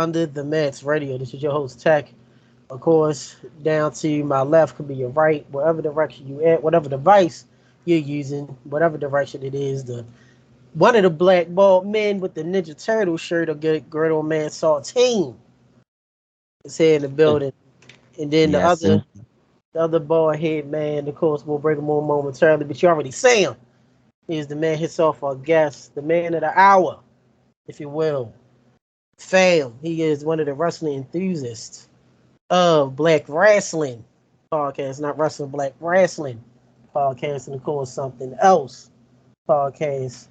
Under the Mats Radio. This is your host, Tech. Of course, down to my left could be your right, wherever direction you at, whatever device you're using, whatever direction it is. The one of the black bald men with the Ninja Turtle shirt, or great old man Somethin, is here in the building, and then Yes, sir. the other bald head man. Of course, we'll bring him on momentarily, but you already see him. He's the man himself, our guest, the man of the hour, if you will. Fam, he is one of the wrestling enthusiasts of Black Rasslin Podcast, not wrestling, Black Rasslin Podcast, and of course something else podcast.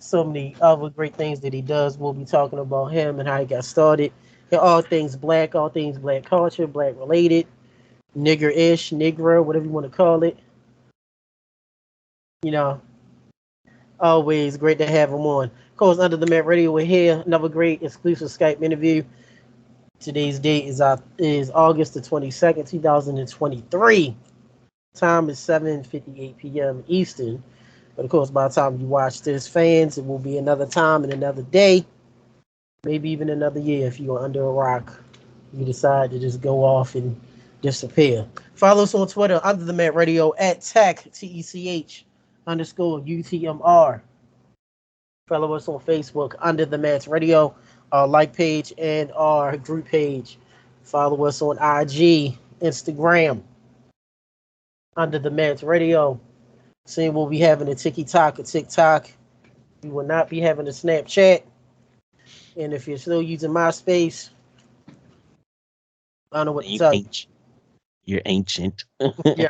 So many other great things that he does. We'll be talking about him and how he got started. And all things black culture, black related, nigger-ish, negro, whatever you want to call it. You know, always great to have him on. Of course, Under the Mat Radio, we're here. Another great exclusive Skype interview. Today's date is August the 22nd, 2023. Time is 7:58 p.m. Eastern. But of course, by the time you watch this, fans, it will be another time and another day. Maybe even another year if you are under a rock. You decide to just go off and disappear. Follow us on Twitter, Under the Mat Radio, at Tech, TECH, _ UTMR. Follow us on Facebook, Under the Mats Radio, our like page and our group page. Follow us on IG, Instagram, Under the Mats Radio. Soon we'll be having a TikTok. We will not be having a Snapchat. And if you're still using MySpace, I don't know what to tell you. You're ancient. Yeah.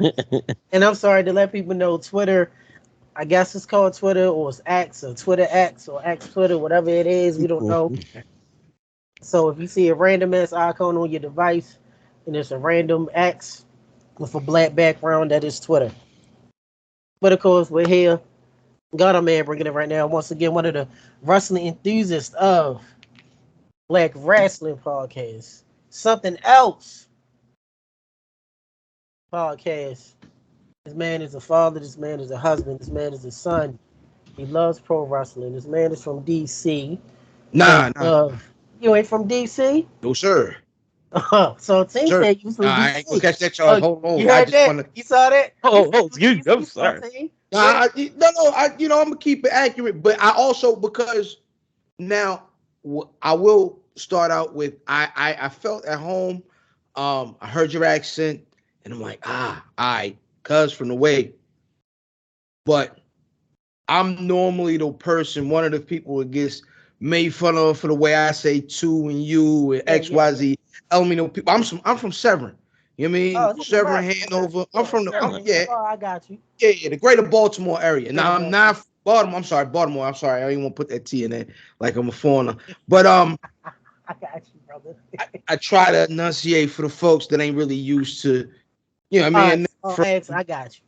And I'm sorry to let people know, Twitter, I guess it's called Twitter, or it's X, or Twitter X, or X Twitter, whatever it is, we don't know. So if you see a random ass icon on your device, and it's a random X with a black background, that is Twitter. But of course, we're here. Got a man bringing it right now. Once again, one of the wrestling enthusiasts of Black Rasslin Podcast. Something else podcast. This man is a father. This man is a husband. This man is a son. He loves pro wrestling. This man is from DC. Nah. You ain't from DC? No, sir. So Tim said you from DC. I ain't gonna catch that, y'all. Hold on. You heard that? You saw that? I'm sorry. I'm gonna keep it accurate, but I also, because now I will start out with I felt at home. I heard your accent, and I'm like, cuz from the way. But I'm normally the person, one of the people that gets made fun of for the way I say to and you and XYZ. Elemental people. I'm from Severn. You know what I mean? Severn, Hanover. I'm from the I got you. Yeah, the greater Baltimore area. Now I'm not Baltimore. Baltimore. I'm sorry. I didn't want to put that T in there like I'm a foreigner. But I got you, brother. I try to enunciate for the folks that ain't really used to, you know what I mean? I got you.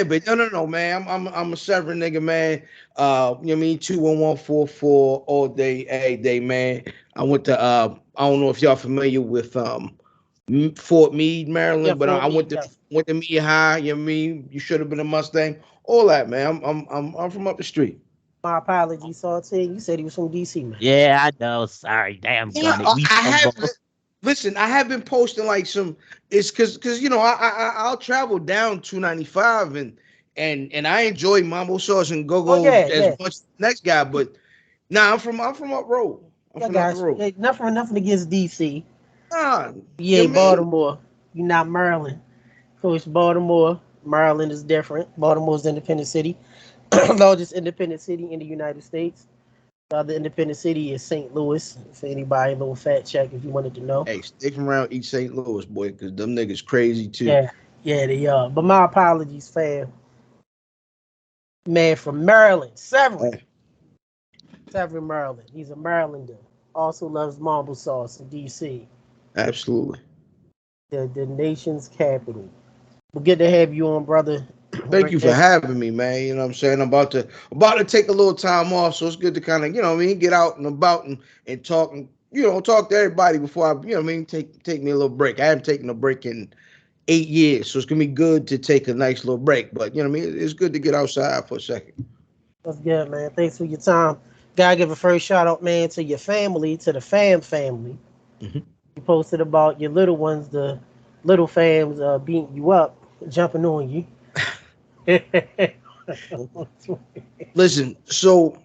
But no, man. I'm a Severn nigga, man. You know what I mean? 21144 all day, every day, man. I went to I don't know if y'all familiar with Fort Meade, Maryland, but I went to Meade High. You know what I mean? You should have been a Mustang. All that, man. I'm from up the street. My apologies, Somethin. You said he was from DC, man. Yeah, I know. Sorry, damn. Listen, I have been posting like some. It's because I'll travel down 295 and I enjoy Mambo Sauce and Go as much as the next guy, but I'm from up road. I'm from up the road. Hey, nothing against DC. Nah, you ain't Baltimore. You're not Maryland. Of course, Baltimore, Maryland is different. Baltimore's independent city, largest independent city in the United States. The other independent city is St. Louis. For anybody, a little fact check if you wanted to know. Hey, stay from around East St. Louis, boy, because them niggas crazy too. Yeah, they are. But my apologies, fam. Man from Maryland, Severn, Maryland. He's a Marylander. Also loves marble sauce in D.C. Absolutely. The nation's capital. But good to have you on, brother. Thank you for having me, man. You know what I'm saying? I'm about to take a little time off, so it's good to kind of, get out and about and talk and, talk to everybody before I, take me a little break. I haven't taken a break in 8 years, so it's gonna be good to take a nice little break. But it's good to get outside for a second. That's good, man. Thanks for your time. Gotta give a first shout out, man, to your family, to the family. Mm-hmm. You posted about your little ones, the little fams beating you up, jumping on you. Listen, so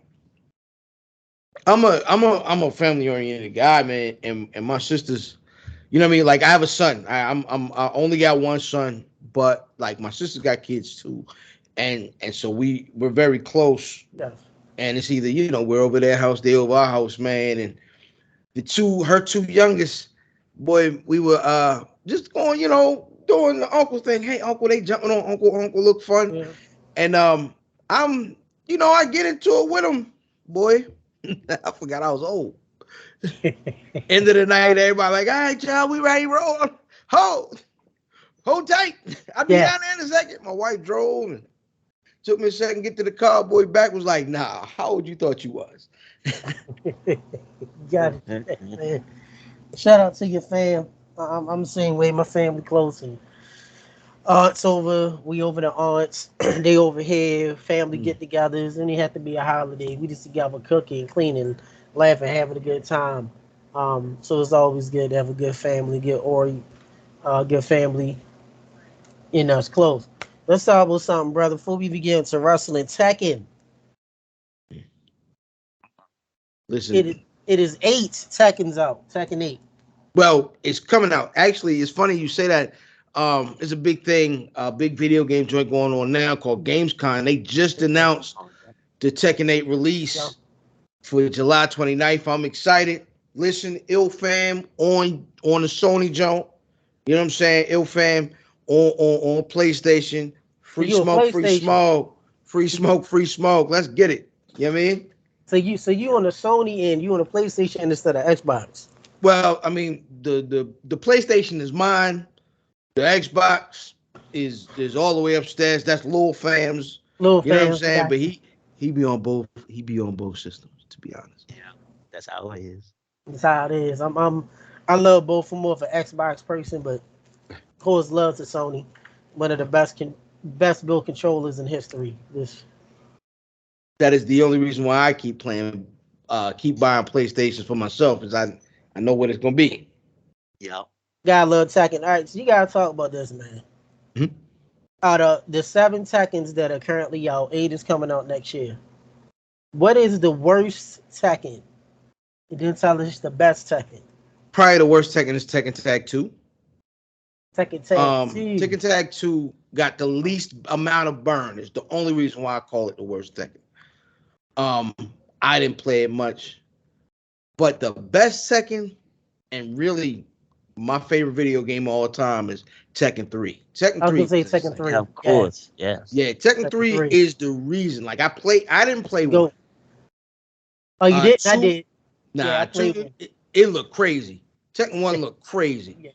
I'm a family oriented guy, man, and my sisters, you know what I mean. Like I have a son. I only got one son, but like my sister's got kids too, and so we're very close. Yes. And it's either we're over their house, they over our house, man. And her two youngest, boy, we were just going, doing the uncle thing. Hey, uncle, they jumping on uncle. Uncle look fun, Yeah. and I'm, I get into it with them, boy. I forgot I was old. End of the night, everybody like, all right, y'all, we ready to roll. Hold tight. I'll be Yeah. down there in a second. My wife drove and took me a second to get to the car. Boy, back was like, nah, how old you thought you was? Got it, man. Shout out to your fam. I'm the same way. My family close, and aunts over. We over the aunts. They over here. Family get-togethers. And it have to be a holiday. We just together cooking, cleaning, laughing, having a good time. So it's always good to have a good family, good family in us close. Let's talk about something, brother. Before we begin to wrestling Tekken, Listen, it is 8 Tekkens out. Tekken 8. well, it's coming out. Actually, it's funny you say that. It's a big thing, a big video game joint going on now called Gamescom. They just announced the Tekken 8 release for July 29th. I'm excited. Listen, IlFam on the Sony joint. You know what I'm saying? IlFam on PlayStation. Free You a smoke, free PlayStation. smoke, free smoke, free smoke. Let's get it. You know what I mean? So you on the Sony and you on the PlayStation instead of Xbox. Well, I mean, the PlayStation is mine. The Xbox is all the way upstairs. That's Lil Fam's. Little You know what I'm fans, saying? But he be on both. He be on both systems. To be honest. Yeah, that's how it is. that's how it is. I love both. I'm more of an Xbox person, but of course love to Sony. One of the best built controllers in history. This That is the only reason why I keep keep buying PlayStations for myself, is I know what it's gonna be. Yeah. guy love Tekken. All right, so you gotta talk about this, man. Mhm. Out of the 7 Tekkens that are currently out, 8 is coming out next year. What is the worst Tekken? You didn't tell us the best Tekken. Probably the worst Tekken is Tekken Tag 2. Tekken Tag 2. Tekken Tag 2 got the least amount of burn. It's the only reason why I call it the worst Tekken. I didn't play it much, but the best Tekken, and really my favorite video game of all time, is Tekken 3. Tekken I was 3 gonna say is Tekken insane. 3. Yeah, of course. Yes. Yeah, Tekken Tekken 3 3. is the reason. Like I didn't play Go. one. Oh, you did? I 2, did. nah, Yeah, I played 2, one. it looked crazy. Tekken 1 looked crazy. Yeah.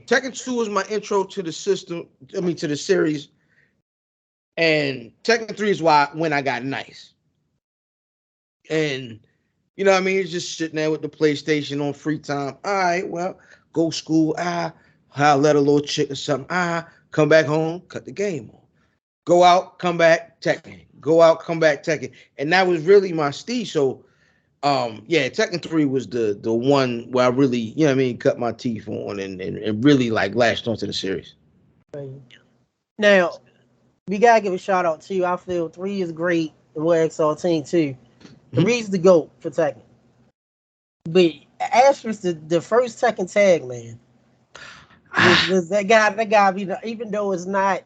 Tekken 2 was my intro to the system, to the series. And Tekken 3 is when I got nice. And you know what I mean? It's just sitting there with the PlayStation on free time. All right, well, go school. I'll let a little chick or something. Come back home, cut the game on. Go out, come back, Tekken. Go out, come back, Tekken. And that was really my steez. So yeah, Tekken 3 was the one where I really, you know what I mean, cut my teeth on and really like latched onto the series. Now, we gotta give a shout out to you. I feel 3 is great and we're XL too. The reason to go for Tekken. But asterisk the first Tekken tag, man. That guy be, even though it's not,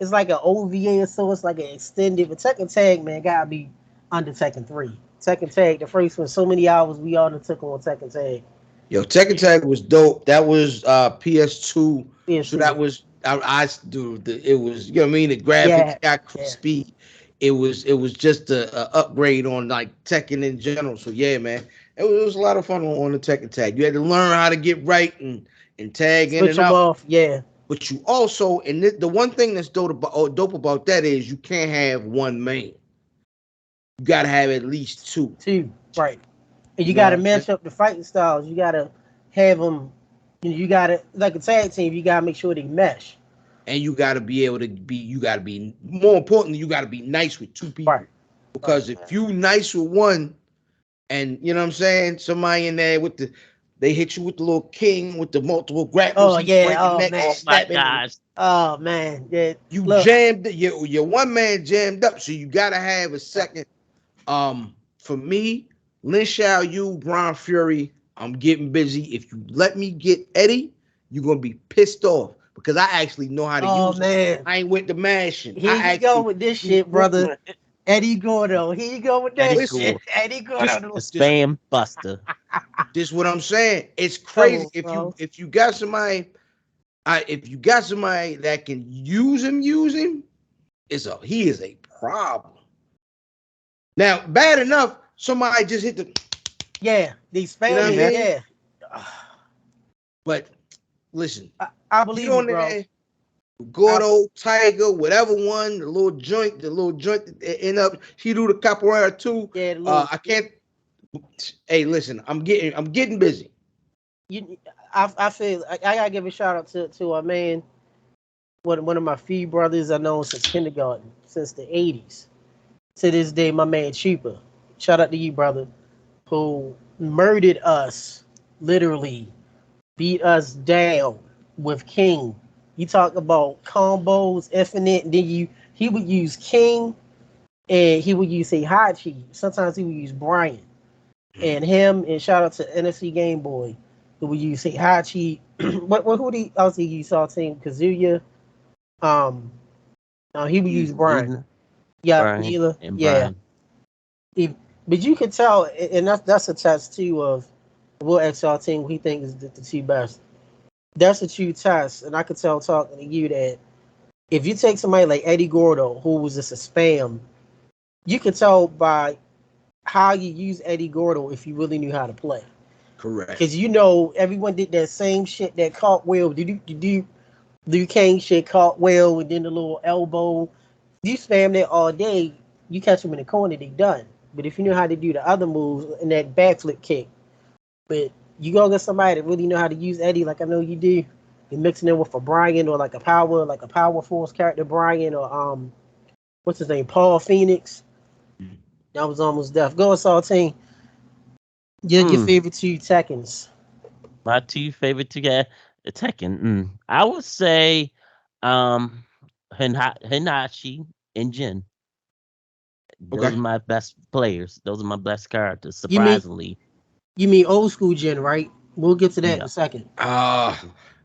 it's like an OVA, so it's like an extended. But Tekken tag, man, gotta be under Tekken 3. Tekken tag, the first one, so many hours we all took on Tekken tag. Yo, Tekken Tag was dope. That was PS2. PS2. So that was it was, you know what I mean, the graphics got speed. It was just a upgrade on like Tekken in general. So yeah, man. It was a lot of fun on the Tekken Tag. You had to learn how to get right and tag in and out. Off, yeah. But you also, and the one thing that's dope about that is you can't have one main. You gotta have at least two. Two, right. And you gotta match up the fighting styles. You gotta have them. You gotta, like a tag team, you gotta make sure they mesh. And you gotta be able to be. You gotta be, more importantly, you gotta be nice with two people. Right. Because if you nice with one, and you know what I'm saying? Somebody in there with they hit you with the little king with the multiple grapples. Oh He's yeah, breaking oh necks, man, Oh my snapping. gosh. oh man, yeah. You Look, jammed your one man jammed up, so you gotta have a second. For me, Lin Xiao, Brian Fury, I'm getting busy. If you let me get Eddie, you're gonna be pissed off because I actually know how to oh use him. man, I ain't with the mashing. here I you go actually with this shit, brother. Eddie Gordo, here you go with that Eddie listen. shit. Gore, Eddie the Gordo, This spam buster. this what I'm saying. It's come crazy on, bro. if you got somebody. If you got somebody that can use him, he is a problem. Now, bad enough, somebody just hit the, Yeah, these you know what I family, mean? yeah. But listen, I get believe you, on bro. there, Gordo, Tiger, whatever one, the little joint that end up, she do the capoeira too. Yeah, the little, I can't. Hey, listen, I'm getting busy. you, I feel I gotta give a shout out to our man, one of my few brothers I know since kindergarten, since the '80s. To this day, my man Cheaper. Shout out to you, brother, who murdered us, literally beat us down with King. You talk about combos, infinite, and then he would use King and he would use Heihachi. Sometimes he would use Brian. And him, and shout out to NFC Game Boy, who would use Heihachi. What who did he also use Somethin, Kazuya? Um he would use Brian. Nina, Yeah, Brian, Neela. and Yeah. Brian. If, but you could tell, and that's a test too of what XR team we think is the two best. That's a true test, and I could tell talking to you that if you take somebody like Eddie Gordo, who was just a spam, you could tell by how you use Eddie Gordo if you really knew how to play. Correct. Because everyone did that same shit, that cartwheel, do Liu Kang shit, cartwheel, and then the little elbow. You spam that all day, you catch them in the corner, they done. But if you know how to do the other moves and that backflip kick, but you go get somebody that really know how to use Eddie, like I know you do. You're mixing it with a Brian or like a power force character Brian or what's his name, Paul Phoenix. That was almost death. Go Saltine. Your favorite two Tekkens. My two favorite two guys, Tekken. I would say Hinashi and Jin. Those Okay. are my best players. Those are my best characters. You mean Surprisingly, you mean old school Gen, right? We'll get to that in yeah. a second.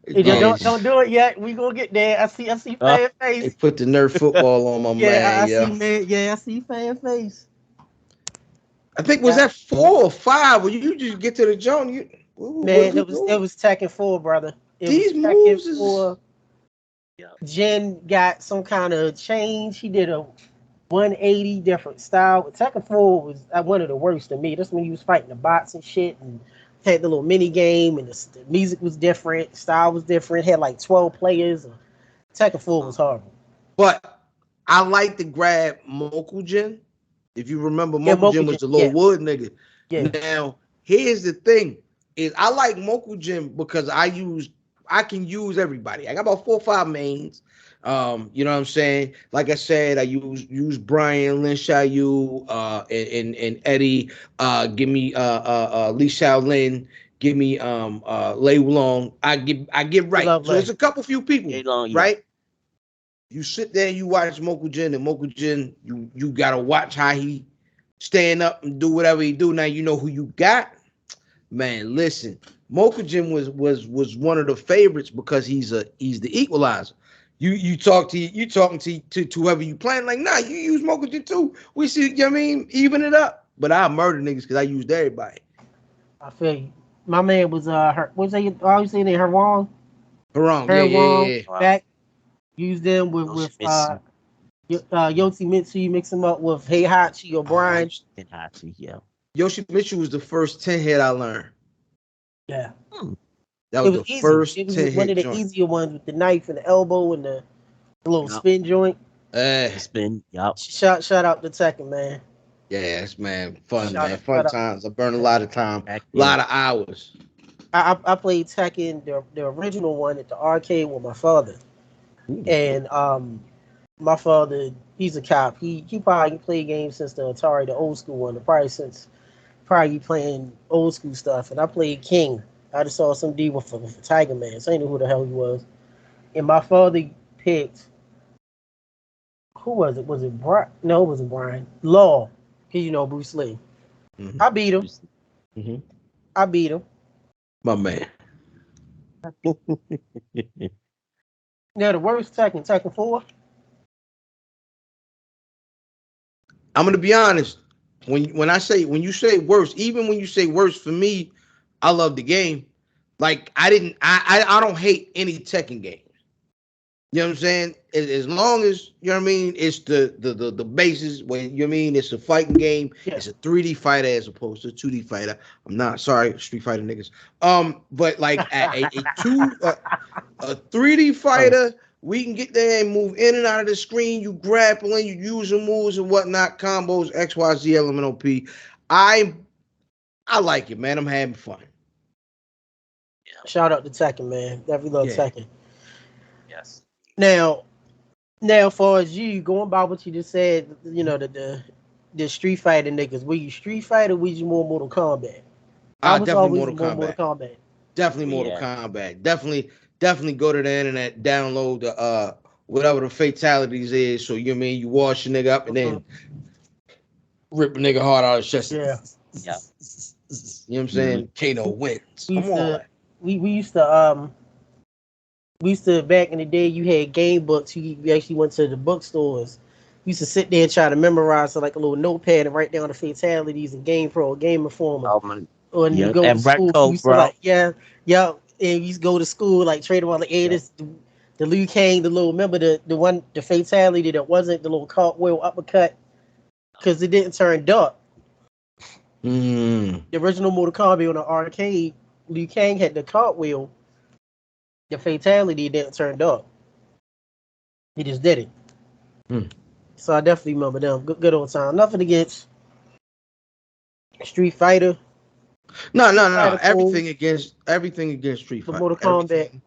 Hey, Don't do it yet. We gonna get there. I see Uh, fan they face. put the Nerf football on my Yeah, man, I see yo. man. Yeah, I see fan face. I think was Yeah, that 4 or 5 when you just get to the joint. What are man, we it doing? was Tekken 4, brother. It was These Tekken moves is 4. yeah. Jen got some kind of change. He did a 180 different style. Tekken 4 was one of the worst to me. That's when he was fighting the bots and shit and had the little mini game and the music was different, style was different, had like 12 players. Tekken 4 was horrible. but I like to grab Mokujin. If you remember, Yeah, Mokujin was Mokujin. the little Yeah, wood nigga. yeah. Now, here's the thing: is I like Mokujin because I can use everybody. I got about 4 or 5 mains. You know what I'm saying? Like I said, I use Brian, Lin Xiaoyu, and Eddie. Give me Li Xiaolin. Give me Lei Wulong. I get We right. love So it's Lay. a couple few people, Yay long, yeah. right? You sit there, you watch Mokujin, and Mokujin, you gotta watch how he stand up and do whatever he do. Now you know who you got. Man, listen, Mokujin was one of the favorites because he's the equalizer. You talking to whoever you playing, like, nah, you use Mokujin too. We see, you know what I mean, even it up. But I murder niggas because I used everybody. I feel you. My man was what's that? Always saying her wrong. Wrong, yeah, Her yeah, wrong yeah, yeah. Wow. back. Use them with Yoshimitsu Yoti Mitsu. You mix them up with Heihachi or Uh, Brian. and Hachi, yeah. Yoshi Mitchell was the first 10 hit I learned. Yeah. Hmm. That It was was the easy. It first was 10 one of hit the joint. easier ones with the knife and the elbow and the little Yup. spin joint. Uh, The spin. Yup. Shout out to Tekken, man. yes, man. Fun, Shout man. out, Fun shout out times. I burned a to lot Tekken. of time, Back a then. lot of hours. I played Tekken, the original one at the arcade with my father. Ooh. And my father, he's a cop. He probably played games since the Atari, the old school one, probably since probably playing old school stuff, and I played King. I just saw some D for Tiger Man, so I didn't know who the hell he was. And my father picked, who was it? Was it Brian? No, it wasn't Brian. Law, because you know Bruce Lee. Mm-hmm. I beat him. Mm-hmm. I beat him. My man. Now the worst Tekken 4. I'm gonna be honest. When you say worst, even when you say worst for me, I love the game. Like I don't hate any Tekken game. You know what I'm saying? As long as you know what I mean, it's the basis. When you know what I mean, it's a fighting game. Yeah. It's a 3D fighter as opposed to a 2D fighter. I'm not sorry, Street Fighter niggas. But like a 3D fighter, we can get there and move in and out of the screen. You grappling, you using moves and whatnot, combos, X, Y, Z, LMNOP. I like it, man. I'm having fun. Shout out to Tekken, man. Definitely love Tekken. Yes. Now, as far as you going by what you just said, you know the Street Fighter niggas. Were you Street Fighter? Or were you more Mortal Kombat? I was Definitely always more Mortal Kombat. Definitely Mortal Kombat. Definitely go to the internet, download the whatever the fatalities is. So you know what I mean, you wash your nigga up and then rip a nigga heart out of his chest. Yeah. Yeah. You know what I'm saying? Kano wins. We used to back in the day. You had game books. You actually went to the bookstores. We used to sit there and try to memorize like a little notepad and write down the fatalities and Game Pro, Game Informer. Or when you go to school, you used to like and you used to go to school like trade about like, hey, this the Liu Kang, the little remember the fatality that wasn't the little cartwheel uppercut because it didn't turn dark. The original Mortal Kombat on the arcade, Liu Kang had the cartwheel. The fatality didn't turn dark. He just did it. So I definitely remember them. Good old time. Nothing against Street Fighter. No. Everything against Street Fighter. Mortal Kombat.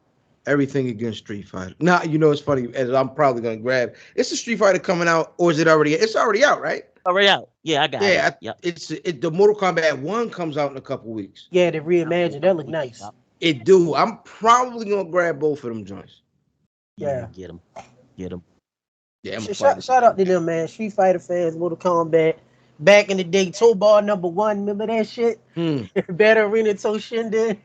Everything against Street Fighter. Now, you know it's funny, as I'm probably gonna grab. It's a Street Fighter coming out, or is it already? It's already out, right? Already out. Yeah, I got it. Yeah. It's the Mortal Kombat 1 comes out in a couple weeks. Yeah, they reimagined. That look nice. It do. I'm probably gonna grab both of them joints. Yeah. Get them. Yeah, shout out to them, man. Street Fighter fans, Mortal Kombat. Back in the day, Toe Bar #1. Remember that shit? Battle Arena Toshinden.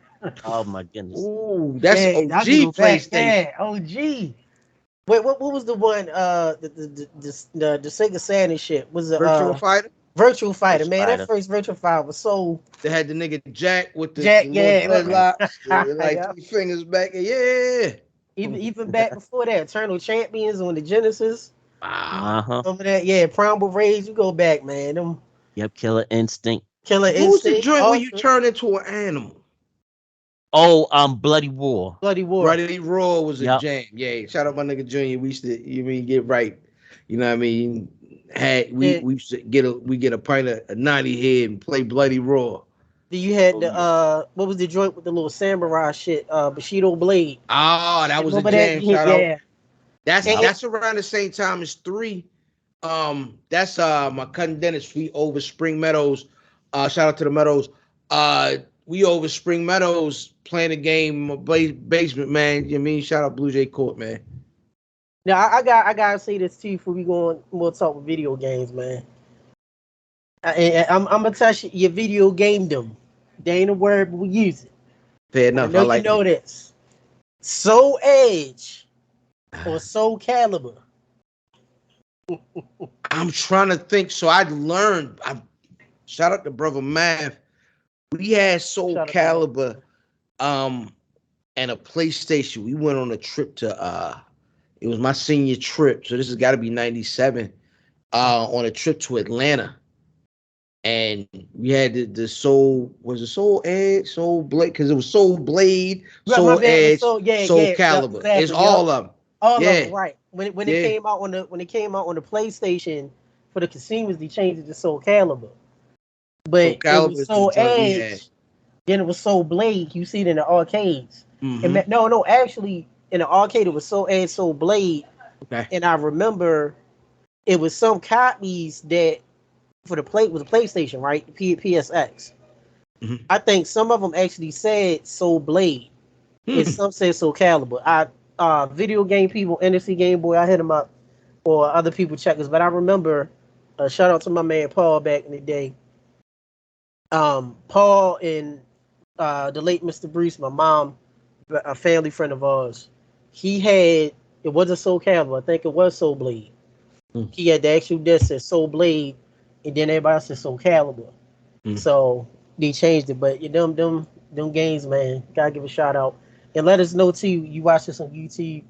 Oh my goodness. Ooh, that's OG PlayStation. Yeah, OG. Wait, what was the one? The Sega Saturn shit was it? Virtual Fighter. Virtual Fighter, man. That first Virtual Fighter was so. They had the nigga Jack with the dreadlocks, like 3 fingers back. Yeah. Even back before that, Eternal Champions on the Genesis. Remember that? Yeah, Primal Rage. You go back, man. Killer Instinct. Who's the joint where you turn into an animal? Oh, Bloody Roar. Bloody Roar was a jam. Yeah, shout out my nigga Junior. We used to get right. You know what I mean? We used to get a pint of a 90 head and play Bloody Roar. Then you had what was the joint with the little samurai shit? Bushido Blade. Oh, that was a jam. Shout out. That's around the same time as 3. That's my cousin Dennis. We over Spring Meadows. Shout out to the Meadows. We over Spring Meadows playing a game basement, man. You know what I mean? Shout out Blue Jay Court, man. Now I gotta say this too before we'll talk with video games, man. I'm gonna touch your video game them. They ain't a word, but we use it. Fair enough. I like you know this. Soul Edge or Soul Calibur. I'm trying to think. So I learned. Shout out to brother Mav. We had Soul Calibur, and a PlayStation. We went on a trip to it was my senior trip, so this has got to be 97. On a trip to Atlanta, and we had the Soul. Was it Soul Edge, Soul Blade? Because it was Soul Blade, Soul Edge, Soul Calibur. Exactly, it's all of them. All of them, right? When it came out on the the PlayStation for the consumers, they changed it to Soul Calibur. But it was Soul Edge. Then it was Soul Blade. You see it in the arcades. And actually, in the arcade it was Soul Edge, Soul Blade. Okay. And I remember it was some copies that for the plate was a PlayStation, right? PSX. Mhm. I think some of them actually said Soul Blade, and Hmm. some said Soul Calibur. Video game people, NFC Game Boy, I hit them up, or other people check us. But I remember, shout out to my man Paul back in the day. Paul and the late Mr. Bruce, my mom, a family friend of ours, he had, it wasn't Soul Calibur, I think it was Soul Blade. Mm. He had the actual disc said Soul Blade, and then everybody else said Soul Calibur. Mm. So they changed it, but them games, man, gotta give a shout out and let us know too. You watch this on YouTube,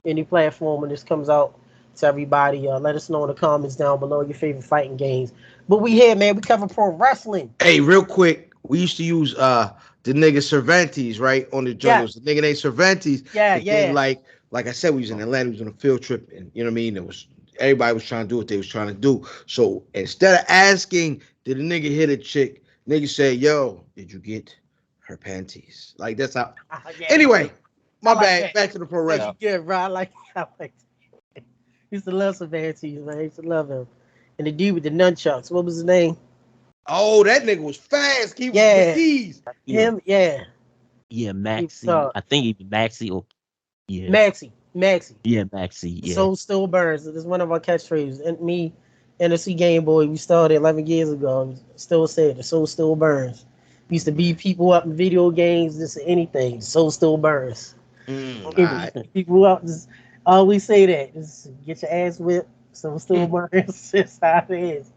any platform when this comes out to everybody. Let us know in the comments down below your favorite fighting games. But we here, man. We cover pro wrestling. Hey, real quick, we used to use the nigga Cervantes, right? On the joint. Yeah. It was the nigga named Cervantes. Yeah, But then yeah. like I said, we was in Atlanta, we was on a field trip, and you know what I mean? It was everybody was trying to do what they was trying to do. So instead of asking, did a nigga hit a chick, nigga say, yo, did you get her panties? Like that's how Yeah. anyway, my I like bad. that. Back to the pro That's wrestling. good, bro. I like that. Used to love Cervantes, man. I used to love him. And the dude with the nunchucks, what was his name? Oh, that nigga was fast. He was Yeah. with these. Yeah, Him, yeah. yeah, He was Maxi. I think even Maxi. Or yeah, Maxie. yeah, Maxi. Yeah. Soul still burns. It's one of our catchphrases. And me, NFC Game Boy, we started 11 years ago. Still said the soul still burns. We used to beat people up in video games, just anything. The soul still burns. All People, right. people up, just always say that. Just get your ass whipped. Soul still burns. That's how it is.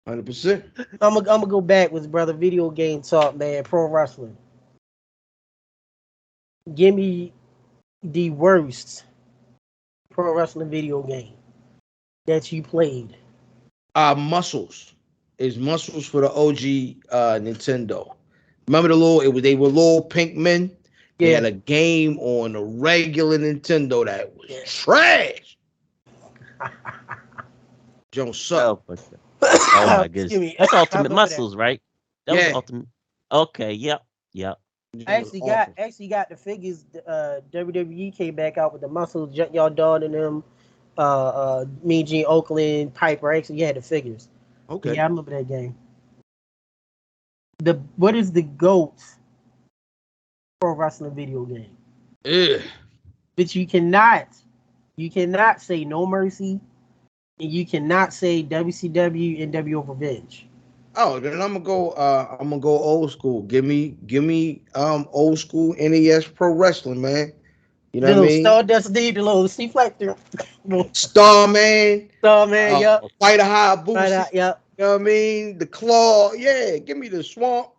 100%. I'm gonna go backwards, brother. Video game talk, man. Pro wrestling. Give me the worst pro wrestling video game that you played. Muscles is muscles for the OG Nintendo. Remember the little they were little pink men. They Yeah. had a game on the regular Nintendo that was Yeah. trash. Don't suck. Oh, oh my Excuse goodness, me. that's I Ultimate remember that. Muscles, right? That was Yeah, Ultimate. Okay, yep, yep. I it was awful. actually got the figures. WWE came back out with the muscles, Junkyard Dog and them. Mean Gene Oakland, Piper. Actually, had the figures. But Okay. yeah, I remember that game. What is the GOAT pro wrestling video game? Ugh. But you cannot say No Mercy, and you cannot say WCW and NWO Revenge. Oh, then I'm gonna go old school. Give me old school NES pro wrestling, man. You know The what I little mean? Stardust Steve, the little Steve Flector. Starman, Star man, yup. Fighter High Right Boost. out, yup. You know what I mean? The claw. Yeah, give me the swamp.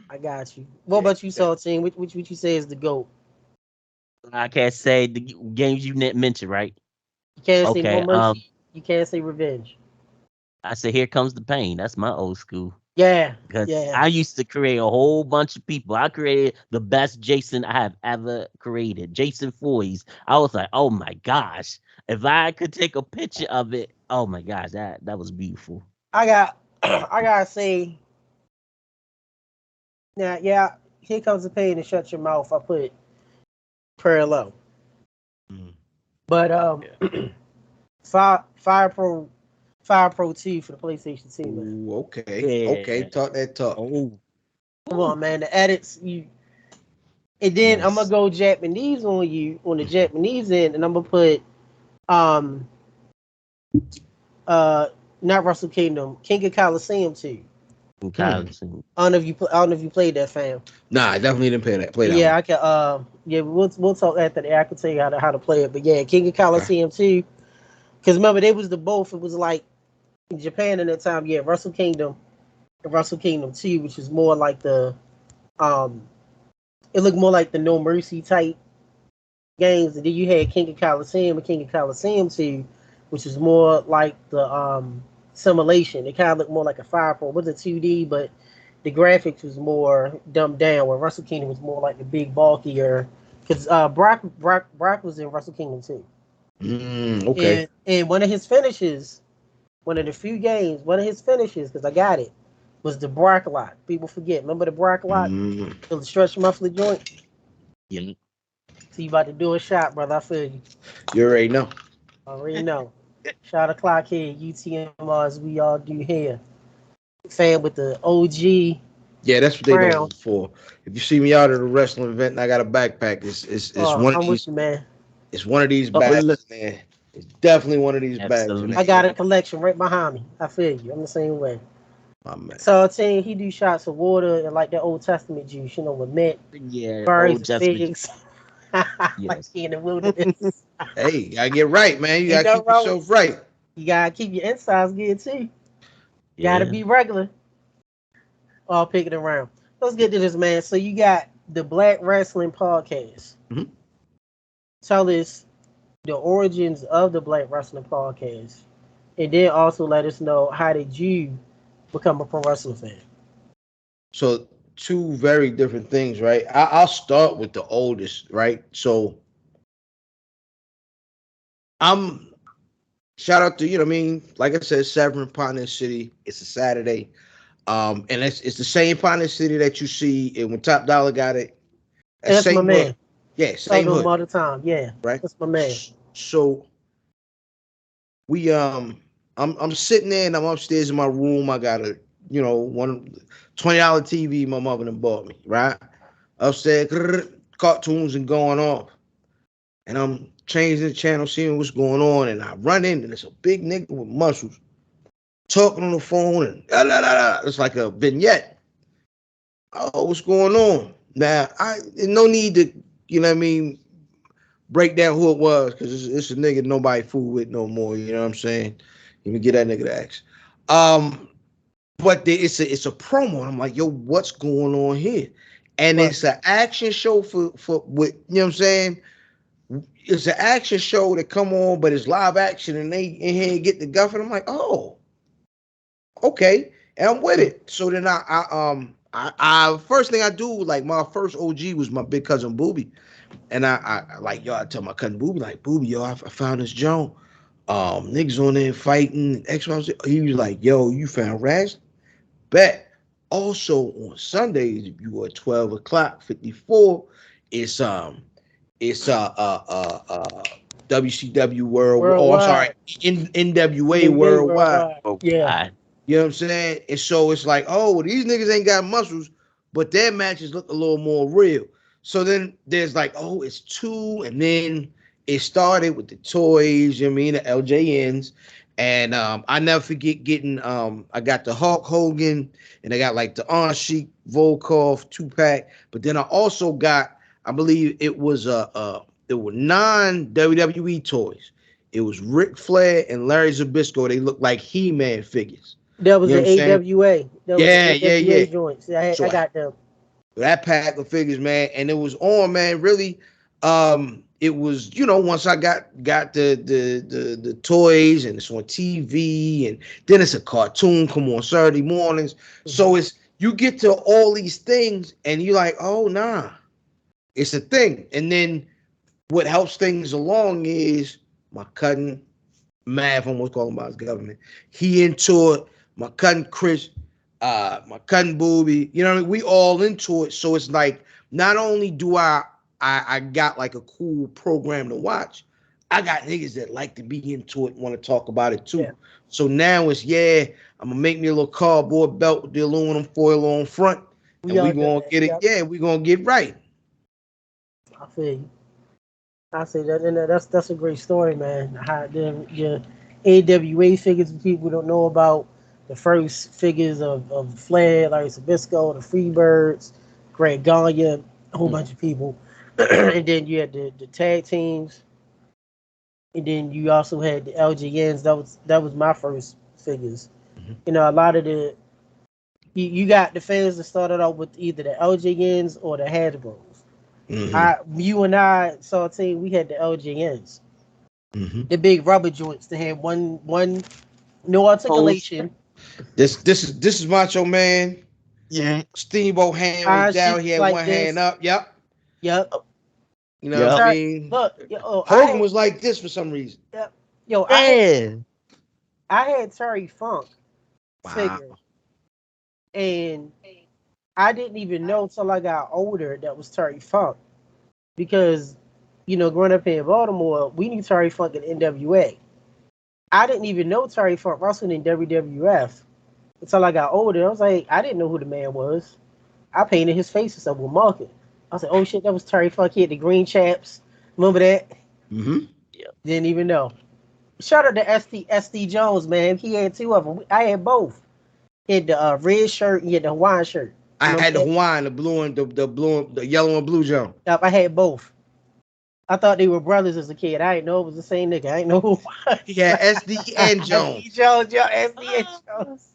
I got you. What Yeah. about you, Saltine? Which would you say is the GOAT? I can't say the games you mentioned, right? You can't say No Okay. Mercy. You can't say Revenge. I say Here Comes the Pain. That's my old school. Yeah, Because yeah. I used to create a whole bunch of people. I created the best Jason I have ever created, Jason Voorhees. I was like, oh my gosh, if I could take a picture of it, oh my gosh, that was beautiful. I got, I gotta say, now, yeah. Here comes the pain and shut your mouth. I put parallel, Mm. but Fire Pro 2 for the PlayStation 2, man. Ooh, okay. Okay. Yeah. Talk that talk. Oh, Come on, man. The edits, and then I'm gonna nice. go Japanese on you on the Japanese end, and I'm gonna put um uh not Wrestle Kingdom, King of Coliseum 2. In Hmm. college. I don't know if you I don't know if you played that, fam. Nah, I definitely didn't play that Yeah, one. I can. Yeah, we'll talk after that. I can tell you how to play it. But yeah, King of Okay. Coliseum 2. Because remember, they was the both. It was like in Japan in that time. Yeah, Wrestle Kingdom and Wrestle Kingdom 2, which is more like the um. It looked more like the No Mercy type games. And then you had King of Coliseum and King of Coliseum 2, which is more like the simulation. It kind of looked more like a Fire Pro. It wasn't 2D, but the graphics was more dumbed down. Where Wrestle Kingdom was more like the big bulkier. Because Brock was in Wrestle Kingdom 2. Okay. And one of his finishes, one of the few games, one of his finishes, because I got it, was the Brock lock. People forget. Remember the Brock lock? Mm. The stretch muffler joint? Yeah. So you about to do a shot, brother. I feel you. You already know. I already know. Shout out to Clockhead, UTMR, as we all do here. Fan with the OG Yeah, that's what they know crown. me for. If you see me out at a wrestling event and I got a backpack, it's one of I'm with these. you, man. It's one of these Oh, look, bags in there. It's definitely one of these bags in I absolutely. there. got a collection right behind me. I feel you. I'm the same way. My man. So I'm saying he do shots of water and like that Old Testament juice, with mint, Yeah, berries, Old and Testament. figs. Like Yes. he in the wilderness. Hey, you gotta get right, man. You Ain't gotta nothing keep wrong with yourself right. you. Gotta keep your insides good too. Gotta Yeah. be regular. All picking around. Let's get to this, man. So you got the Black Rasslin Podcast. Mhm. Tell us the origins of the Black Rasslin Podcast, and then also let us know how did you become a pro wrestling fan. So two very different things, right? I'll start with the oldest, right? So I'm shout out to you know what I mean. Like I said, Severn, Pioneer City. It's a Saturday, and it's the same Pioneer City that you see and when Top Dollar got it. That That's my same hood, man. yeah, Talk same to him hood, all the time. Yeah, right? that's my man. So we I'm sitting there and I'm upstairs in my room. I got a one $20 TV my mother done bought me, right? Upstairs, cartoons and going off. And I'm changing the channel, seeing what's going on, and I run in and it's a big nigga with muscles talking on the phone and it's like a vignette. Oh, what's going on? Now there's no need to, you know what I mean, break down who it was because it's a nigga nobody fool with no more. You know what I'm saying? Let me get that nigga the X. Um, but it's a promo, and I'm like, yo, what's going on here? And Right. it's an action show for with you know what I'm saying. It's an action show that come on, but it's live action, and they in here and get the guff, and I'm like, oh, okay, and I'm with it. So then I first thing I do, like my first OG was my big cousin Booby. And I like yo, I tell my cousin Booby, like, Booby, yo, I found this Joan. Niggas on there fighting. X, Y, Z. He was like, yo, you found Rash? Bet. Also on Sundays, if you are 12 o'clock 54, it's WCW World. Oh, I'm sorry, Worldwide. NWA NWA Worldwide. worldwide. Oh Yeah. God. You know what I'm saying? And so it's like, oh, well, these niggas ain't got muscles, but their matches look a little more real. So then there's like, oh, it's two, and then it started with the toys, you know what I mean, the LJNs. And I never forget getting I got the Hulk Hogan and I got like the On Sheik Volkov 2-pack, but then I also got, I believe it was there were 9 WWE toys. It was Ric Flair and Larry Zbyszko. They looked like He-Man figures. That was You know the what I'm saying? AWA. That was Yeah, the yeah, AWA yeah. joints. So I got them. that pack of figures, man, and it was on, man. Really, it was, once I got the toys and it's on TV, and then it's a cartoon come on Saturday mornings. So it's you get to all these things, and you're like, oh nah, it's a thing. And then what helps things along is my cousin Mav, almost calling about his government. He into it. My cousin Chris, my cousin Booby. You know what I mean? We all into it. So it's like not only do I got like a cool program to watch, I got niggas that like to be into it, want to talk about it too. Yeah. So now it's I'm gonna make me a little cardboard belt with the aluminum foil on front, We and we all done gonna that. get it. Yep. Yeah, we gonna get right. I feel you. I say that, and that's a great story, man. How the AWA figures people don't know about the first figures of Flair, Larry Sabisco, the Freebirds, Greg Gagne, a whole bunch of people, and then you had the tag teams, and then you also had the LGNs. That was my first figures. Mhm. A lot of you got the fans that started out with either the LJNs or the Hasbros. Mhm. You and I saw a team. We had the LJNs, Mhm. the big rubber joints. They had one no Pose. articulation. This is Macho Man. Yeah. Steamboat hand was Eyes down. just He had like one hand this. up. Yep. Yep. You know what I Yep. Sorry. mean? Look, Hogan was like this for some reason. yep. Yo, Yeah. I had Terry Funk Wow. figure, and I didn't even know till I got older that was Terry Funk because growing up here in Baltimore, we knew Terry Funk in NWA. I didn't even know Terry Funk wrestling in WWF until I got older. I was like, I didn't know who the man was. I painted his face and stuff with marker. I was like, oh shit, that was Terry Funk. He had the green chaps. Remember that? Mm-hmm. Yeah. Didn't even know. Shout out to SD Jones, man. He had two of them. I had both. He had the red shirt and he had the Hawaiian shirt. I Remember had the that? Hawaiian, the blue and the blue, the yellow and blue jump. Yep, I had both. I thought they were brothers as a kid. I didn't know it was the same nigga. I didn't know who it was. He had SD and SD Jones. Jones, yo, SD and Jones.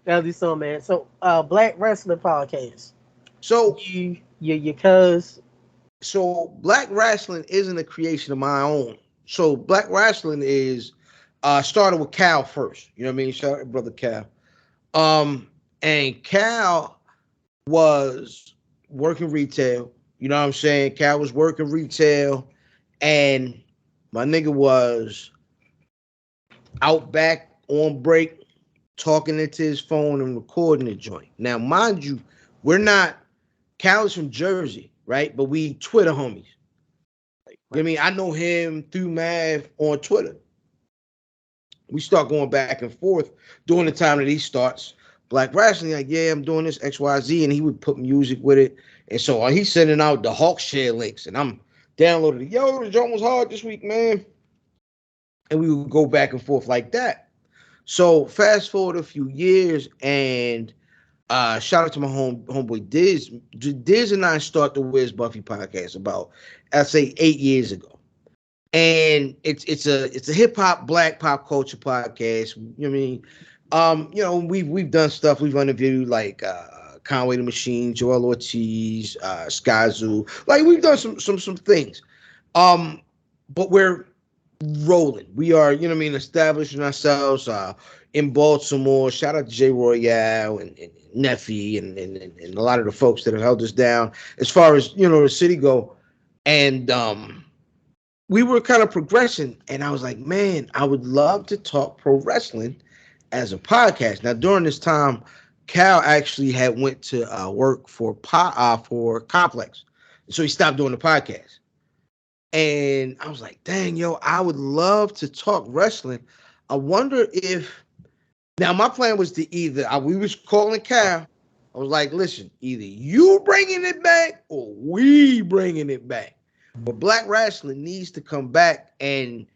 That'll be so, man. So, Black Rasslin Podcast. So Your cuz. so Black Rasslin isn't a creation of my own. So Black Rasslin is started with Cal first. You know what I mean? Shout out brother Cal. And Cal was working retail. You know what I'm saying? Cal was working retail, and my nigga was out back on break, talking into his phone and recording the joint. Now, mind you, we're not. Cal is from Jersey, right? But we Twitter homies. You know what I mean? I know him through Mav on Twitter. We start going back and forth during the time that he starts Black Rasslin. Like, yeah, I'm doing this XYZ, and he would put music with it. And so he's sending out the Hawk share links, and I'm downloading it. Yo, the joint was hard this week, man. And we would go back and forth like that. So fast forward a few years, and shout out to my homeboy Diz. Diz and I started the Wiz Buffy podcast about, I'd say, 8 years ago. And it's a hip hop black pop culture podcast. You know what I mean? You know, we've done stuff. We've interviewed like Conway the Machine, Joel Ortiz, Skyzoo. Like we've done some things. But we're rolling. We are, you know what I mean, establishing ourselves in Baltimore. Shout out to J Royale and Neffy and a lot of the folks that have held us down as far as, you know, the city go. And we were kind of progressing, and I was like, man, I would love to talk pro wrestling as a podcast. Now, during this time, Cal actually had went to work for Complex, so he stopped doing the podcast. And I was like, dang, yo, I would love to talk wrestling. I wonder if now my plan was to we was calling Cal. I was like, listen, either you bringing it back or we bringing it back. But Black Rasslin needs to come back. And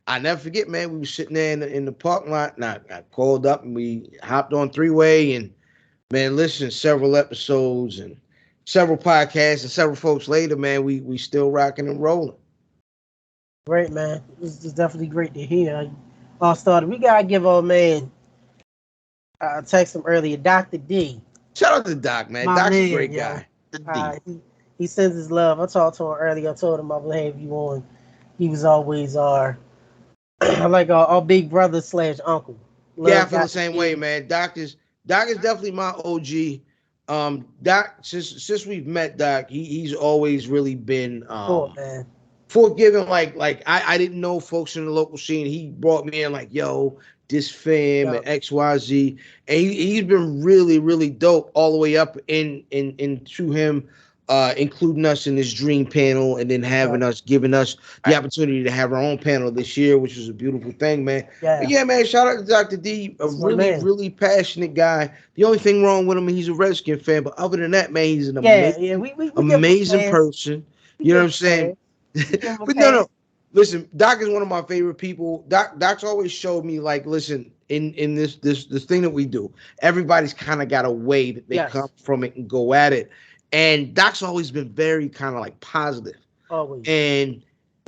I never forget, man, we were sitting there in the parking lot, and I called up and we hopped on three-way, and man, listen, several episodes and several podcasts and several folks later, man, we still rocking and rolling. Great, man. It's definitely great to hear. All started. We gotta give our man. I texted him earlier, Dr. D. Shout out to Doc, man. Doc's a great guy. He sends his love. I talked to him earlier. I told him I would have you on. He was always our like our big brother / uncle. Love yeah, I feel Dr. the same D. way, man. Doc is definitely my OG. Doc, since we've met Doc, he's always really been man. forgiving. Like I didn't know folks in the local scene. He brought me in like, yo, this fam and XYZ, and he's been really, really dope all the way up into him including us in this dream panel, and then giving us the opportunity to have our own panel this year, which was a beautiful thing, man. But yeah, man, shout out to Dr. D, a really passionate guy. The only thing wrong with him, he's a Redskin fan, but other than that, man, he's an amazing person. You know what I'm saying? But no. Listen, Doc is one of my favorite people. Doc's always showed me, like, listen, in this thing that we do, everybody's kind of got a way that they come from it and go at it. And Doc's always been very kind of like positive. Always. And,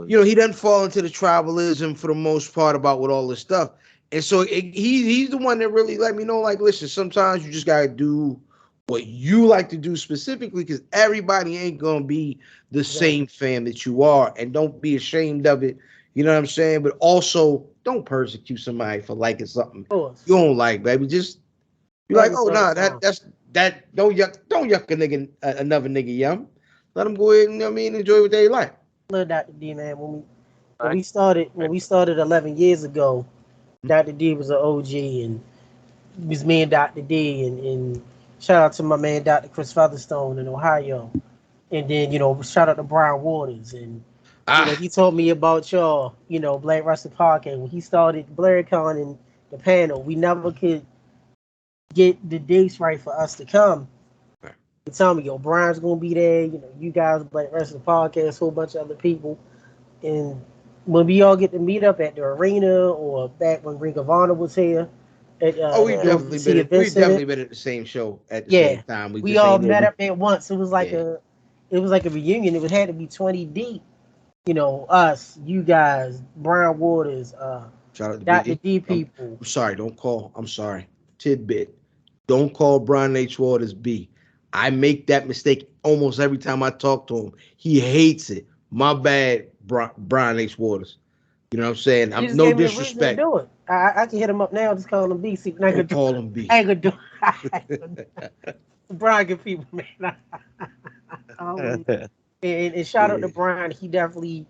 you know, he doesn't fall into the tribalism for the most part about with all this stuff. And so he's the one that really let me know, like, listen, sometimes you just got to do what you like to do specifically, because everybody ain't going to be the same fan that you are. And don't be ashamed of it. You know what I'm saying? But also, don't persecute somebody for liking something you don't like, baby. Just be like, oh, no, that don't yuck a nigga, another nigga yum. Let them go ahead and, you know what I mean, enjoy what they like. Little Dr. D, man, when we started 11 years ago, Dr. D was an OG, and it was me and Dr. D, and shout out to my man Dr. Chris Featherstone in Ohio, and then, you know, shout out to Brian Waters, and He told me about y'all, Black Rasslin Podcast. When he started BlairCon and the panel, we never could get the dates right for us to come. He told me, Brian's gonna be there. You guys, Black Rasslin Podcast, a whole bunch of other people, and when we all get to meet up at the arena or back when Ring of Honor was here. We've definitely been at the same show at the same time. We all met up at once. It was like a reunion. It had to be 20 deep. Us, you guys, Brian Waters, shout out to Dr. D people. I'm sorry, I'm sorry. Tidbit. Don't call Brian H. Waters B. I make that mistake almost every time I talk to him. He hates it. My bad, Brian H. Waters. You know what I'm saying? I'm no disrespect. Do it. I can hit him up now. Just call him B. See, I could call him B. I ain't gonna do. Brian, good people, man. And shout out to Brian. He definitely.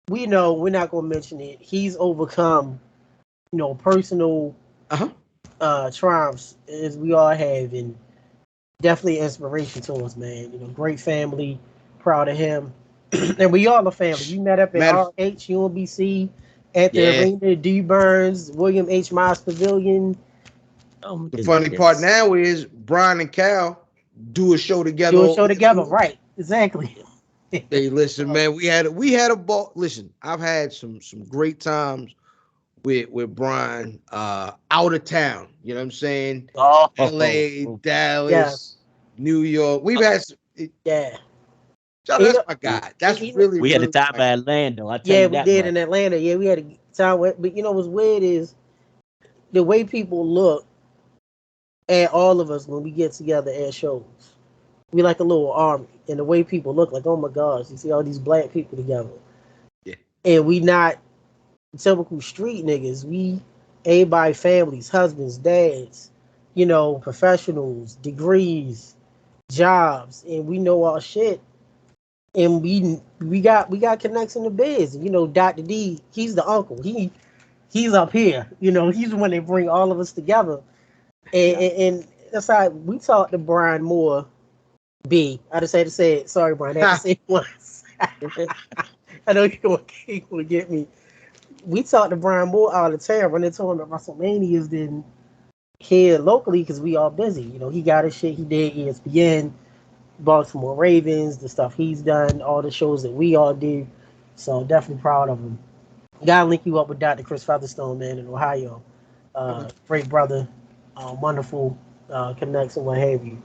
We know we're not gonna mention it. He's overcome, personal triumphs as we all have, and definitely inspiration to us, man. Great family. Proud of him. And we all a family. You met up at RH, UMBC, at the arena, D. Burns, William H. Miles Pavilion. The funny part now is Brian and Cal do a show together. Right? Exactly. Hey, listen, man. We had a ball. Listen, I've had some great times with Brian out of town. You know what I'm saying? LA, Dallas, New York. We've had some. So that's my guy. That's really. We had a time in Atlanta. We did in Atlanta. Yeah, we had a time. But what's weird is the way people look at all of us when we get together at shows. We like a little army, and the way people look, like, oh my gosh, you see all these black people together. Yeah. And we not typical street niggas. We everybody, families, husbands, dads, professionals, degrees, jobs, and we know our shit. And we got connects in the biz. Dr. D, he's the uncle. He's up here. He's the one that bring all of us together. And that's how we talked to Brian more. B. I just had to say it. Sorry, Brian. I had to say it once. I know you're going to get me. We talked to Brian Moore all the time, running to him at WrestleManias than here locally because we all busy. He got his shit. He did ESPN, Baltimore Ravens, the stuff he's done, all the shows that we all do. So definitely proud of him. Gotta link you up with Dr. Chris Featherstone, man, in Ohio. Great brother, wonderful connects and what have you.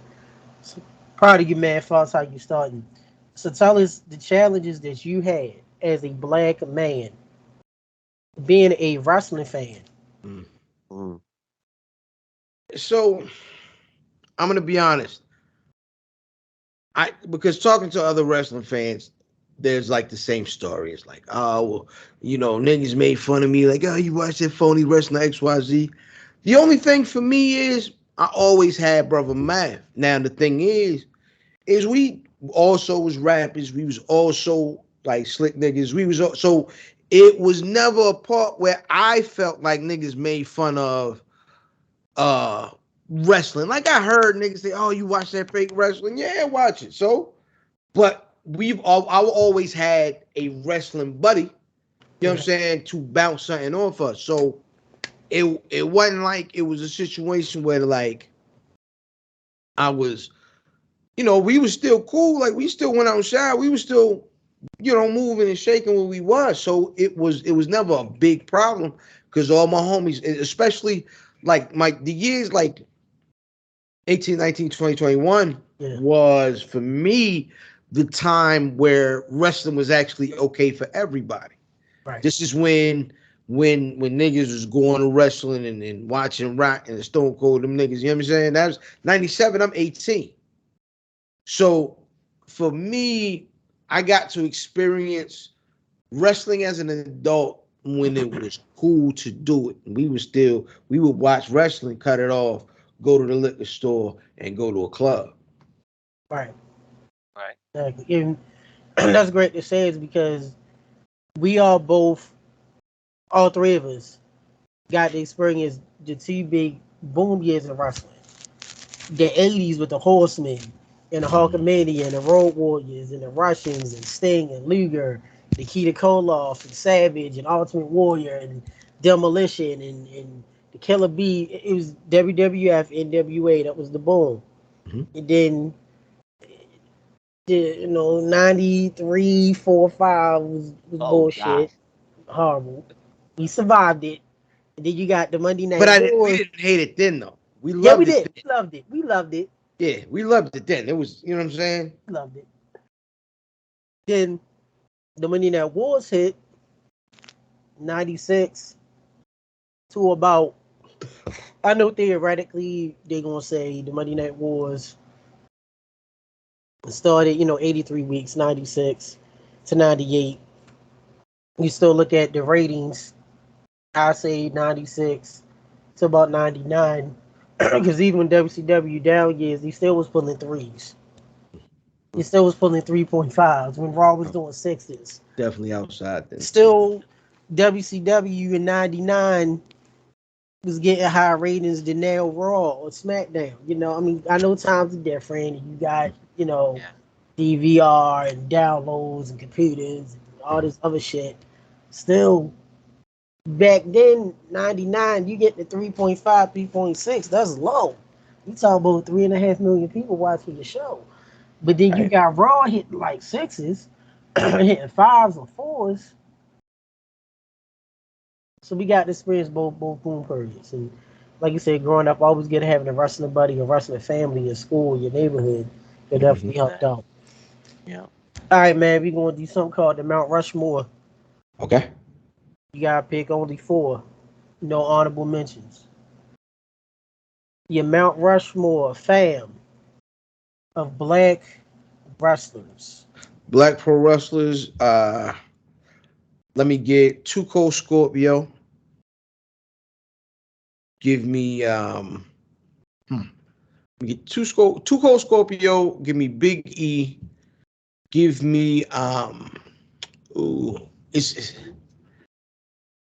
So, proud of you, man. As how you starting. So tell us the challenges that you had as a black man, being a wrestling fan. So I'm gonna be honest. Because talking to other wrestling fans, there's like the same story. It's like, niggas made fun of me, like, oh, you watch that phony wrestling XYZ. The only thing for me is I always had brother math. Now the thing is we also was rappers. We was also like slick niggas. So it was never a part where I felt like niggas made fun of wrestling. Like I heard niggas say, oh, you watch that fake wrestling? Yeah, watch it. So, but I always had a wrestling buddy, you know what I'm saying, to bounce something off us. So it wasn't like it was a situation where like I was, we was still cool. Like we still went outside. We was still, moving and shaking where we was. So it was never a big problem because all my homies, especially like the years like 18, 19, 20, 21 was for me the time where wrestling was actually okay for everybody. Right. This is when niggas was going to wrestling and watching Rock and Stone Cold, them niggas, you know what I'm saying? That was 97, I'm 18. So for me, I got to experience wrestling as an adult when it was cool to do it. And we would watch wrestling, cut it off, go to the liquor store, and go to a club. Right. Exactly. And that's great to say is because we all three of us got to experience the two big boom years of wrestling. The 80s with the Horsemen and the Hulkamania and the Road Warriors and the Russians and Sting and Luger Nikita Koloff and Savage and Ultimate Warrior and Demolition and the Killer Bee. It was WWF, NWA. That was the boom. Mhm. And then, 93, 4, 5 was Oh bullshit. gosh. Horrible. We survived it. And then you got the Monday But Night I didn't. We Wars. didn't hate it then, though. We Yeah, we loved it did. then. We loved it. We loved it. Yeah, we loved it then. It was, you know what I'm saying? Loved it. Then the Monday Night Wars hit 96 to about, I know theoretically they're going to say the Monday Night Wars started, 83 weeks, 96 to 98. You still look at the ratings, I say 96 to about 99. Because even WCW down years, he still was pulling threes. He still was pulling 3.5s when Raw was doing sixes. Definitely outside then. Still, WCW in 99 was getting higher ratings than now Raw or SmackDown. I know times are different. You got, Yeah. DVR and downloads and computers and all this other shit. Still, back then, 99, you get the 3.5, 3.6. That's low. You talk about 3.5 million people watching the show. But then you Right. got Raw hitting like sixes, hitting fives or fours. So we got to experience both boom periods. And like you said, growing up, always get having a wrestling buddy, a wrestling family in school, your neighborhood. It definitely helped out. Yeah. All right, man, we're going to do something called the Mount Rushmore. Okay. You got to pick only 4. No honorable mentions. Your Mount Rushmore fam of black wrestlers. Black pro wrestlers. Let me get Too Cold Scorpio. Give me let me get Too Cold Scorpio. Give me Big E. Give me ooh, it's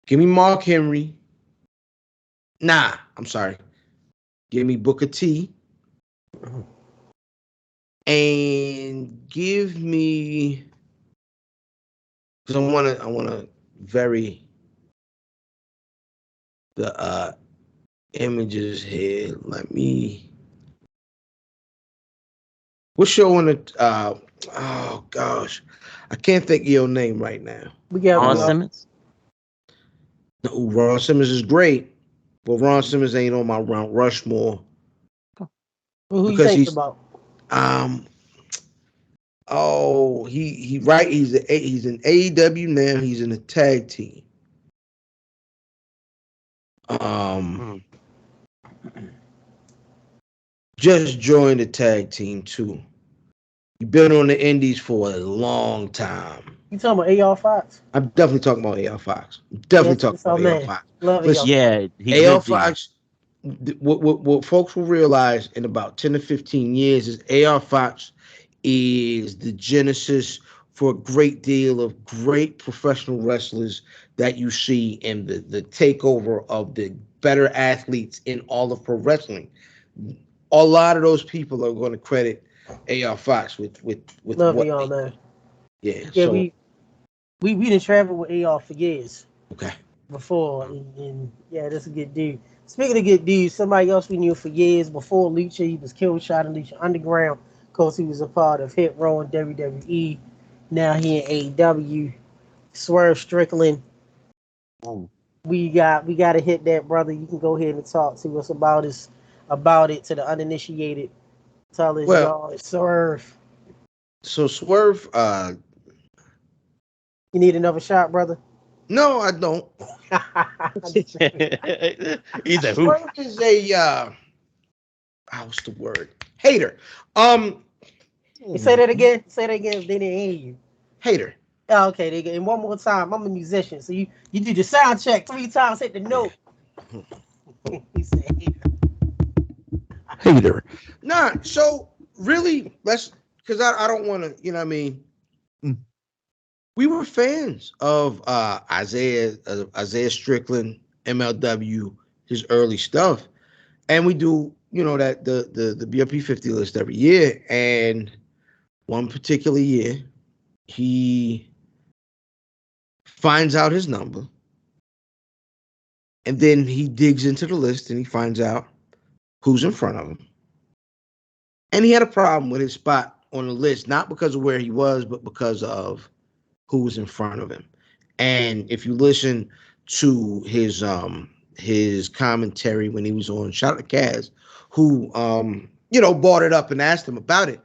give me Mark Henry. Nah, I'm sorry. Give me Booker T. And give me, because I wanna vary the images here. Let me, what's showing the oh gosh, I can't think of your name right now. We got Ron Uh, Simmons. no, Ron Simmons is great, but Ron Simmons ain't on my Mount Rushmore who you because thinking he's about? um oh he right he's in AEW now. He's in a tag team. Um, just joined the tag team too. You've been on the indies for a long time. You talking about AR Fox? I'm definitely talking about AR Fox. I'm definitely Yes, talking it's our about AR man. Fox. Love AR Listen, Fox. Yeah, he AR good thing. Fox, what folks will realize in about 10 to 15 years is AR Fox is the genesis for a great deal of great professional wrestlers that you see in the takeover of the better athletes in all of pro wrestling. A lot of those people are going to credit AR Fox with Love what AR, they man. yeah. Yeah, So we done traveled with AR for years okay. before, and yeah, that's a good dude. Speaking of good dudes, somebody else we knew for years before Lucha, he was killed, shot in Lucha Underground. Of course, he was a part of Hit Row in WWE. Now he in AEW. Swerve Strickland. Ooh. We got to hit that, brother. You can go ahead and talk to us about it to the uninitiated. Tell us, Well, y'all. Swerve. so Swerve, You need another shot, brother? no, I don't. He's a hoop. Swerve is a what's the word? Hater. Say that again. Say that again. They didn't hear you. Hater. Oh, okay, they and one more time. I'm a musician, so you do the sound check 3 times, hit the note. He said, Hater. Nah, so really, let's because I don't want to, you know what I mean? We were fans of Isaiah Strickland, MLW, his early stuff. And we do, that the BRP 50 list every year. And one particular year, he finds out his number, and then he digs into the list and he finds out who's in front of him. And he had a problem with his spot on the list, not because of where he was, but because of who was in front of him. And if you listen to his commentary when he was on, shout out to Kaz, who brought it up and asked him about it.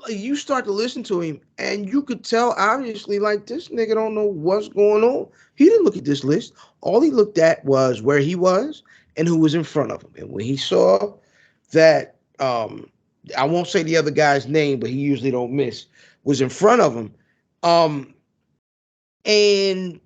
You start to listen to him and you could tell obviously like this nigga don't know what's going on. He didn't look at this list. All he looked at was where he was and who was in front of him. And when he saw that I won't say the other guy's name, but he usually don't miss, was in front of him. And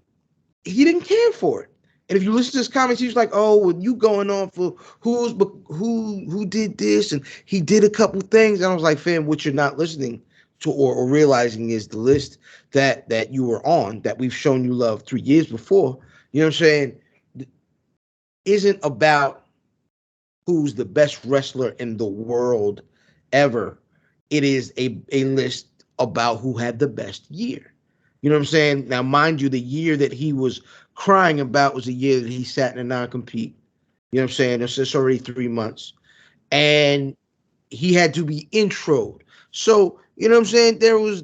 he didn't care for it. And if you listen to his comments, he was like, "Oh, well, you going on for who did this?" And he did a couple things. And I was like, "Fam, what you're not listening to or realizing is the list that you were on, that we've shown you love 3 years before. You know what I'm saying? Isn't about who's the best wrestler in the world ever. It is a list about who had the best year. You know what I'm saying? Now, mind you, the year that he was crying about was the year that he sat in a non-compete. You know what I'm saying? It's already 3 months. And he had to be introed. So, you know what I'm saying? There was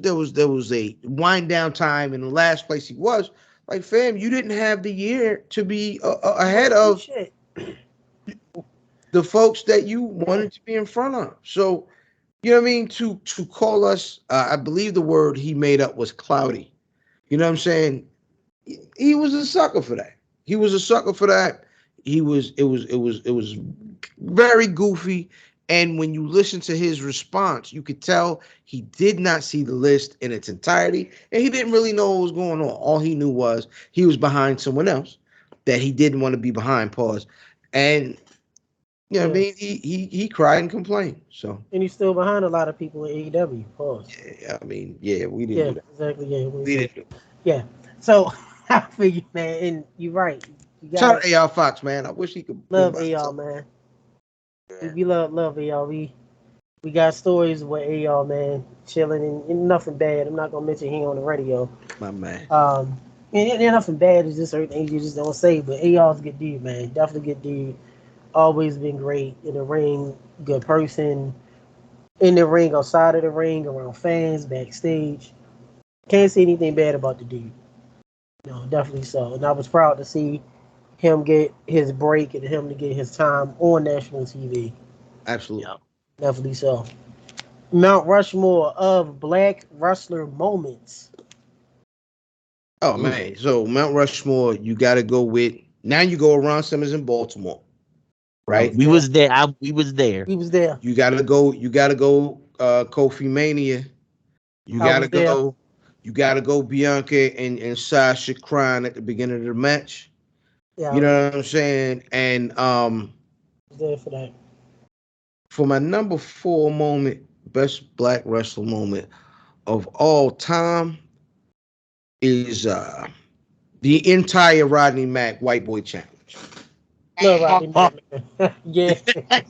a wind down time in the last place he was. Like, fam, you didn't have the year to be ahead of the folks that you wanted to be in front of. So, you know what I mean? To call us, I believe the word he made up was cloudy. You know what I'm saying? He was a sucker for that. He was a sucker for that. It was very goofy. And when you listen to his response, you could tell he did not see the list in its entirety, and he didn't really know what was going on. All he knew was he was behind someone else that he didn't want to be behind. Pause. And you know what I mean? He cried and complained. So, and he's still behind a lot of people in AEW. Pause. Yeah, I mean, we didn't do that. Exactly. Yeah, we didn't do it. Yeah. So I figured, man, and you're right. Shout out to A.R. Fox, man. I wish he could love AR, man. We love AR. We got stories with AR, man, chilling and nothing bad. I'm not gonna mention him on the radio. My man. And nothing bad. It's just certain things you just don't say. But AR's a good dude, man. Definitely good dude. Always been great in the ring. Good person. In the ring, outside of the ring, around fans, backstage. Can't say anything bad about the dude. No, definitely so. And I was proud to see him get his break and him to get his time on national TV. Absolutely. Yeah. Definitely so. Mount Rushmore of Black Wrestler moments. Oh, man. So, Mount Rushmore, you got to go with, now you go around Simmons in Baltimore. Right? We was there. We was there. He was there. You got to go Kofi Mania. You got to go. You got to go Bianca and Sasha crying at the beginning of the match. Yeah, you know what I'm saying? And there for that. For my number 4 moment, best Black wrestler moment of all time is the entire Rodney Mack White Boy Challenge. Love Rodney Mack. Yeah.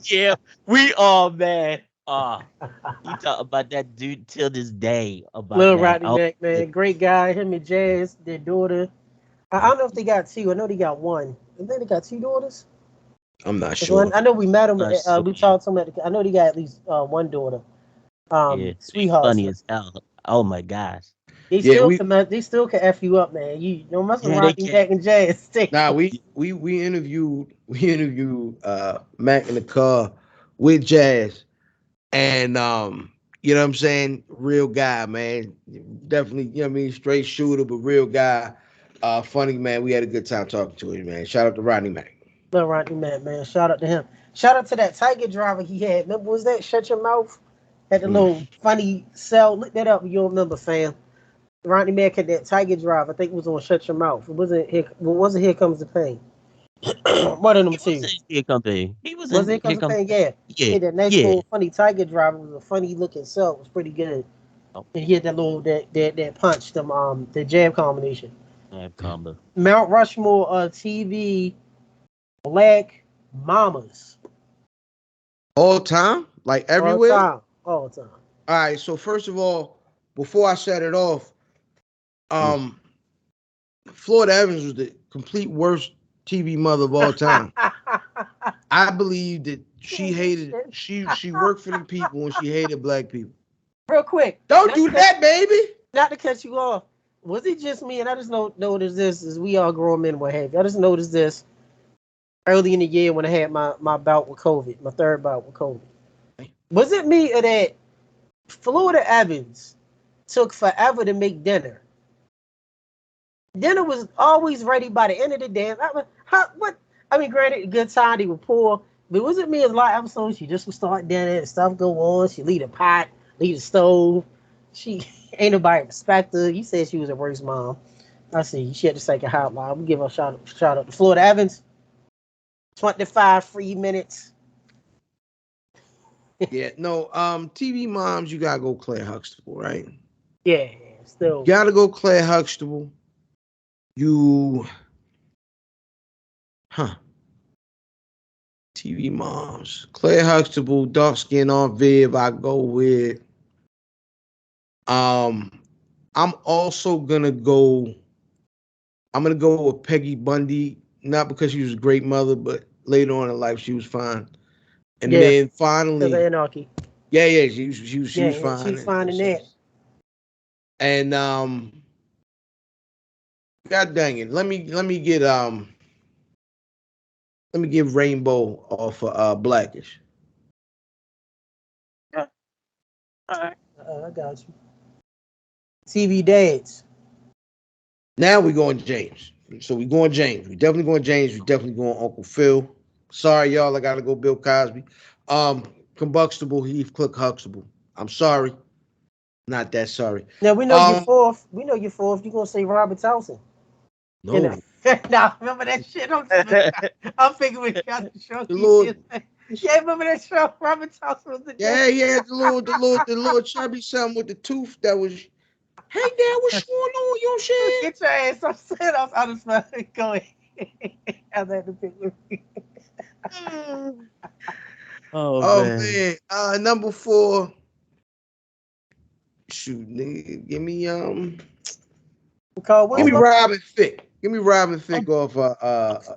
Yeah. We all, man. You talk about that dude till this day. About Lil that. Rodney Mack, man. Great guy. Him and Jazz, their daughter. I don't know if they got 2. I know they got 1. I think they got 2 daughters. I'm not sure. I know we met him. We talked to him. I know they got at least 1 daughter. Sweetheart. Funny as hell. Oh my gosh. They still can F you up, man. You don't mess with Rodney Mack and Jazz. Nah, we interviewed Mac in the car with Jazz. And you know what I'm saying? Real guy, man. Definitely, you know what I mean, straight shooter, but real guy. Funny, man. We had a good time talking to him, man. Shout out to Rodney Mack. Love Rodney Mack, man. Shout out to him. Shout out to that Tiger driver he had. Remember, was that Shut Your Mouth? Had the little funny cell. Look that up if you don't remember, fam. Rodney Mack had that Tiger drive. I think it was on Shut Your Mouth. It wasn't Here Comes the Pain. One of them two. Here Comes the Pain. He was Here Comes the Pain. Yeah. He had that nice little funny Tiger drive. It was a funny looking cell. It was pretty good. Oh. And he had that little that punch, the jab combination. Combo. Mount Rushmore TV Black Mamas. All time? Like everywhere? All time. All right. So first of all, before I set it off, Florida Evans was the complete worst TV mother of all time. I believe that she worked for them people and she hated black people. Real quick. Don't do that, baby. Not to cut you off. Was it just me? And I just noticed this as we all grown men what have you. I just noticed this early in the year when I had my bout with COVID, my third bout with COVID. Was it me or that Florida Evans took forever to make dinner? Dinner was always ready by the end of the day. Granted, good time, they were poor, but was it me as a lot of episodes? She just would start dinner and stuff go on. She leave the pot, leave the stove. She ain't nobody respect her. You said she was a worst mom. I see. She had to take a hotline. We give her a shout out to Florida Evans. 25 free minutes. Yeah, no, TV moms, you gotta go Claire Huxtable, right? Yeah, still. You gotta go Claire Huxtable. TV moms. Claire Huxtable, dark skin on Viv, I go with. I'm also gonna go. I'm gonna go with Peggy Bundy, not because she was a great mother, but later on in life she was fine. And then finally, Anarchy. Yeah, she was fine. She was fine in that. And God dang it, let me give Rainbow off Blackish. Yeah. All right, I got you. TV dads. Now we going James. So we going James. We definitely going James. We definitely going Uncle Phil. Sorry, y'all. I gotta go Bill Cosby. Combustible Heathcliff Huxtable. I'm sorry. Not that sorry. Now we know you're fourth. We know you're fourth. You're gonna say Robert Townsend. No. You know? Nah, remember that shit? I'm thinking we got the show. Yeah, remember that show? Robert Townsend was the Yeah, he had the little chubby son with the tooth that was. Hey, Dad, what's going on? You know what I'm saying? Get your ass upset. I was going. I had to pick with me. Oh man. Number 4. Shoot, nigga, give me Robin Thicke. Give me Robin Thicke off.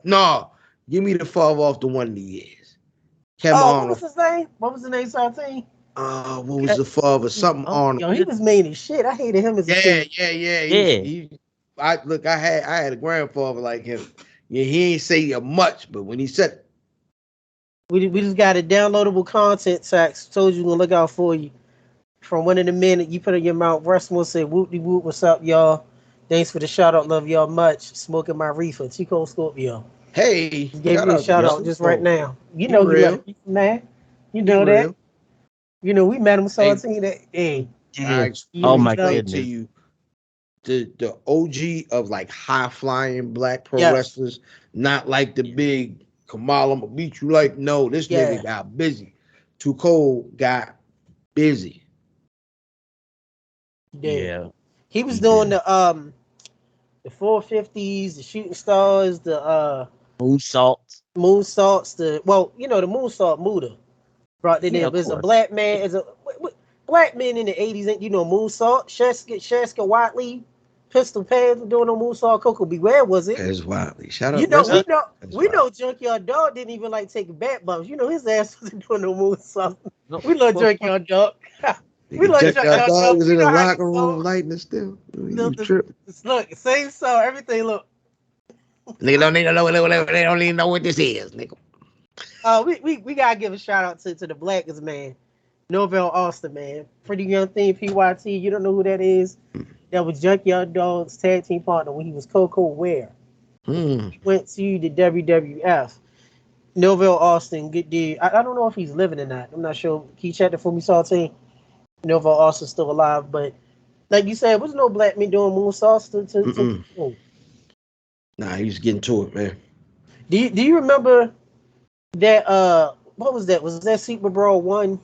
No, give me the father off the One of the Years. Kevin Arnold. What was his name? What was the name? Somethin. What was the father? Something Arnold. Yo, he was mean as shit. I hated him as a kid. Yeah. I had a grandfather like him. Yeah, he ain't say much, but when he said, we just got a downloadable content tax. Told you we're gonna look out for you. From one of the men that you put in your mouth, Russell said, "Whoop de whoop, what's up, y'all? Thanks for the shout out, love y'all much. Smoking my reefer, Chico Scorpio. Hey, he gave me a shout out just right now. You know you love it, man. You know that. Real. You know we met him Somethin that. Hey, oh my goodness. To you, the OG of like high flying black pro wrestlers, not like the big Kamal, I'm gonna beat you like no. This nigga got busy. Too Cold got busy. Yeah. He was doing the 450s, the shooting stars, the moonsaults, the moonsault Muda brought it in. As a black man, black men in the 80s, moonsault, Sheska Watley, Pistol Pants were doing no moonsault. Coco Beware was it? As Watley. Shout out. We know Junkyard Dog didn't even take back bumps. His ass wasn't doing no moonsault. We love Junkyard Dog. We like Dog was in the locker room lighting it still. Look, same song, everything. Look, nigga don't even know what this is, nigga. We gotta give a shout out to the blackest man, Norvell Austin, man. Pretty young thing, PYT. You don't know who that is? That was Junkyard Dog's tag team partner when he was Coco Ware. He went to the WWF. Norvell Austin, good dude. I don't know if he's living or not. I'm not sure. Can you check it for me, Somethin? Norvell Austin's still alive, but like you said, there's no black men doing moonsaults to Nah, he was getting to it, man. Do you remember that? What was that? Was that Super Brawl 1?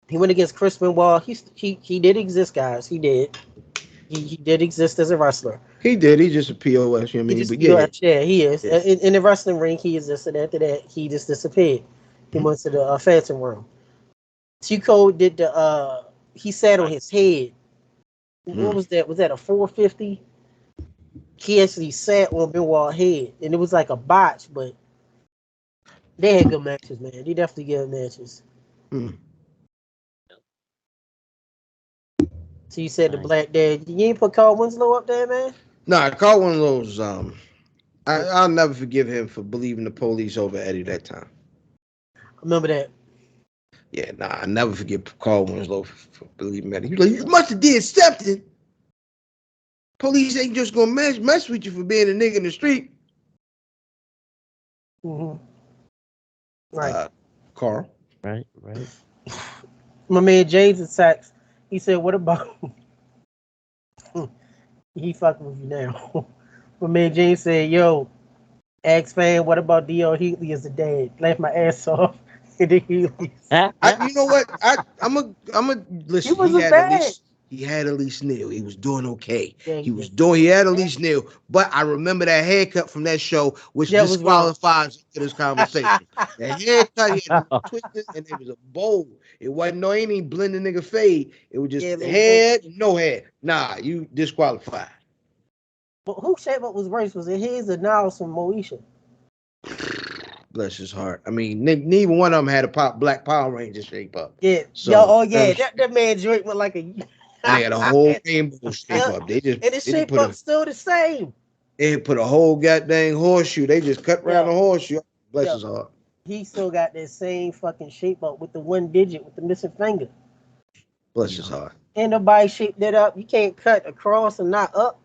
He went against Chris Benoit. He did exist, guys. He did. He did exist as a wrestler. He did. He's just a POS. You know what I mean? But yeah, he is. Yeah. In the wrestling ring, he existed. After that, he just disappeared. He went to the Phantom room. Chico did the. He sat on his head. What was that? Was that a 450? he actually sat on Benoit's head, and it was like a botch, but they had good matches, man. They definitely good matches. Hmm. So you said the Nice. Black Dad. You ain't put Carl Winslow up there, man? Nah, Carl one of those. I'll never forgive him for believing the police over Eddie that time. Remember that. Yeah, nah, I never forget Carl Winslow for believing Eddie. He was like, you must have did something. Police ain't just gonna mess with you for being a nigga in the street. Mm-hmm. Right. Carl. Right. My man James attacks. He said, "What about?" He fucking with you now. My man James said, "Yo, X fan, what about D.O. Heatley as the dad? Laughed my ass off." And the Heatleys. You know what? I'm a He listen. wasn't bad. He had at least Neil. He was doing okay. Yeah, He had at least Neil. But I remember that haircut from that show, which That was wrong. disqualifies to this conversation. The haircut, he had twisted, and it was a bowl. It wasn't no any blending nigga fade. It was just Yeah, hair, no hair. Nah, you disqualified. But who shape up was worse? Was it his or Niles from Moesha? Bless his heart. I mean, neither one of them had a Black Power Ranger shape up. Yeah. So, that man joint went like a. and they had a whole rainbow shape Yeah. up. They just And the they shape put up still the same. they put a whole goddamn horseshoe. They just cut around Yeah. the horseshoe. Bless Yeah. his heart. He still got that same fucking shape up with the one digit with the missing finger. Bless his heart. Ain't nobody shaped that up. You can't cut across and not up.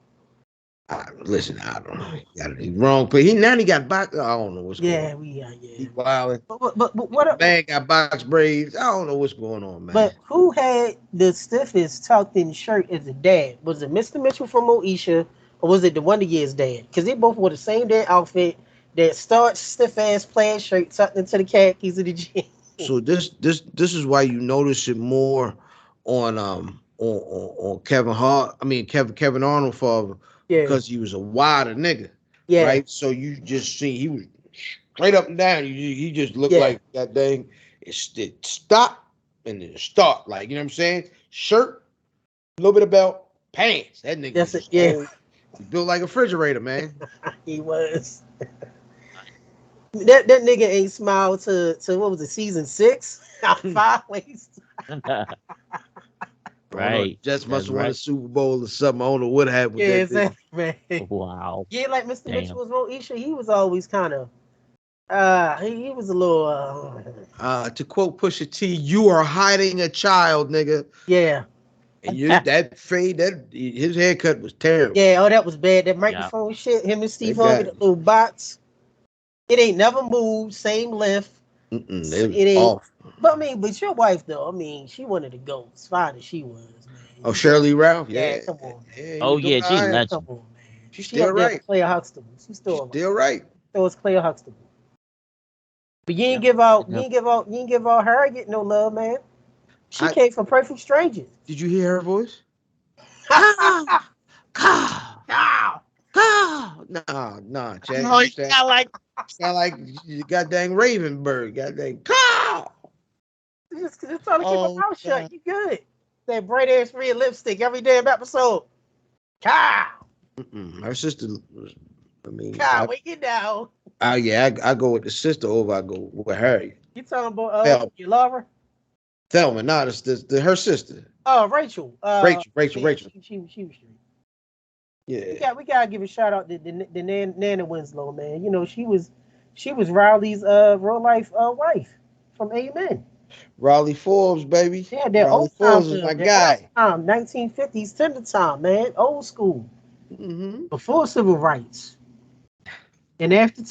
Listen, I don't know. He got it wrong, but he got box. I don't know what's going on. Yeah. He wilding. But what? Man got box braids. I don't know what's going on, man. But who had the stiffest tucked in shirt as a dad? Was it Mr. Mitchell from Moesha, or was it the Wonder Years dad? Because they both wore the same damn outfit. That starch stiff ass plaid shirt tucked into the khakis of the jeans. So this is why you notice it more on Kevin Hart. I mean Kevin Arnold father, because he was a wider nigga. Yeah. Right. So you just see he was straight up and down. He just looked like that thing. It stop and then start. Like, you know what I'm saying? Shirt, a little bit of belt, pants. That nigga was just old. He built like a refrigerator, man. He was. That nigga ain't smiled to what was it, season 6? 5 ways. Right. Just must have won a Super Bowl or something. I don't know what happened with that man. Wow. Yeah, like Mr. Mitchell was Moesha, he was always kind of he was a little to quote Pusha T, you are hiding a child, nigga. Yeah. And that fade, his haircut was terrible. Yeah, that was bad. That microphone shit, him and Steve Harvey, the little box. It ain't never moved, same length. It ain't off. But your wife though, I mean, she wanted to go as fine as she was, man. Oh, Shirley Ralph? Yeah, come on. Yeah, she's legend. Come on, man. She's still right. Claire Huxtable. She's still right. So it's Claire Huxtable. But you ain't give out her get no love, man. She came from Perfect Strangers. Did you hear her voice? Nah, Chad. No, you sound like you goddamn Raven bird. Goddamn cow. Just trying to keep her mouth shut. You good. That bright ass red lipstick every damn episode. Cow. Her sister, wake it down. I go with the sister over. I go with her. You talking about you love her? Thelma, no, her sister. Oh, Rachel. Rachel. She was straight. Yeah. We gotta give a shout out to the Nana Winslow, man. You know, she was Riley's real life wife from Amen. Raleigh Forbes, baby. Yeah, that Raleigh old Forbes time, is my guy. 1950s tender time, man. Old school. Before civil rights. And after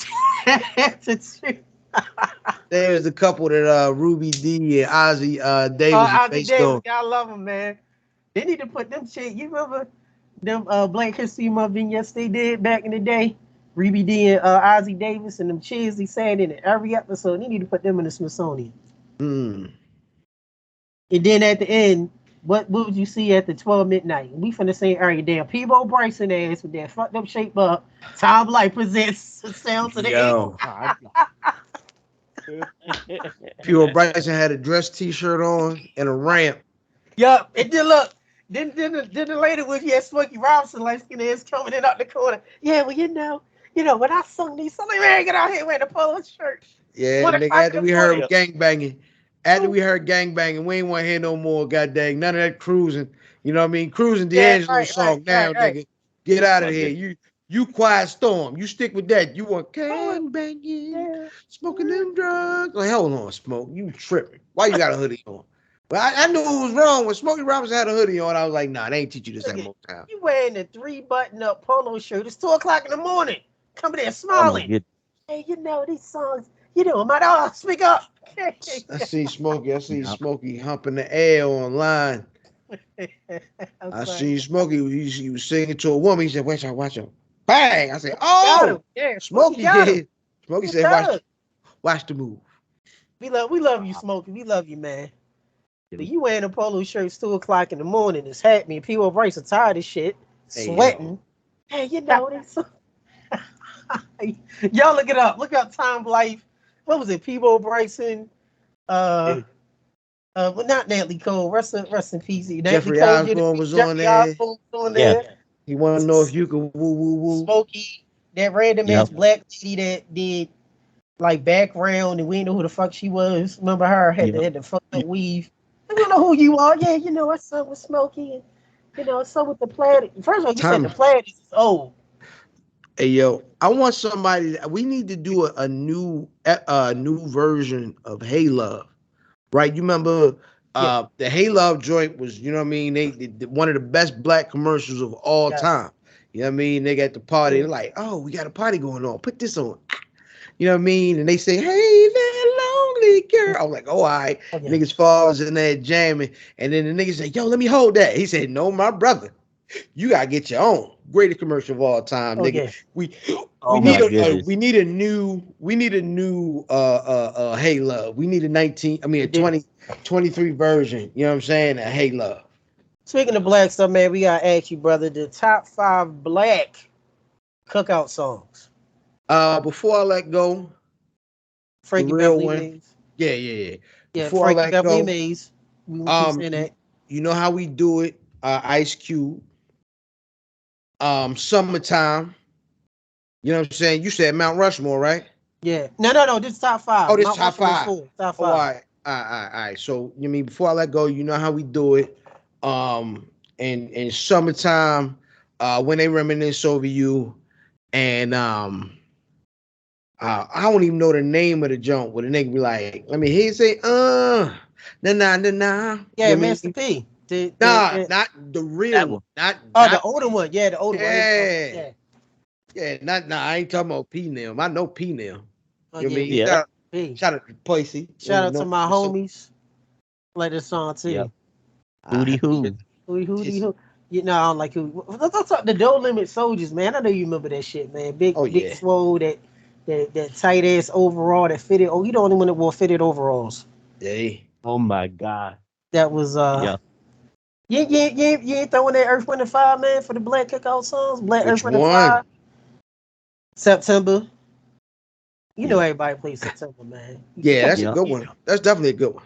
there's a couple that Ruby D and Ozzy Davis based on. I love them, man. They need to put them shit. You remember them Black History Month vignettes they did back in the day? Ruby D and Ozzy Davis and them cheers they said in every episode. They need to put them in the Smithsonian. And then at the end, what would you see at the 12 midnight? We from the same area. Damn, Peebo Bryson ass with that fucked up shape up. Tom Light presents Sound to the Yo. Peebo Bryson had a dress t-shirt on and a ramp. Yup, and then look, Then the lady with Smokey Robinson, like skin ass coming in out the corner. Yeah, well, when I sung these songs, like, man, get out here wearing a polo shirt. Yeah, 1 nigga, o'clock after in we the heard morning. gangbanging, we ain't want to hear no more, goddamn, none of that cruising. You know what I mean? Cruising Yeah, D'Angelo right. song now, nigga. Get out of My here. goodness. You quiet storm. You stick with that. You want Oh, gangbanging, yeah. smoking them drugs. Like, hold on, Smoke. You tripping. Why you got a hoodie on? Well, I knew it was wrong. When Smokey Robinson had a hoodie on, I was like, nah, they ain't teach you this at Motown. You wearing the 3-button-up polo shirt. It's 2 o'clock in the morning. Coming there Oh my smiling. goodness. Hey, these songs. My dog, speak up. I see Smokey humping the air online. I seen Smokey. He was singing to a woman. He said, watch out. Bang! I said, Got him. oh, Yeah, Smokey got him. did. Smokey said, watch the move. We love you, Smokey. We love you, man. But you wearing a polo shirts 2 o'clock in the morning. It's hat me. People Bryce are tired of shit, sweating. Hey, they so y'all look it up. Look up Time Life. What was it? Peebo Bryson. But not Natalie Cole. Rest in peace. Jeffrey Osborne was on there. Yeah. He want to know if you can woo woo woo. Smokey, that random ass black lady that did like background, and we didn't know who the fuck she was. Remember her? Had the fucked up weave. I don't know who you are. Yeah, I sung with Smokey, and I sung with the Plaid. First of all, you said the Plaid is old. Hey yo, I want somebody. We need to do a new version of Hey Love, right? You remember the Hey Love joint was, you know what I mean? They one of the best black commercials of all time. You know what I mean? They got the party. They're like, oh, we got a party going on. Put this on. You know what I mean? And they say, hey there, lonely girl. I'm like, oh, all right. Niggas falls in there jamming. And then the niggas say, yo, let me hold that. He said, no, my brother. You gotta get your own. Greatest commercial of all time, nigga. We need a new Hey Love. We need a 2023 version. You know what I'm saying? A Hey Love. Speaking of black stuff, man, we gotta ask you, brother, the top 5 black cookout songs. Before I let go, Frankie Beverly Mays. Yeah. Before Frankie I let Beverly go, Mays. You know how we do it. Ice Cube. Summertime. You know what I'm saying? You said Mount Rushmore, right? Yeah. No. This is top 5. Oh, this Mount top 5. Top 5. All right. So you mean before I let go, you know how we do it. In summertime, when they reminisce over you, and I don't even know the name of the joint where the nigga be like, let me hear you say, nah. Yeah, Master P. Not the real one. Not the older one. Yeah, the older one. Yeah. I ain't talking about P now. I know P now. You mean? Yeah. Shout out to Poissy. Shout out to my homies. Play this song too. Yep. Hootie hoo. Hootie hoo. I don't like who. Let's talk the No Limit Soldiers, man. I know you remember that shit, man. Big swole, that tight ass overall that fitted. Oh, you the only one that wore fitted overalls. Yeah. Oh my God. That was You ain't throwing that Earth, Wind, and Fire, man, for the Black Cookout songs? Black Earth, Wind, and Fire? September. You know everybody plays September, man. Yeah, that's a good one. That's definitely a good one.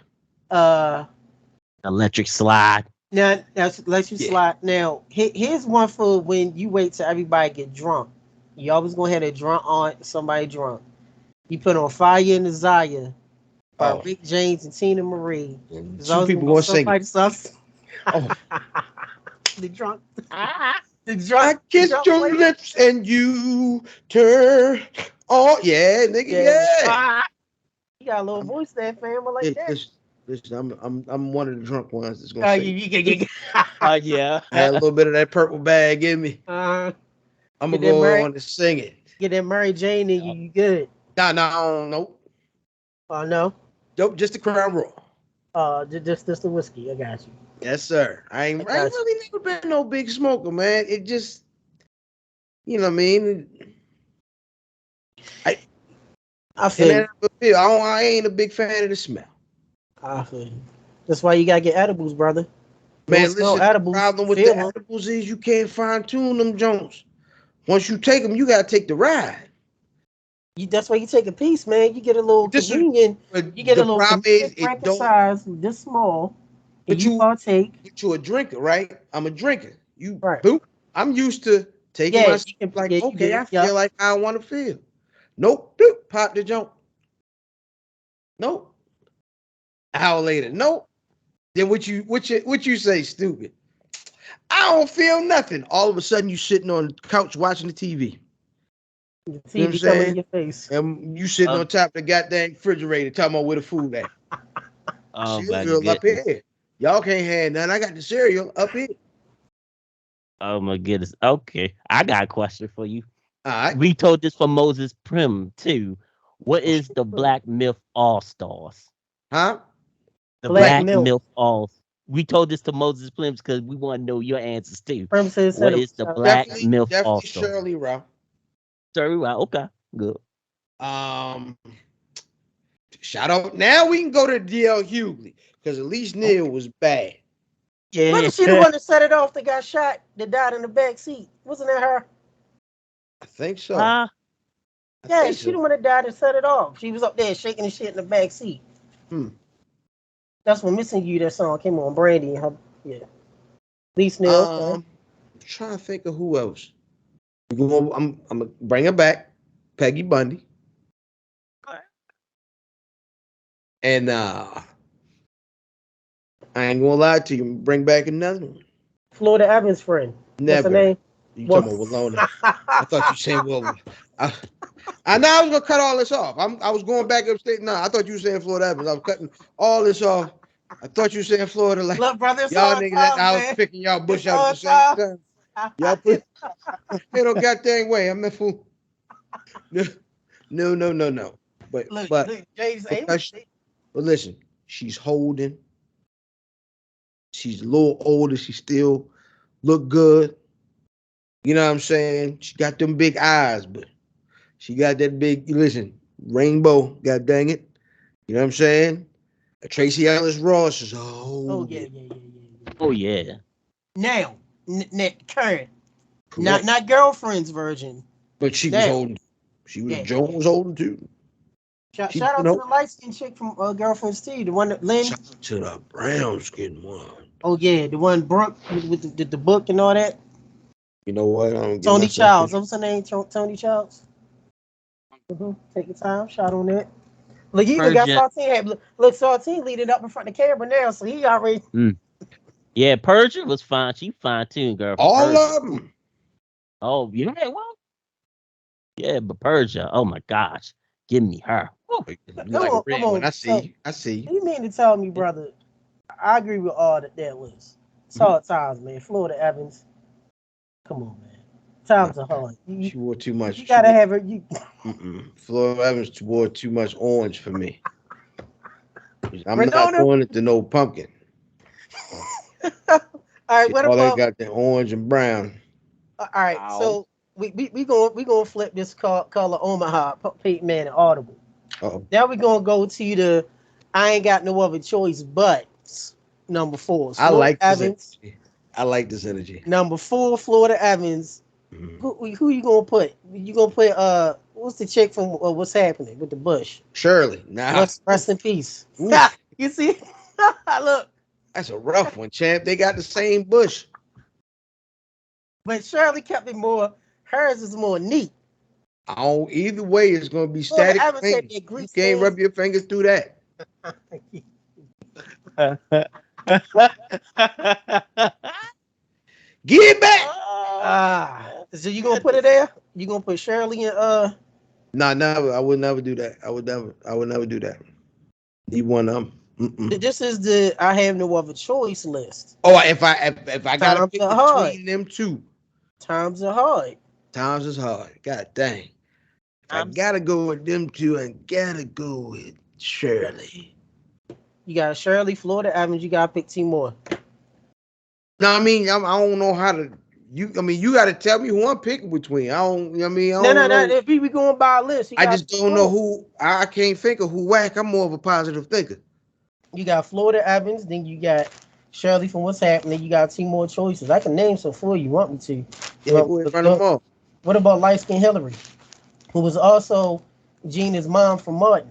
Electric Slide. Now, that's Electric Slide. Now, here's one for when you wait till everybody get drunk. You always gonna have a drunk on somebody drunk. You put on Fire in the Zaya by Rick James and Tina Marie. Two people gonna sing it. The drunk. I kissed your lips and you turn. Oh yeah, nigga, yeah. You got a little voice there, fam. I like that. Listen, I'm one of the drunk ones that's gonna sing. Yeah. I had a little bit of that purple bag in me. I'm gonna go on to sing it. Get that Mary Jane in you good. No. Oh no. Nope, just the Crown Royal. Just the whiskey. I got you. Yes, sir. I ain't really never been no big smoker, man. It just, you know what I mean. I feel. I ain't a big fan of the smell. I feel. That's why you gotta get edibles, brother. Man, listen. The problem with the edibles is you can't fine tune them Jones. Once you take them, you gotta take the ride. That's why you take a piece, man. You get a little communion. You get a little communion size this small. And you partake. But you a drinker, right? I'm a drinker. You Right. boop. I'm used to taking Yeah, my you can, like, yeah, you okay, do. I Yeah. feel like I want to feel. Nope. Boop, pop the jump. Nope. An hour later. Nope. Then what you say, stupid? I don't feel nothing. All of a sudden you sitting on the couch watching the TV. The You know what TV I'm coming in saying? your face. And you sitting on top of the goddamn refrigerator talking about where the food at. Oh my Cereal up goodness. here. Y'all can't have none. I got the cereal up here. Oh my goodness. Okay, I got a question for you. All right. We told this for Moses Prim too. What Oh, is the Black Myth All Stars? huh? The Black Black milk. Myth All. We told this to Moses Prim because we want to know your answers too. Premises What said is the Black Myth All Definitely Stars? Shirley Ralph. Sorry, wow. Okay, good. Um, shout out. Now we can go to DL Hughley because at least Neil was bad. Yeah. Wasn't she the one that set it off that got shot, that died in the back seat? Wasn't that her? I think so. Huh? Yeah, she the one that died and set it off. She was up there shaking the shit in the back seat. That's when Missing You, that song came on. Brandy and her, yeah. Least Neil. I'm trying to think of who else. I'm gonna bring her back, Peggy Bundy, and I ain't gonna lie to you. Bring back another one. Florida Evans' friend. Never. What's her name? You talking about Walona? I thought you said well. I know I was gonna cut all this off. I was going back upstate. No, I thought you were saying Florida Evans. I was cutting all this off. I thought you were saying Florida. Like Look, brother, it's y'all all niggas, time, I was man. picking y'all bush It's out all at the same time. time. Y'all put ain't no goddamn way. I'm not fool. No. But James, but listen, she's holding. She's a little older. She still look good. You know what I'm saying? She got them big eyes, but she got that big, listen, rainbow, god dang it. You know what I'm saying? Tracy Ellis Ross is yeah. Oh yeah. Now, current, Correct. not girlfriend's version. But she was Now, holding. She was yeah. Joan was holding too. Shout out to the light skinned chick from Girlfriend's Tea, the one that Lynn. Shout out to the brown skin one. Oh yeah, the one Brooke with the book and all that. You know what? I don't get Tony myself Childs. What's her name? Tony Childs. Take your time. Shout on that. Look, he even got Persia. Somethin. Look, Somethin leading up in front of the camera now, so he already. Yeah, Persia was fine. She fine too, girl. All Persia. of them. Oh, you know what? Yeah, but Persia. Oh my gosh, give me her. Come on. I see. You mean to tell me, brother? I agree with all that was. It's hard times, man. Florida Evans. Come on, man. Times are hard. She wore too much. You gotta have her. Florida Evans wore too much orange for me. I'm not going into no pumpkin. All right, what all about? They got the orange and brown. All right, so we gonna flip this color Omaha, Peyton Manning Audible. Now we gonna go to the I ain't got no other choice but number 4. I like Evans. I like this energy. Number 4, Florida Evans. Who you gonna put? You gonna put what's the chick from What's Happening with the Bush? Shirley. Nah. Rest in peace. You see? Look. That's a rough one, champ. They got the same Bush. But Shirley kept it more. Hers is more neat. Either way, it's gonna be static. You can't rub your fingers through that. Get back. So you gonna put it there? You gonna put Shirley in Nah, never. I would never do that. I would never do that. Need one of them. This is the I have no other choice list. Oh, if I gotta pick between them two. Times are hard. Times is hard. God dang. If I gotta go with them two, I gotta go with Shirley. You got Shirley, Florida Evans. You gotta pick 2 more. No, I mean I don't know how to. You got to tell me who I'm picking between. I don't. No. If we going by a list, I just don't know who. I can't think of who whack. I'm more of a positive thinker. You got Florida Evans, then you got Shirley from What's Happening. You got 2 more choices. I can name some for you. Want me to? Yeah, go ahead, run them off. What about light skin Hillary, who was also Gina's mom from Martin?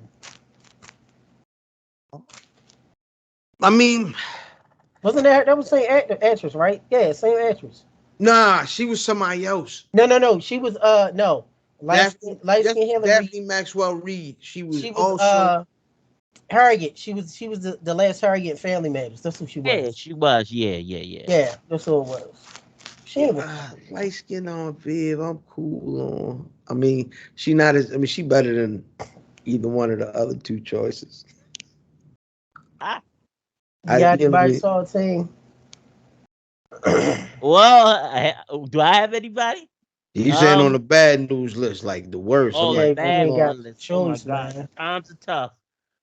I mean, Wasn't that was same actress, right? Yeah, same actress. Nah, she was somebody else. No. She was no Daphne, light skin Hillary. Daphne Maxwell Reed. She was She was also. Harriet. She was the last Harriet in Family Matters. That's who she Yeah, was. she was. Yeah. Yeah, that's who it was. She ain't Light skin on Viv. I'm cool on. I mean, she not as. I mean, she better than either one of the other two choices. Ah, you got You know what I anybody mean? saw a team? well, do I have anybody? You saying on the Um. bad news list, like the worst. I'm Oh, the Yeah, like, you bad ain't got one list. Oh my choice, God, man. times are tough.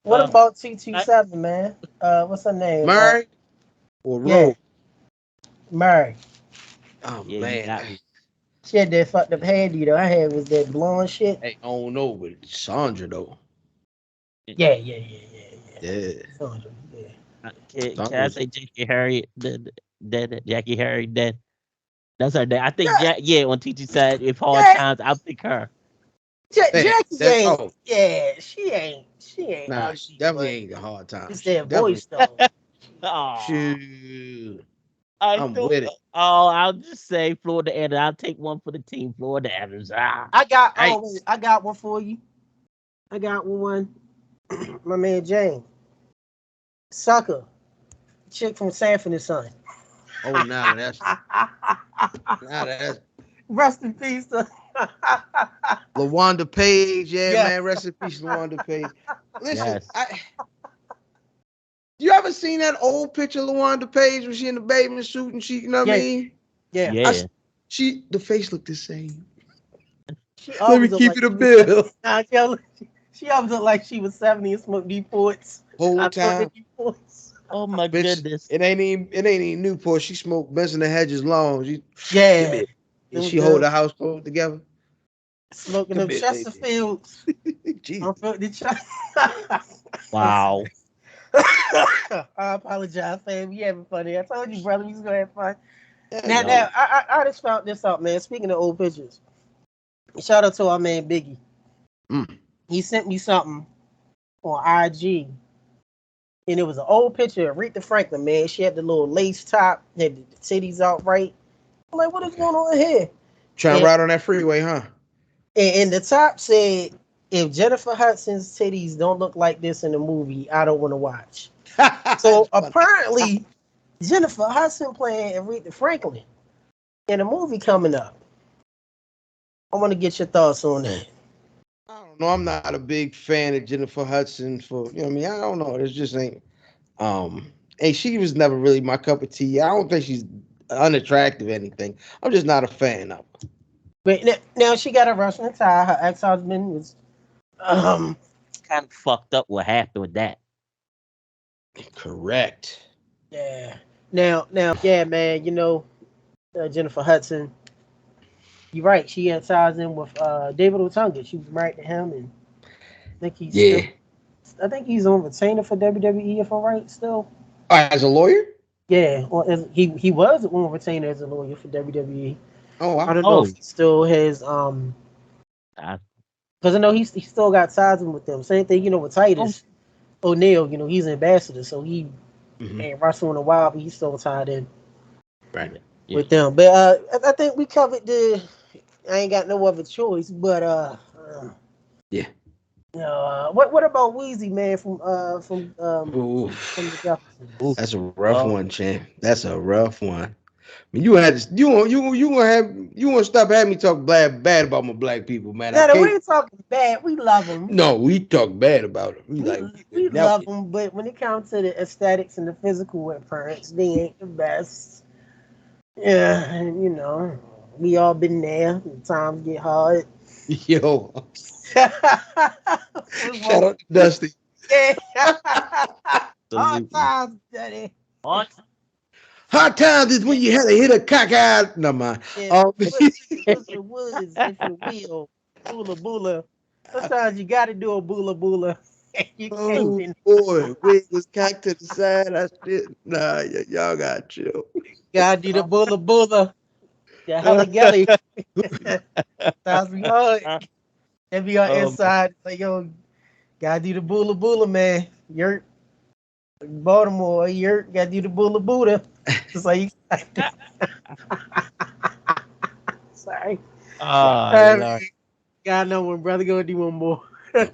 What Um. about I, 227, man? What's her name? Murray or Yeah, Rowe. Mary. Oh yeah, you man, got me. She had that fucked up handy though. I had was that blonde shit. I don't know, but Sandra though. Yeah. Yeah, Sandra, yeah. Can I Sandra's. say Jackie Harry dead? Jackie Harry dead. That's her name. I think Yeah, Yeah, when teacher said if hard yeah. times, I'll pick her. Man, Jackie that ain't. Yeah, she ain't nah, she ugly, definitely but ain't the hard time. it's She that definitely voice though. Oh, shoot. I I'm do. with it. Oh, I'll just say Florida Evans. I'll take one for the team. Florida Evans. I got. Oh, wait, Nice. I got one for you. I got one. My man James, sucker, chick from Sanford and Son. Oh, now that's Rest in peace. LaWanda Page. Yeah, Yeah. man. Rest in peace, LaWanda Page. Listen, Yes. you ever seen that old picture of LaWanda Page when she in the bathing suit and she, you know what I Yeah, mean? yeah. Yeah. The face looked the same. She Let me always looked keep like it a she was like, bill. nah, she always looked like she was 70 and smoked Newports. Whole I smoked time, the Newports. Oh my bitch. goodness. It ain't even Newport. She smoked Benson and Hedges long. Come Yeah. here. And Them she hold girls the household together. smoking Come them here, baby. Chesterfields. Jesus. I'm from the I'm Wow. sorry. I apologize, fam. You having fun here. I told you, brother, we was gonna have fun. Yeah, Now, no. I just found this out, man. Speaking of old pictures, shout out to our man Biggie. Mm. He sent me something on IG, and it was an old picture of Aretha Franklin, man. She had the little lace top, had the titties out right. I'm like, what is Okay. going on here? Trying to And, ride on that freeway, huh? and the top said, if Jennifer Hudson's titties don't look like this in the movie, I don't want to watch. So That's funny. apparently, Jennifer Hudson playing Aretha Franklin in a movie coming up. I want to get your thoughts on that. I don't know. I'm not a big fan of Jennifer Hudson for, you know what I mean? I don't know. It just ain't. Hey, she was never really my cup of tea. I don't think she's unattractive or anything. I'm just not a fan of But now she got a Russian tie. Her ex-husband was um Kind of fucked up what happened with that. her. Correct. yeah. Now yeah, man, Jennifer Hudson. You're right. She had ties in with David Otunga. She was married to him, and I think he's Yeah. still. I think he's on retainer for WWE. If I'm right, still. As a lawyer? Yeah, or he was on retainer as a lawyer for WWE. Oh, I wow. don't know if Oh, he still has I, because I know he still got ties in with them. Same thing, with oh, Titus O'Neil. He's an ambassador, so he Hmm. ain't wrestling in a while, but he's still tied in Right. yeah, yeah. with them. But I think we covered the. I ain't got no other choice, but Yeah. what about Weezy, man, Ooh, from the Jeffersons? Oof. that's a rough Oh, one, champ. That's a rough one. I mean, you want to stop having me talk bad about my black people, man. I Now, we can't. ain't talking bad. We love them. No, we talk bad about them. We We like we we would never. love them, but when it comes to the aesthetics and the physical appearance, they ain't the best. Yeah, and we all been there. Times get hard. Yo, What's shout wrong? out to Dusty. Yeah. Hard absolutely. times, Daddy. What? Hard times is when you had to hit a cock out. No mind. Yeah, Um, what's the woods, if you will. Boola boola. Sometimes you gotta do a boola boola. You can't oh be. boy, wig was cocked to the side. I shit. Nah, y'all got chill. Gotta do the boola boola. The hella gelly. Sounds be hard. And be on Um, inside. Like, yo, gotta do the boola boola, man. You're Baltimore, you gotta do the Bulla Buddha. Just like you. Sorry. Oh, Lord. God know when brother gonna do one more.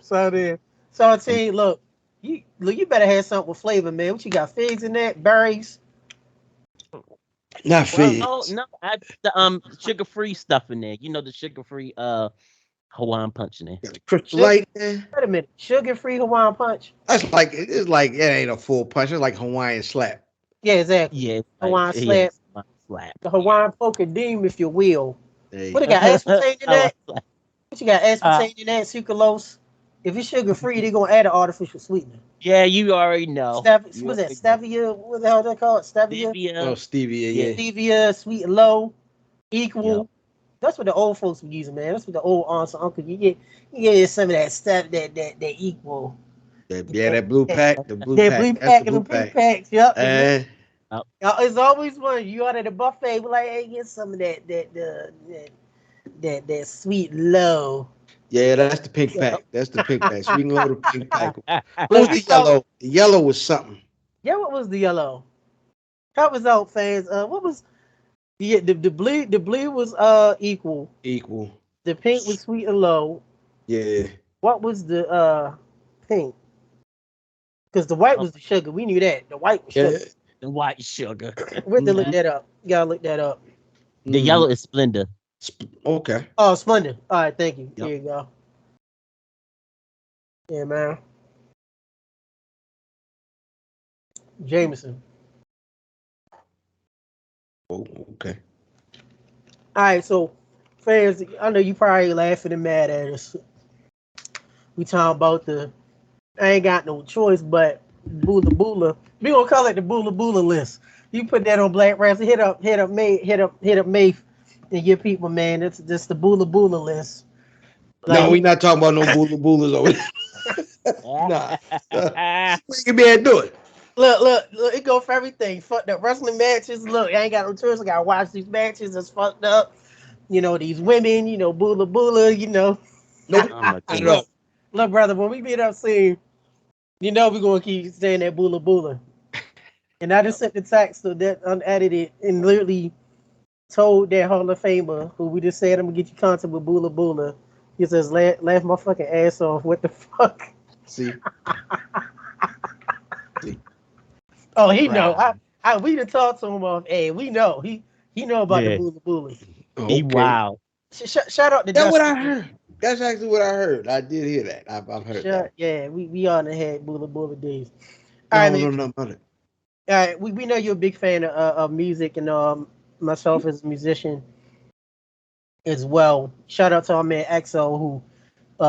So there. So I tell you, look, you better have something with flavor, man. What you got? Figs in that, berries. Not Well, oh figs. no, I the sugar free stuff in there. You know the sugar free Hawaiian punch in there. Got the Crystal Sugar. Light, man. Wait a minute. Sugar-free Hawaiian punch. That's like it's like it ain't a full punch. It's like Hawaiian slap. Yeah, exactly. Yeah, it's like Hawaiian yeah, slab. it's my slap. The Yeah. Hawaiian poker deem, if you will. Hey, What it got? Aspartame in Oh, that? What you got? uh, Aspartame in that? Sucralose? If it's sugar-free, they're gonna add an artificial sweetener. yeah, you already know. You What's that? already know. Stevia? What the hell they call it? Stevia? oh Stevia. stevia, Yeah. yeah. Stevia, sweet and low, Yep. equal. That's what the old folks were using, man. That's what the old aunts and uncles. You get some of that stuff that equal. Yeah, that blue That, pack, the blue that pack. blue That's the pack and the blue pink pack. packs. Yep. And Yep. It's always one. You out at the buffet, be like, hey, get some of that sweet low. yeah, that's the pink Yeah. pack. That's the pink pack. Sweet and low, the pink pack. What was Look, the yellow? The yellow was something. yeah, what was the yellow? Help us out, fans. What was the blue? The blue was equal. Equal. The pink was sweet and low. Yeah. What was the pink? Because the white Oh, was the sugar. We knew that. The white was Yeah. sugar. the white sugar. We had to look Mhm. that up. You gotta look that up. The yellow is Splendor. Okay. Oh, Splendid. All right, thank you. Yep. Here you go. Yeah, man. Jameson. Oh, okay. All right, so fans, I know you probably laughing and mad at us. We talking about I ain't got no choice but Bula Bula. We gonna call it the Bula Bula list. You put that on Black Rasslin. Hit up Maeve, and your people, man. That's the Bula Bula list. No, Like, we not talking about no bula bulas over there. Nah. We can be able to do it. look, it go for everything. Fucked up wrestling matches. Look, I ain't got no choice. I gotta watch these matches. It's fucked up. These women. Bula Bula. Nope. Oh my Not at goodness. all. Look, brother, when we meet up soon, we're gonna keep saying that Bula Bula. And I just Yep. sent the text so that unedited and literally told that Hall of Famer who we just said I'm gonna get you content with Bula Bula. He says, laugh my fucking ass off. What the fuck? See? See? Oh, he know. Right. We done talked to him off. Hey, we know. He know about the Yeah. Bula Bula. Oh, He okay. wow. Shout out to That's what I Dustin. heard. That's actually what I heard. I did hear that. I've heard that. Yeah, we on the head Bula Bula days. All I right, don't man. know nothing about it. All right, we know you're a big fan of music, and myself as a musician as well. Shout out to our man EXO who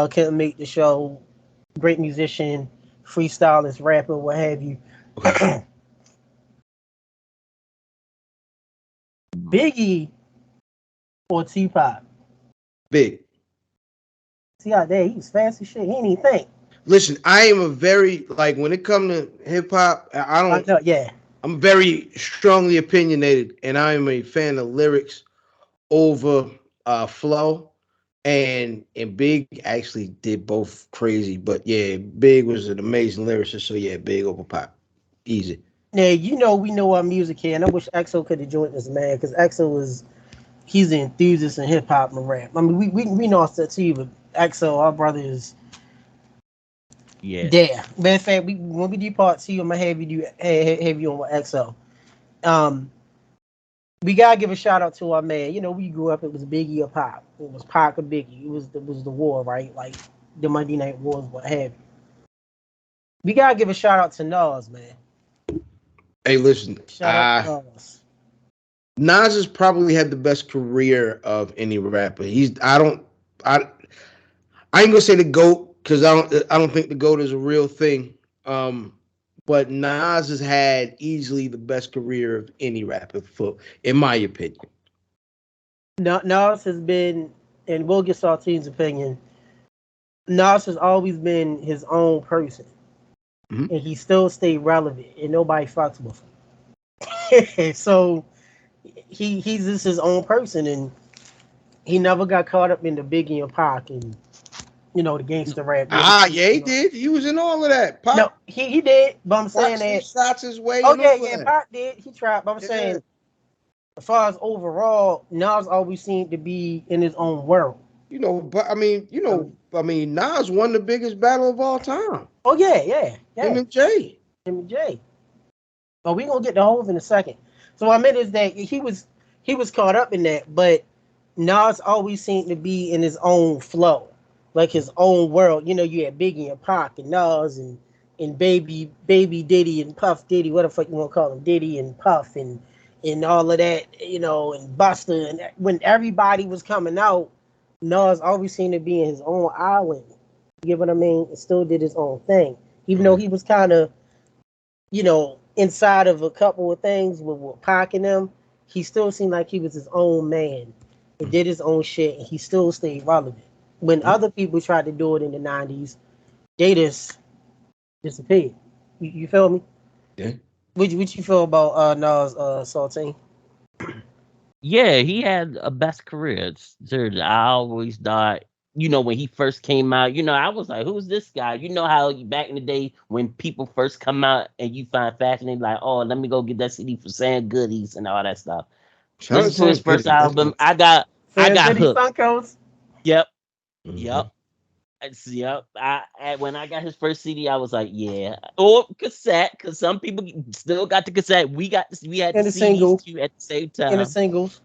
couldn't make the show. Great musician, freestylist, rapper, what have you. Okay. Biggie or Tupac? Big. See how there he was fast as shit. He didn't even think. Listen, I am a very like when it comes to hip hop, I I don't know, yeah. I'm very strongly opinionated and I am a fan of lyrics over flow. And Big actually did both crazy, but yeah, Big was an amazing lyricist. So yeah, Big over Pop, easy. Now we know our music here, and I wish EXO could have joined us, man, because he's an enthusiast in hip hop and rap. I mean, we know that too, but EXO, our brother is Yeah. there. Matter of fact, when we do part two, I'm gonna have you on with EXO. Um, we gotta give a shout out to our man. We grew up. It was Biggie or Pop. It was Pac or Biggie. It was the war, right? Like the Monday Night Wars, what have you. We gotta give a shout out to Nas, man. Hey, listen, Shout out to Nas. Nas has probably had the best career of any rapper. I ain't gonna say the GOAT because I don't think the GOAT is a real thing. Um, but Nas has had easily the best career of any rapper, in my opinion. Nas has been, and we'll get Saltine's opinion. Nas has always been his own person, Mhm. and he still stayed relevant, and nobody fucks with him. So he's just his own person, and he never got caught up in the Biggie and Pac, and You know, the gangster rap. Yeah, he did. He was in all of that. Pop, no, he did. But I'm saying that. shots his way. Oh and yeah, all yeah. that. Pop did. He tried. But I'm saying, as far as overall, Nas always seemed to be in his own world. You know, but I mean, Nas won the biggest battle of all time. Oh yeah. Him and Jay. But we gonna get the Hov in a second. So what I meant is that he was caught up in that, but Nas always seemed to be in his own flow, like his own world. You know, you had Biggie and Pac and Nas and Baby Diddy and Puff Diddy, what the fuck you want to call him, Diddy and Puff and all of that, you know, and Busta. And when everybody was coming out, Nas always seemed to be in his own island. You get what I mean? And still did his own thing, even though he was kind of, you know, inside of a couple of things with Pac and them. He still seemed like he was his own man. He did his own shit, and he still stayed relevant. When other people tried to do it in the 90s, they just disappeared. You feel me? Yeah. What you feel about Nas Somethin? Yeah, he had a best career. Seriously, I always thought, you know, when he first came out, you know, I was like, who's this guy? You know how back in the day when people first come out and you find fascinating, like, oh, let me go get that CD for Sam Goodies and all that stuff. Listen to his first album. I got hooked. Funkos. Yep. Mm-hmm. Yep. When I got his first CD, I was like, yeah. Or cassette, because some people still got the cassette. We had the CDs too at the same time. In the singles.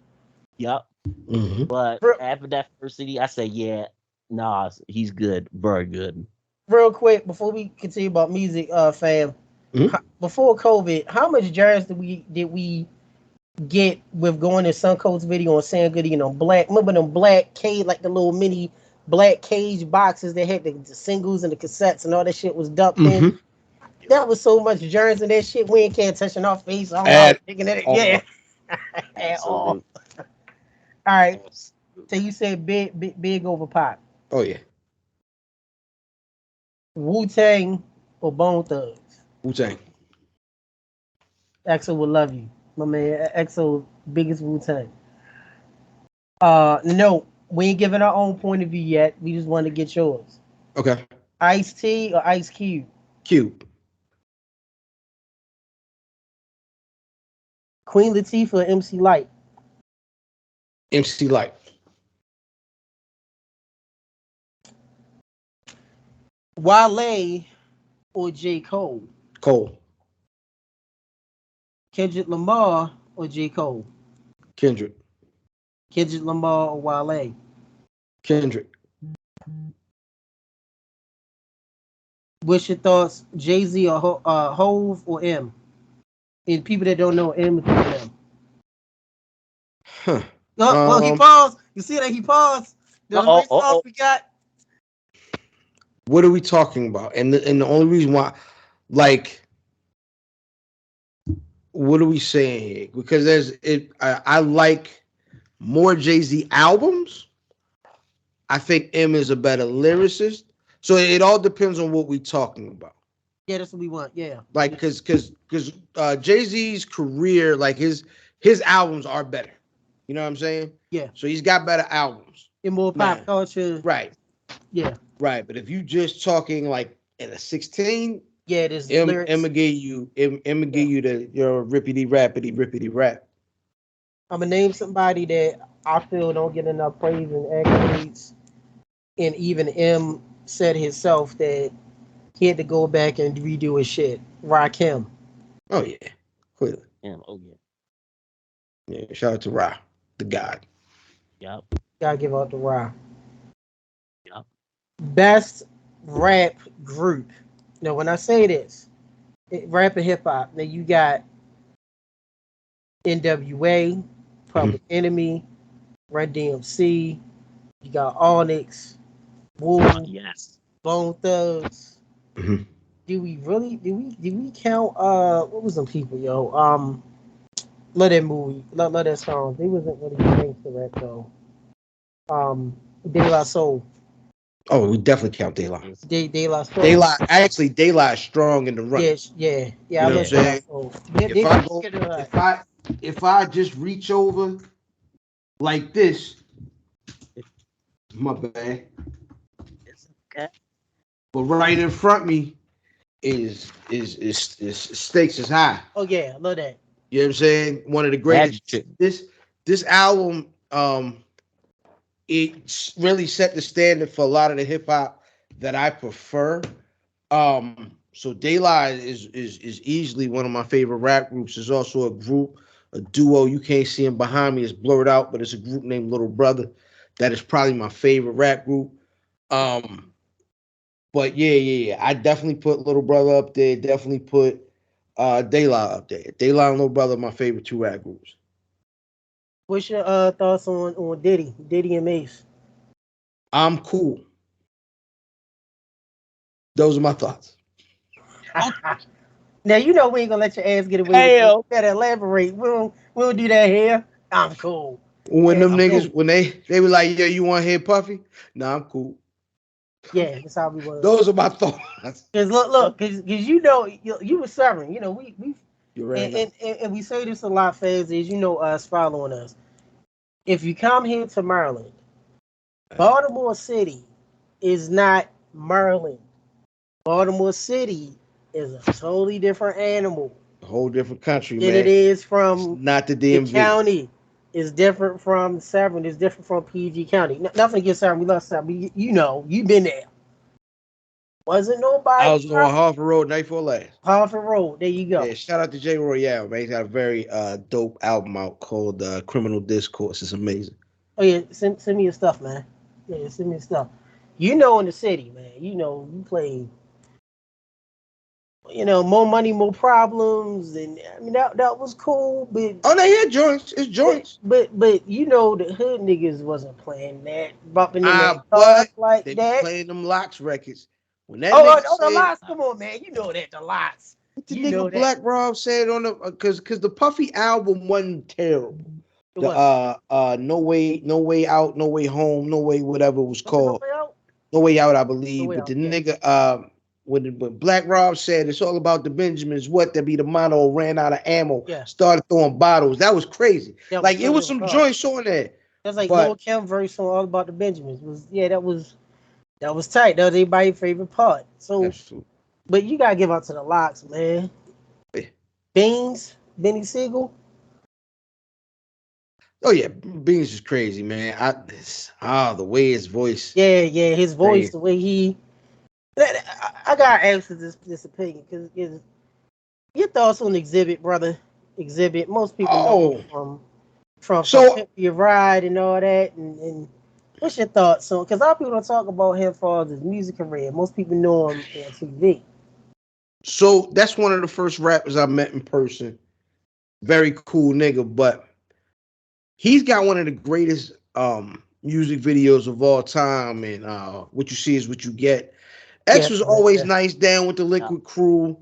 Yep. Mm-hmm. But after that first CD, I said, yeah, Nas, he's good. Very good. Real quick, before we continue about music, fam, before COVID, how much jazz did we get with going to Suncoast video and Sam Goody, you know, remember them black cage, like the little mini black cage boxes that had the singles and the cassettes and all that shit was dumped in. That was so much germs in that shit. We ain't can't touching our face. At all. All right. So you said big over Pop. Oh yeah. Wu-Tang or Bone Thugs? Wu-Tang. EXO will love you. My man, EXO biggest Wu-Tang. No, we ain't giving our own point of view yet. We just want to get yours. Okay. Ice-T or Ice Cube? Cube. Queen Latifah or MC Lyte? MC Lyte. Wale or J. Cole? Cole. Kendrick Lamar or J. Cole? Kendrick. Kendrick Lamar or Wale? Kendrick. What's your thoughts? Jay-Z or Hove or M? And people that don't know M is M. Huh. Oh, he paused. You see that he paused? We got. What are we talking about? And the only reason why, like, what are we saying here? Because I like more Jay-Z albums. I think M is a better lyricist. So it all depends on what we're talking about. Yeah, that's what we want. Yeah. Like, because Jay-Z's career, like his albums are better. You know what I'm saying? Yeah. So he's got better albums. In more pop culture. Right. Yeah. Right. But if you just talking like in a 16, yeah, it is. Emma gave you your rippity rap. I'm gonna name somebody that I feel don't get enough praise and accolades. And even M said himself that he had to go back and redo his shit. Rakim. Oh yeah. Clearly. Yeah. Oh yeah. Yeah. Shout out to Ra, the God. Yep. Gotta give out to Ra. Yep. Best rap group. Now, when I say this, rap and hip hop. Now you got NWA, Public Enemy, Run DMC. You got Onyx, Wu, yes, Bone Thugs. Mm-hmm. Do we count what was them people, yo? Love that movie, love that song. They wasn't really gangster rap though. De La Soul. Oh, we definitely count De La. De La Soul. De La is strong in the run. Yeah. You know what I'm saying? If I just reach over like this, my bad. Okay. But right in front of me is stakes is high. Oh yeah, I love that. You know what I'm saying? One of the That's greatest. true. This album, it really set the standard for a lot of the hip hop that I prefer. So Daylight is easily one of my favorite rap groups. There's also a group, a duo. You can't see him behind me; it's blurred out, but it's a group named Little Brother. That is probably my favorite rap group. But yeah. I definitely put Little Brother up there. Definitely put Daylight up there. Daylight and Little Brother are my favorite two rap groups. What's your thoughts on Diddy and Mace? I'm cool. Those are my thoughts. Now you know we ain't gonna let your ass get away with it. Hell. You better elaborate. We don't do that here. I'm cool. When Yeah, them I'm niggas, cool. when they were like, yeah, you want to hear Puffy? Nah, I'm cool. Yeah, that's how we was. Those are my thoughts. Cause look, cause you know you were serving. You know we You already know. and we say this a lot, fans. Is you know us following us. If you come here to Maryland, Baltimore City is not Maryland. Baltimore City is a totally different animal A whole different country, than it man. is It's from not the the DMV. county. It's different from Severn. It's different from PG County. Nothing against Severn. We love Severn. You know, you've been there. Wasn't I nobody was on Harford Road night before last. Harford Road. There you Yeah, go. shout out to J. Royale, man. He's got a very dope album out called Criminal Discourse. It's amazing. Oh yeah, send me your stuff, man. Yeah, send me your stuff. You know, in the city, man. You know, you play. You know, more money, more problems, and I mean that was cool, but Oh, no, yeah, joints. It's joints. but you know the hood niggas wasn't playing that, bumping in their cars But like they be that. playing them locks records. When that Oh, nigga the said, lots, come on, man. You know that the lots. what the You know nigga that Black Rob said on the, because the Puffy album wasn't terrible. it The was. no way out, no way home, no way whatever it was Was it no called. way out? No way out, I No believe. way But out. the Yeah. nigga when Black Rob said it's all about the Benjamins, what that be the motto, ran out of ammo, Yeah. started throwing bottles. That was crazy. That was Like it crazy. was It was some hard. joints on there. That's like Lil But Kim verse on All About the Benjamins. Was yeah, that was tight. That was everybody's favorite part. So, absolutely. but you gotta give out to the locks, man. Beans, Benny Siegel. Oh yeah, Beans is crazy, man. The way his voice Yeah, his voice, crazy. the way he. I gotta ask this opinion because your thoughts on Exhibit, brother. Exhibit. Most people know him Oh, from so Pimp Your Ride and all that. And what's your thoughts on? Because a lot of people don't talk about him for his music career. Most people know him on TV. so that's one of the first rappers I met in person. Very cool nigga, but he's got one of the greatest music videos of all time, and what you see is what you get. X Yeah, was always yeah, nice down with the Yeah. Liquid Crew.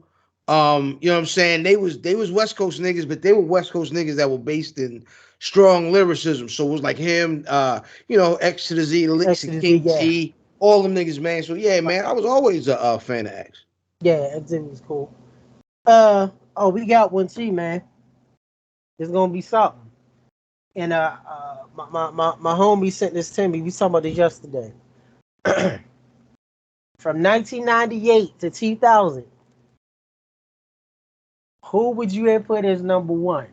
You know what I'm saying? They was West Coast niggas, but they were West Coast niggas that were based in strong lyricism. So it was like him, X to the Z, the Licks X to of the Z, King yeah, T, all them niggas, man. So yeah, man, I was always a fan of X. yeah. Exhibit was cool. Oh, we got one too, man. It's gonna be something. And my homie sent this to me. We talking about this yesterday. From 1998 to 2000, who would you have put as number one?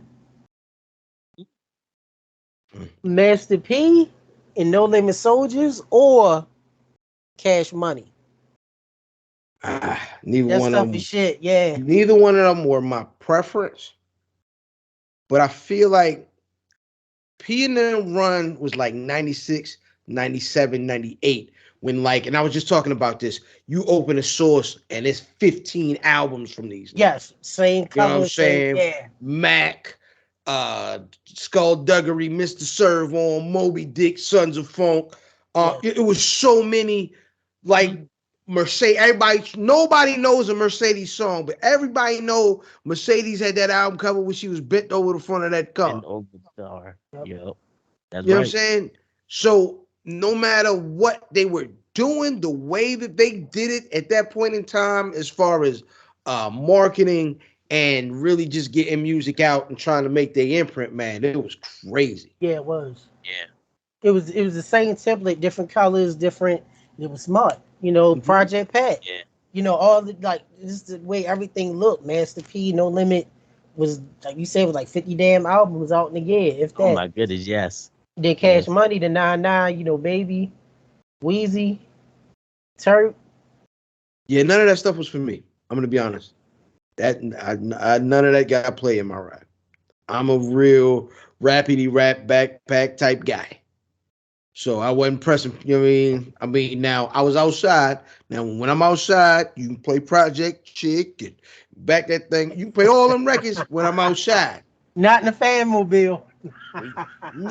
Master P and No Limit Soldiers or Cash Money? Neither That's one of tough as them. shit. Yeah, Neither one of them were my preference, but I feel like P and M run was like 96, 97, 98. When and I was just talking about this, you open a source and it's 15 albums from these niggas. yes, same You know what I'm color, same. saying? Yeah, Mac, Skullduggery, Mr. Serve on, Moby Dick, Sons of Funk. yeah. It was so many, like Mercedes. Nobody knows a Mercedes song, but everybody know Mercedes had that album cover where she was bent over the front of that car. And Overstar. Yep. Yep. That's You know what I'm right. saying? So no matter what they were doing, the way that they did it at that point in time, as far as marketing and really just getting music out and trying to make their imprint, man, it was crazy. Yeah, it was. Yeah. It was the same template, different colors, different. It was smart. You know, Mhm. Project Pat. Yeah. You know, all the like this is the way everything looked. Master P, No Limit was like you said was like 50 damn albums out in the year, if Oh that. my goodness, yes. Then Cash Yes. Money, the 9-9, you know, Baby, Wheezy, Turk. Yeah, none of that stuff was for me. I'm gonna be honest. None of that got play in my rap. I'm a real rapidy rap backpack type guy. So I wasn't pressing, you know what I mean? I mean, now I was outside. Now when I'm outside, you can play Project Chick and back that thing. You can play all them records when I'm outside. Not in the fan mobile. No.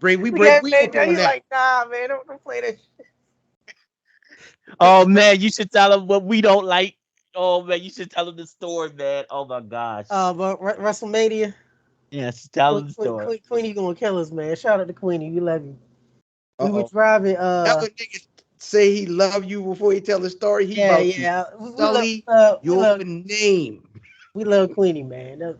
We Look at we man, up on he's that. like, nah, man, don't play that shit. Oh man, you should tell him what we don't like. Oh man, you should tell him the story, man. Oh my gosh. But WrestleMania, Yes, tell him the story. Queenie gonna kill us, man. Shout out to Queenie, we love you. We were Uh-oh. driving, That when niggas say he love you before he tell the story, he yeah, about to yeah. sully your name. We love Queenie, man.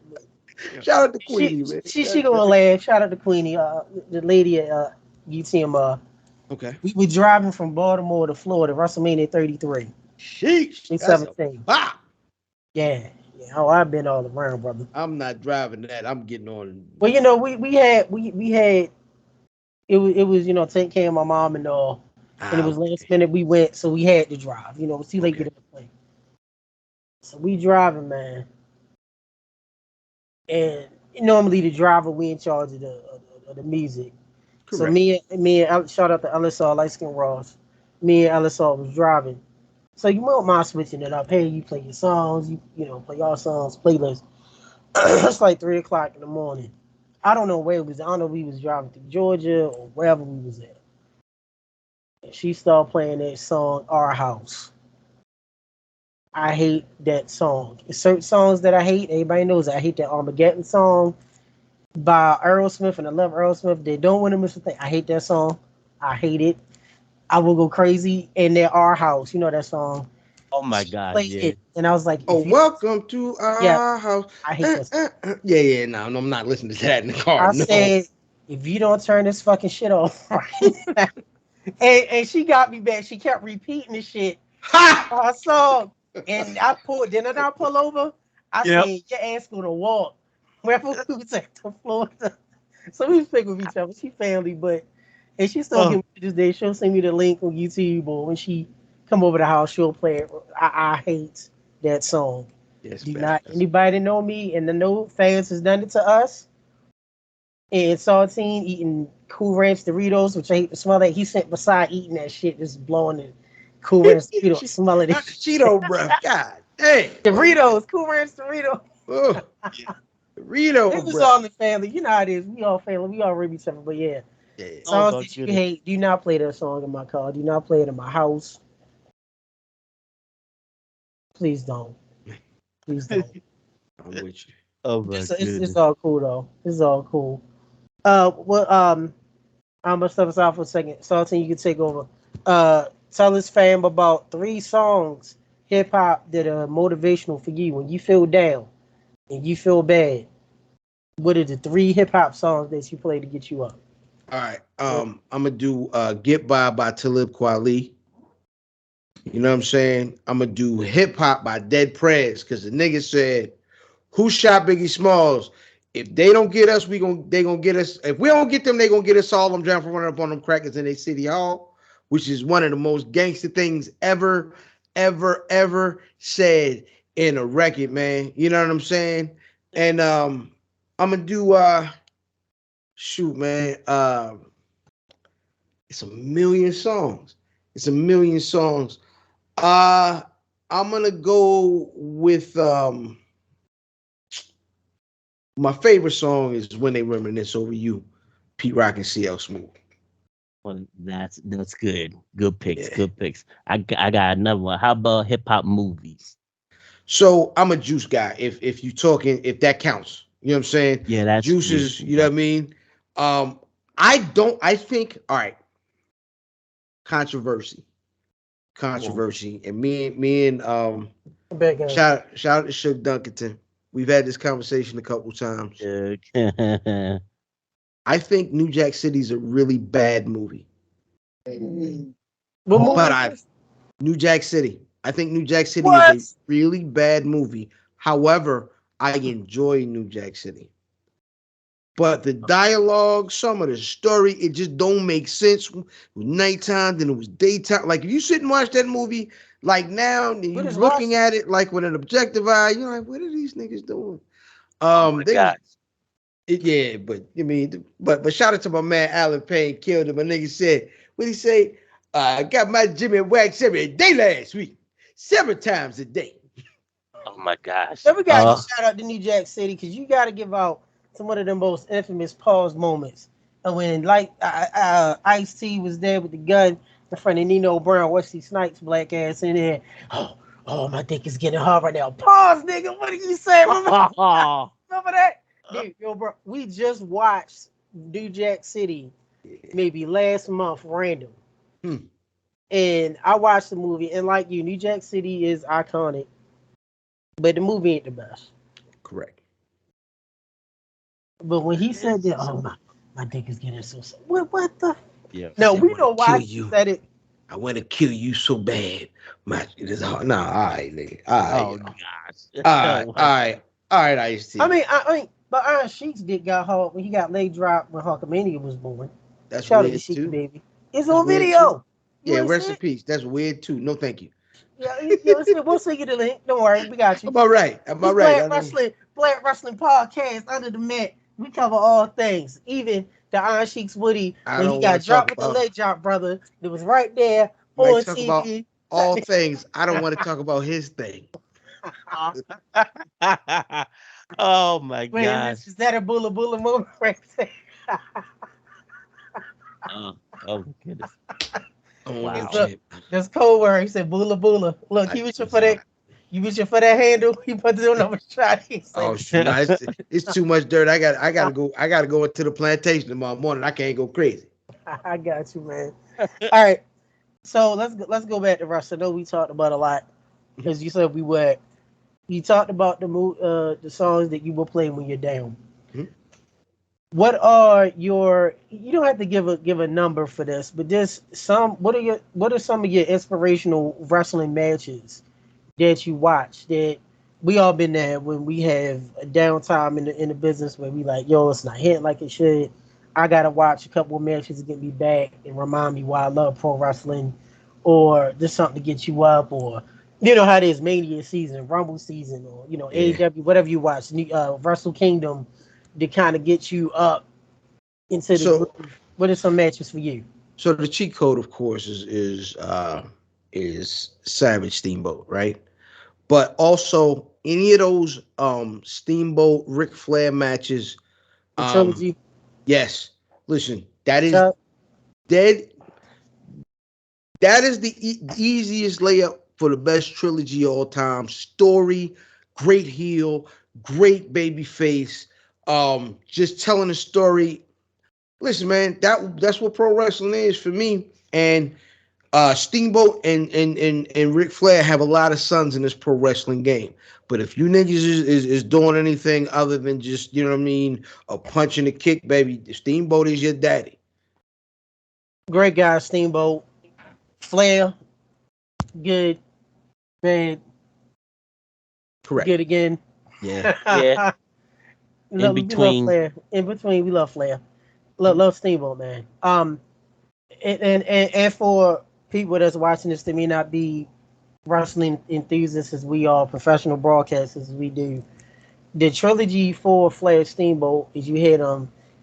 Shout out to She Queenie, man. she gonna laugh. Shout out to Queenie, the lady at UTMR. Okay. We were driving from Baltimore to Florida, WrestleMania 33, Sheesh. That's a 2017. bop. Yeah, yeah. Oh, I've been all around, brother. I'm not driving that. I'm getting on. Well, you know, we had it was you know, take care of my mom and all, and it was last Okay. minute we went, so we had to drive. You know, it was too late to Okay. get on the plane. So we driving, man, and normally the driver we in charge of the music. So Correct. me and shout out to LSR Light Skin Ross. Me and LSR was driving. So you won't mind switching it up. Hey, you play your songs, you know, play your songs, playlist. It's like 3 o'clock in the morning. I don't know where it was. I don't know if we was driving through Georgia or wherever we was at. And she started playing that song, Our House. I hate that song. There's certain songs that I hate. Everybody knows I hate that Armageddon song by Aerosmith, and I love Aerosmith. They don't want to miss a thing. I hate that song. I hate it. I will go crazy in their Our House. You know that song. Oh my She God, played yeah. it, and I was like, Oh, if you, welcome to yeah, our house. I hate this. Yeah, yeah. No, I'm not listening to that in the car. I No. said, if you don't turn this fucking shit off right now, and she got me back. She kept repeating the shit. Ha! I saw, and I pulled. Didn't I pull over? I Yep. said, your ass gonna walk wherever we was at the Florida. So we speak with each other. She family, but and she still give Oh, me to this day. She'll send me the link on YouTube, or when she come over the house, she'll play it. I hate that song. Yes, Do bad. not anybody know me and the no fans has done it to us. And Somethin eating Cool Ranch Doritos, which I hate the smell of. He sent beside eating that shit, just blowing the Cool Ranch Doritos, smelling Not it. the Cheeto breath. God dang. Doritos, Cool Ranch Doritos. Oh, yeah. Dorito It was breath. all in the family. You know how it is. We all family. We all rib each other. But yeah, Yeah. Oh songs my that you goodness. hate, do not play that song in my car. Do not play it in my house. Please don't. Please don't. I'm with you. Oh my It's goodness. all cool though. It's all cool. Well, I'm gonna step aside for a second. Sultan, you can take over. Tell us, fam, about 3 songs hip hop that are motivational for you when you feel down and you feel bad. What are the 3 hip hop songs that you play to get you up? All right. I'm gonna do Get by Talib Kweli. You know what I'm saying? I'm gonna do Hip Hop by Dead Prez because the nigga said, "Who shot Biggie Smalls? If they don't get us, they gonna get us. If we don't get them, they gonna get us all. I'm trying for running up on them crackers in their city hall, which is one of the most gangster things ever said in a record, man. You know what I'm saying? And I'm gonna do shoot, man. It's a million songs. It's a million songs. Uh, I'm gonna go with my favorite song is When They Reminisce Over You, Pete Rock and CL Smooth. Well, that's good. Good picks. Yeah. Good picks. I got another one. How about hip hop movies? So I'm a Juice guy. If you talking, if that counts, you know what I'm saying. Yeah, that's Juice me. is, you know what I mean. I don't. I think. All right. Controversy. And me and Back in. shout out to Shook Dunkerton. We've had this conversation a couple times. Yeah. I think New Jack City's a really bad movie. What movie But is this? New Jack City. I think New Jack City is What? a really bad movie. However, I enjoy New Jack City. But the dialogue, some of the story, it just don't make sense. It was nighttime, then it was daytime. Like if you sit and watch that movie, like now, and We you just looking watched at it like with an objective eye, you're like, what are these niggas doing? Oh my They was God. yeah, but I mean, but shout out to my man Alan Payne killed him. My nigga said, what he say? I got my Jimmy wax every day last week, 7 times a day. Oh my gosh. Then we gotta give shout out to New Jack City because you gotta give out some of the most infamous pause moments. And when Ice-T was there with the gun in front of Nino Brown, Wesley Snipes black ass in there. Oh, my dick is getting hard right now. Pause, nigga. What did you say? Remember that? Dude, yo, bro, we just watched New Jack City maybe last month, random. Hmm. And I watched the movie, and like you, New Jack City is iconic, but the movie ain't the best. Correct. But when he said that, my dick is getting so what the? Yeah. No, I we wanna know why kill he you. said it. I want to kill you so bad. It is hard. Nah, all right, nigga. All right, Oh yo. gosh. All right, all right, all right, Ice-T. I mean, but Iron Sheik's dick got hard when he got leg dropped when Hulkamania was born. That's Shout out to weird Sheik, too. baby. It's That's on weird video. too. You Yeah, wanna rest see in it? peace. That's weird too. No, thank you. Yeah, we'll send you the link. Don't worry, we got you. I'm all right. I'm all It's right. I don't. Black Rasslin Podcast under the mat. We cover all things, even the Iron Sheik's Woody I when he don't want got to talk dropped with the about. leg drop, brother. It was right there Might on talk about TV. all things. I don't want to talk about his thing. Oh my Wait, gosh. is that a Bula Bula moment right there? Oh my goodness. On Wow. that Look, shit. that's code word. He said Bula Bula. Look, he was your for that. You was your for that handle. He put it on the shot. He Oh said, shoot! Nah, it's too much dirt. I gotta go. I gotta go into the plantation tomorrow morning. I can't go crazy. I got you, man. All right. So let's go back to Russ. I know we talked about a lot. As you said we would. You talked about the songs that you will play when you're down. Mhm. What are your? You don't have to give a number for this, but just some. What are some of your inspirational wrestling matches that you watch that we all been there when we have a downtime in the business where we like, yo, it's not hitting like it should. I gotta watch a couple of matches to get me back and remind me why I love pro wrestling, or just something to get you up, or you know how it is Mania season, Rumble season, or Yeah. AEW, whatever you watch, Wrestle Kingdom, to kind of get you up into the So groove. What are some matches for you? so the cheat code, of course, is Savage Steamboat, right? But also any of those Steamboat Ric Flair matches. The trilogy. Yes. Listen, that is Chuck, dead. That is the easiest layup for the best trilogy of all time. Story, great heel, great baby face. Just telling a story. Listen, man, that's what pro wrestling is for me. And Steamboat and Ric Flair have a lot of sons in this pro wrestling game. But if you niggas is doing anything other than just, you know what I mean, a punch and a kick, baby, Steamboat is your daddy. great guy, Steamboat. Flair, good, bad, Correct. good again. Yeah. Yeah. In We love between. Flair. In between, we love Flair. Love Steamboat, man. And for people that's watching this that may not be wrestling enthusiasts as we are, professional broadcasters as we do, the trilogy for Flair Steamboat, as you hit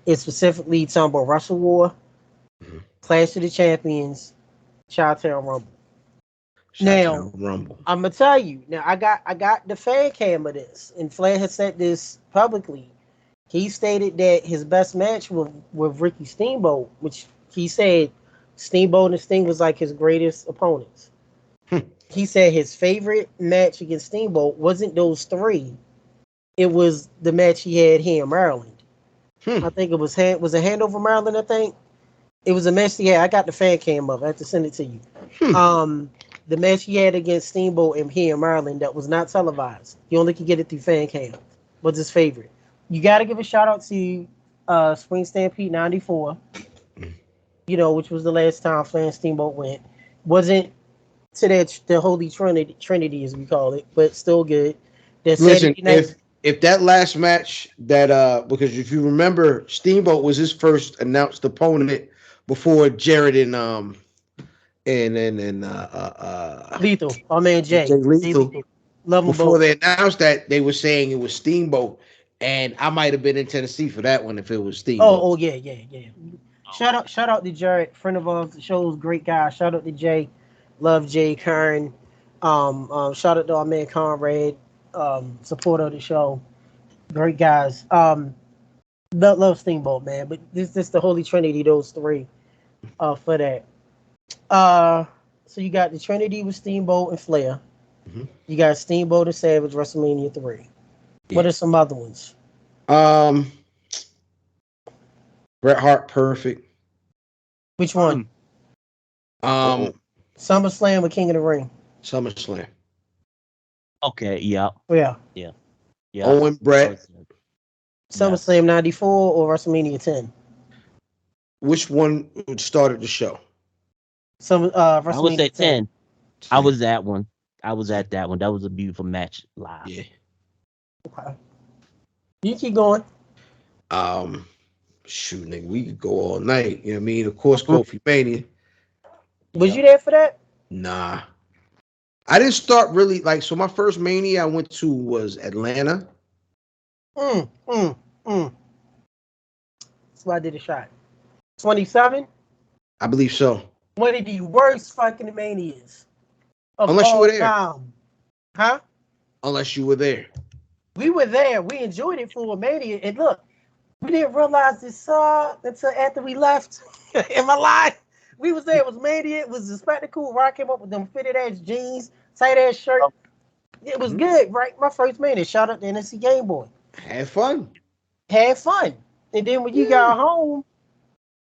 is specifically talking about Wrestle War, Mhm. Clash of the Champions, Chi-Town Rumble. Now, Chi-Town Rumble. I'm gonna tell you. Now, I got the fan cam of this, and Flair has said this publicly. He stated that his best match with Ricky Steamboat, which he said Steamboat and Sting was like his greatest opponents. Hmm. He said his favorite match against Steamboat wasn't those three. It was the match he had here in Maryland. Hmm. I think it was a Handover Maryland. I think it was a match he had. I got the fan cam up. I have to send it to you. Hmm. The match he had against Steamboat in here in Maryland that was not televised. You only could get it through fan cam. Was his favorite. You got to give a shout out to Spring Stampede '94. Which was the last time Flair and Steamboat went. Wasn't to that the Holy Trinity as we call it, but still good. That Listen, Saturday night. if that last match that because if you remember, Steamboat was his first announced opponent before Jarrett and Lethal, our man Jay Lethal. Love them Before both. they announced that, they were saying it was Steamboat, and I might have been in Tennessee for that one if it was Steamboat. Oh yeah. Shout out to Jarrett, friend of ours, the show's great guy. Shout out to Jay, love Jay Kern. Shout out to our man Conrad, supporter of the show. Great guys. Love Steamboat, man. But this the Holy Trinity, those three. For that. So you got the Trinity with Steamboat and Flair. Mm-hmm. You got Steamboat and Savage WrestleMania 3. Yeah. What are some other ones? Bret Hart Perfect. Which one? SummerSlam or King of the Ring? SummerSlam. Okay, yeah. Yeah. Owen Bret. SummerSlam 94 or WrestleMania 10? Which one started the show? WrestleMania I would say 10. I was at one. I was at that one. That was a beautiful match live. Yeah. Okay. You keep going. Shoot, nigga, we could go all night. You know what I mean? Of course, Kofi Mania. Was you there for that? Nah. I didn't start really so my first Mania I went to was Atlanta. That's why I did a shot. 27? I believe so. One of the worst fucking Manias. Unless you were there. Time. Huh? Unless you were there. We were there. We enjoyed it for a Mania. And look, we didn't realize this until after we left. Am I lying? We was there. It was Mania. It was the spectacle. Rock came up with them fitted ass jeans, tight ass shirt. It was good, right? My first Mania. Shout out to NSC Game Boy. Had fun. And then when you got home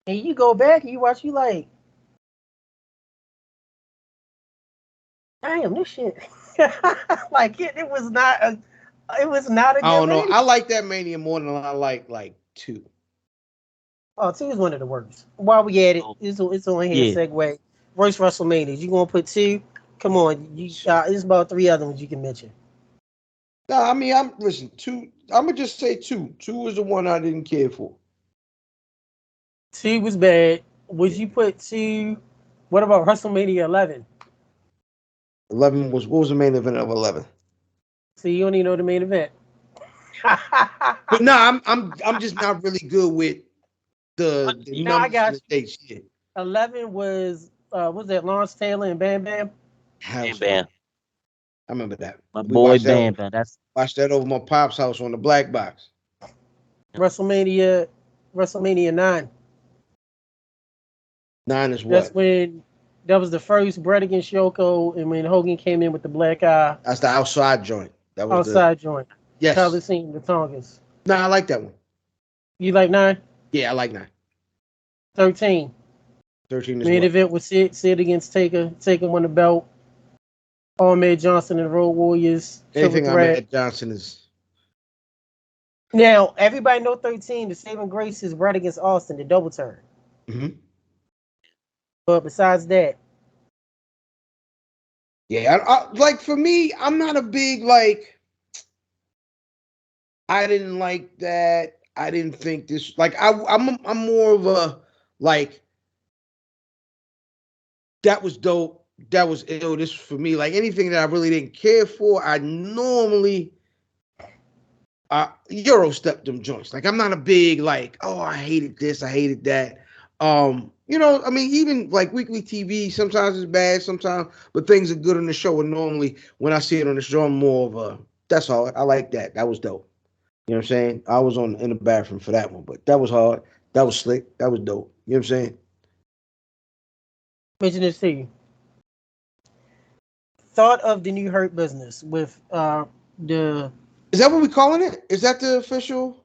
and you go back and you watch, you like, damn, this shit. Like it was not a good I don't know. Mania. I like that Mania more than I like 2. Oh, 2 is one of the worst. While we at it, it's on here. Segue. Worst WrestleManias. You gonna put 2? Come on, there's about 3 other ones you can mention. No, I mean, 2. I'm gonna just say 2. 2 was the one I didn't care for. 2 was bad. Would you put 2? What about WrestleMania 11? 11 was what was the main event of 11? See, you don't even know the main event. But no, I'm just not really good with the numbers and the dates. Yeah. 11 was that Lawrence Taylor and Bam Bam? Bam. I remember that. My boy Bam Bam. Watched that over my pop's house on the black box. WrestleMania 9. 9 is what? That's when that was the first Bret against Yoko, and when Hogan came in with the black eye. That's the outside joint. That was outside joint. Yes. Coliseum, the Tongas. No, I like that one. You like 9? Yeah, I like 9. 13. 13 is main event was Sid against Taker. Taker won the belt. Ahmed Johnson and the Road Warriors. Anything Ahmed Johnson is. Now, everybody know 13. The saving grace is Bret against Austin, the double turn. Mm-hmm. But besides that. Yeah, I for me, I'm not a big, I didn't like that. I didn't think this, I'm more of a, that was dope. That was ill. This for me, anything that I really didn't care for, I normally Euro step them joints. I'm not a big I hated this, I hated that. Even weekly TV, sometimes it's bad, sometimes, but things are good on the show. And normally when I see it on the show, I'm more of a, that's hard. I like that. That was dope. You know what I'm saying? I was in the bathroom for that one, but that was hard. That was slick. That was dope. You know what I'm saying? Mention this to you. Thought of the new Hurt Business with the. Is that what we calling it? Is that the official?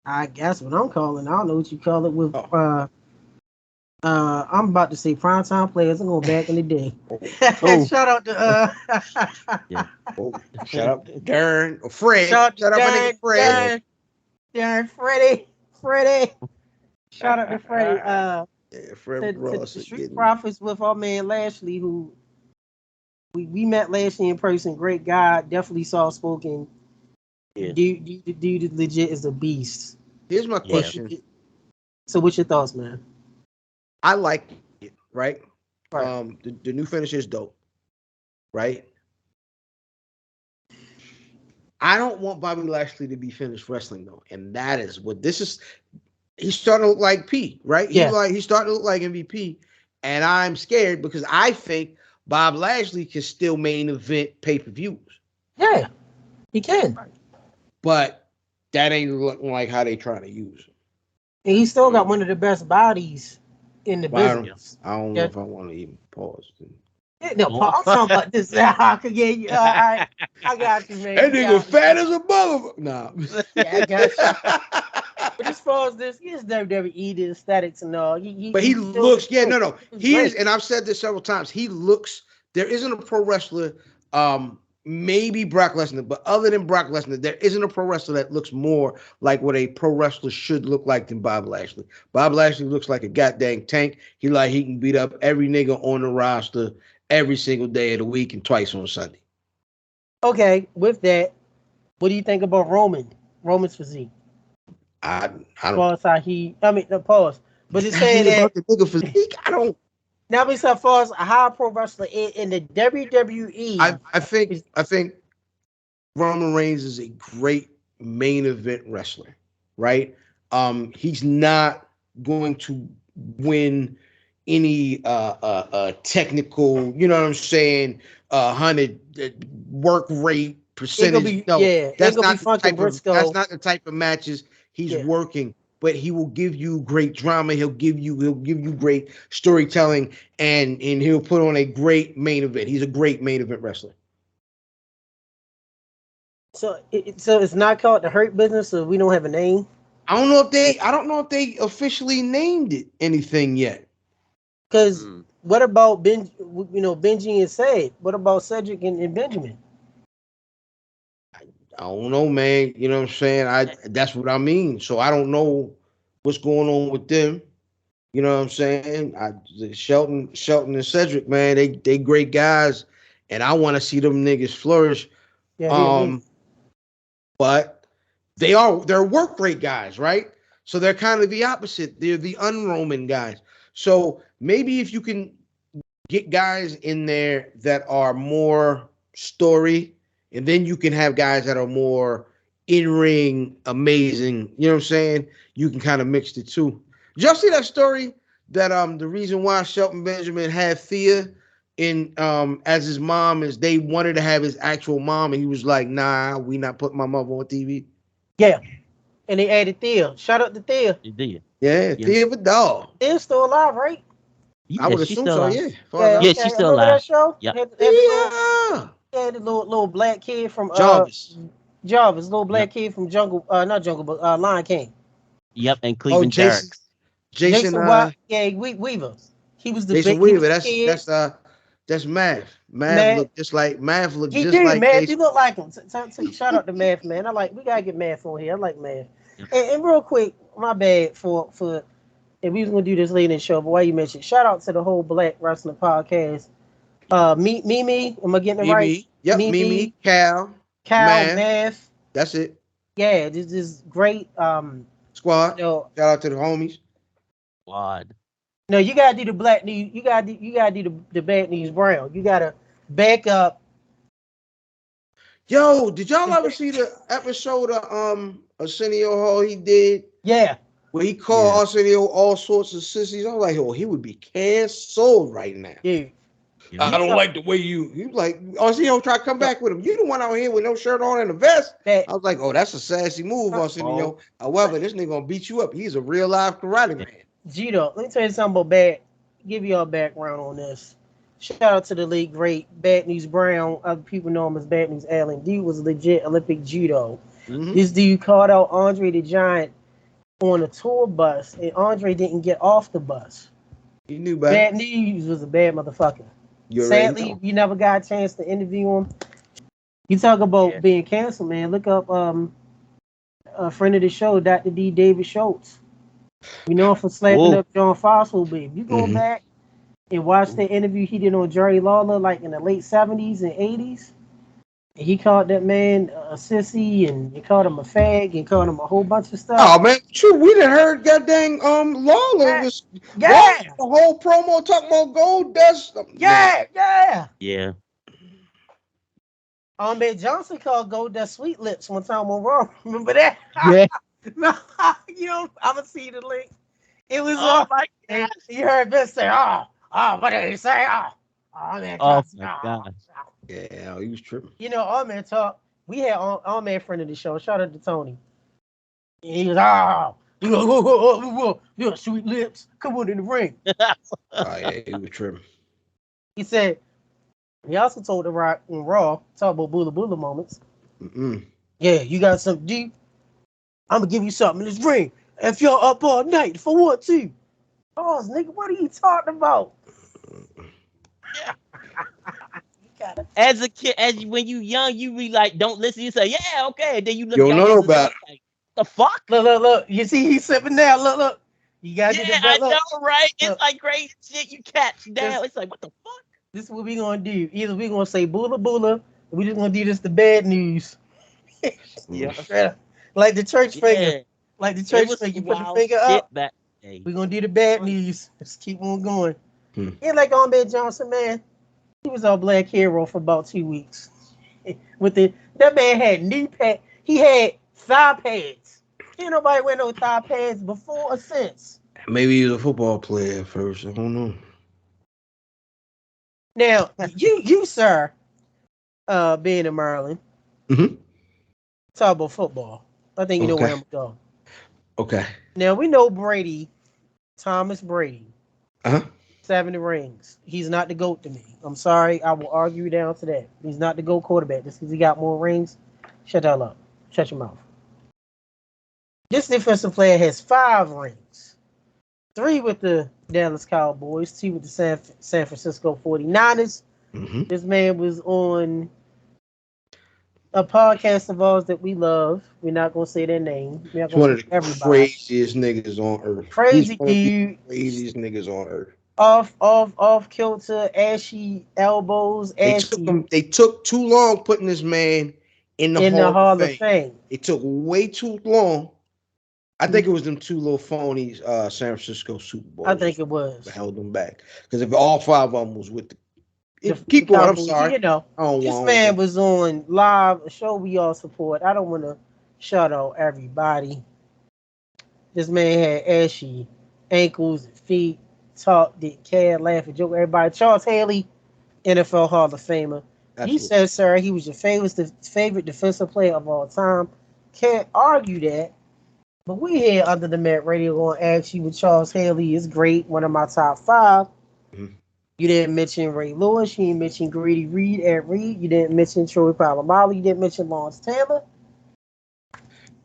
I guess what I'm calling. I don't know what you call it with. I'm about to say primetime players. I'm going back in the day. Shout out to shout out to Darren or Fred. Shout out to my nigga Fred. Darren Freddie. Freddie. Shout out to Freddie. Yeah, Fred To Ross the is Street getting. Profits with our man Lashley, who we met Lashley in person. Great guy, definitely soft spoken. Yeah. Dude legit is a beast. Here's my Yeah. question. So, what's your thoughts, man? I like it, right? Right. The new finish is dope, right? I don't want Bobby Lashley to be finished wrestling though, and that is what this is. He's starting to look like P, right? Yeah. He's starting to look like MVP, and I'm scared because I think Bob Lashley can still main event pay-per-views. Yeah, he can. But that ain't looking like how they trying to use him. And he still got one of the best bodies in the business. I don't know if I want to even pause. Yeah, no, Paul, I'm talking about this. I could get you. I got you, man. That nigga fat as a motherfucker. Nah. Yeah, I got you. But as far as this, he's WWE, the aesthetics and all. But he looks, no. He is, great. and I've said this several times. He looks. There isn't a pro wrestler, maybe Brock Lesnar, but other than Brock Lesnar, there isn't a pro wrestler that looks more like what a pro wrestler should look like than Bob Lashley. Bob Lashley looks like a goddamn tank. He can beat up every nigga on the roster every single day of the week and twice on Sunday. Okay, with that, what do you think about Roman's physique? I don't. Pause how pause. But it's saying that the nigga physique. I don't. now we said far as a high pro wrestler in the WWE. I think Roman Reigns is a great main event wrestler, right? He's not going to win any technical, you know what I'm saying, 100 work rate percentage. That's not the type of matches he's working. But he will give you great drama. He'll give you great storytelling, and he'll put on a great main event. He's a great main event wrestler. So it's not called the Hurt Business, so we don't have a name. I don't know if they officially named it anything yet. Because what about Benji and Ced? What about Cedric and Benjamin? I don't know, man. You know what I'm saying? That's what I mean. So I don't know what's going on with them. You know what I'm saying? Shelton and Cedric, man, they great guys, and I want to see them niggas flourish. Yeah, but they're work rate guys, right? So they're kind of the opposite. They're the un-Roman guys. So maybe if you can get guys in there that are more story, and then you can have guys that are more in-ring amazing. You know what I'm saying? You can kind of mix the two. Did y'all see that story that the reason why Shelton Benjamin had Thea in as his mom is they wanted to have his actual mom, and he was like, nah, we not putting my mother on TV. Yeah. And they added Thea. Shout out to Thea. You did. Yeah, Thea Vidal. Thea's still alive, right? Yeah, I would assume so, yeah. Yeah, she's still alive. That show? Yeah. Had the little black kid from Jarvis, little black kid from not Jungle, but Lion King. Yep, and Cleveland Jarrett. Jason Weaver. He was the Jason big Weaver. That's Mav. Mav looked just like Mav. Jason. You look like him. Shout out to Mav, man. We gotta get Mav on here. I like Mav. And real quick, my bad for and we was gonna do this later in the show, but why you mentioned, shout out to the whole Black Rasslin Podcast. Mimi, am I getting it right? Yep, Mimi, Cal, Mav. That's it. Yeah, this is great. Squad. Shout out to the homies. Squad. No, you gotta do the black news. You gotta do the bad news brown. You gotta back up. Yo, did y'all ever see the episode of Arsenio Hall he did? Yeah. Where he called Arsenio all sorts of sissies. I was like, he would be canceled right now. Yeah. I don't like the way you like Arsenio try to come back with him. You the one out here with no shirt on and a vest. I was like, that's a sassy move, Arsenio. However, this nigga gonna beat you up. He's a real live karate man. Gito, let me tell you something about give you all background on this. Shout out to the late great Bad News Brown. Other people know him as Bad News Allen. Dude was legit Olympic judo. Mm-hmm. This dude called out Andre the Giant on a tour bus, and Andre didn't get off the bus. He knew better. Bad News was a bad motherfucker. Sadly, you never got a chance to interview him. You talk about being canceled, man. Look up a friend of the show, Dr. D. David Schultz. We know him for slapping Whoa. up John Fossil, but if you go Mhm. back and watch the interview he did on Jerry Lawler, like in the late 70s and 80s, he called that man a sissy, and he called him a fag, and called him a whole bunch of stuff. Oh man, true. We done heard goddamn Lawler Yeah, was walking yeah, the whole promo talking about gold dust. Man, yeah, yeah. Yeah. Ahmed Johnson called Gold Dust Sweet Lips one time on Raw. Remember that? Yeah. No, you know, I'm gonna see the link. It was Oh my and gosh. you heard Vince say, what did he say? Ahmed Oh Johnson. my gosh. yeah, he was tripping. You know, Ahmed talk. We had Ahmed friend of the show. Shout out to Tony. And he was, you got sweet lips. Come on in the ring. Oh yeah, he was tripping. He said, he also told the Rock in Raw, talk about Bula Bula moments. Mm-mm. Yeah, you got something deep. I'm gonna give you something in this ring. If you're up all night for what too? Oh, nigga, what are you talking about? You gotta, As a kid, when you young, you be like, don't listen. You say, yeah, okay. And then you You look don't at know it no as an better. adult, like, the fuck? look. You see, he's sipping now. Look. You gotta Yeah, do the I belt. Look, know, right? It's look. like crazy shit you catch This, down. It's like, what the fuck? this is what we gonna do. Either we gonna say Bula Bula, or we just gonna do this the bad news. Yeah, straight up. Like the church finger. Yeah. Like the It church was finger. You some put the wild finger shit up. back then. We gonna do the bad news. Let's keep on going. Hmm. Yeah, like Ahmed Johnson, man. He was our black hero for about 2 weeks. With that man had knee pad. He had thigh pads. Ain't nobody wear no thigh pads before or since. Maybe he was a football player at first. I don't know. Now, you sir, being in Maryland, Mm-hmm. talk about football. I think you know where Okay. I'm going. Okay. Now we know Brady, Thomas Brady, Uh-huh. 70 rings. He's not the GOAT to me. I'm sorry, I will argue down to that. He's not the GOAT quarterback just because he got more rings. Shut that up. Shut your mouth. This defensive player has 5 rings. 3 with the Dallas Cowboys, 2 with the San Francisco 49ers. Mm-hmm. This man was on a podcast of ours that we love. We're not going to say their name. We're not He's going one to of say the everybody. craziest niggas on earth. He's Crazy one of the dude. craziest niggas on earth. Off kilter, ashy elbows, ashy They took too long putting this man in the in the Hall of Hall of Fame. Fame. It took way too long. I think it was them two little phonies, San Francisco Super I Bowls think it that was. held them back. Because if all 5 of them was with The keep going. I'm Cowboys. sorry. You know, I don't this want. man was on live, a show we all support. I don't want to shout out everybody. This man had ashy ankles and feet, talk, did care, laugh, and joke. Everybody. Charles Haley, NFL Hall of Famer. You Absolutely. said, sir, he was your favorite defensive player of all time. Can't argue that. But we here under the Met Radio going to ask you what Charles Haley is great, one of my top 5. Mhm. You didn't mention Ray Lewis. You didn't mention Grady Reed, Ed Reed. You didn't mention Troy Polamalu. You didn't mention Lawrence Taylor.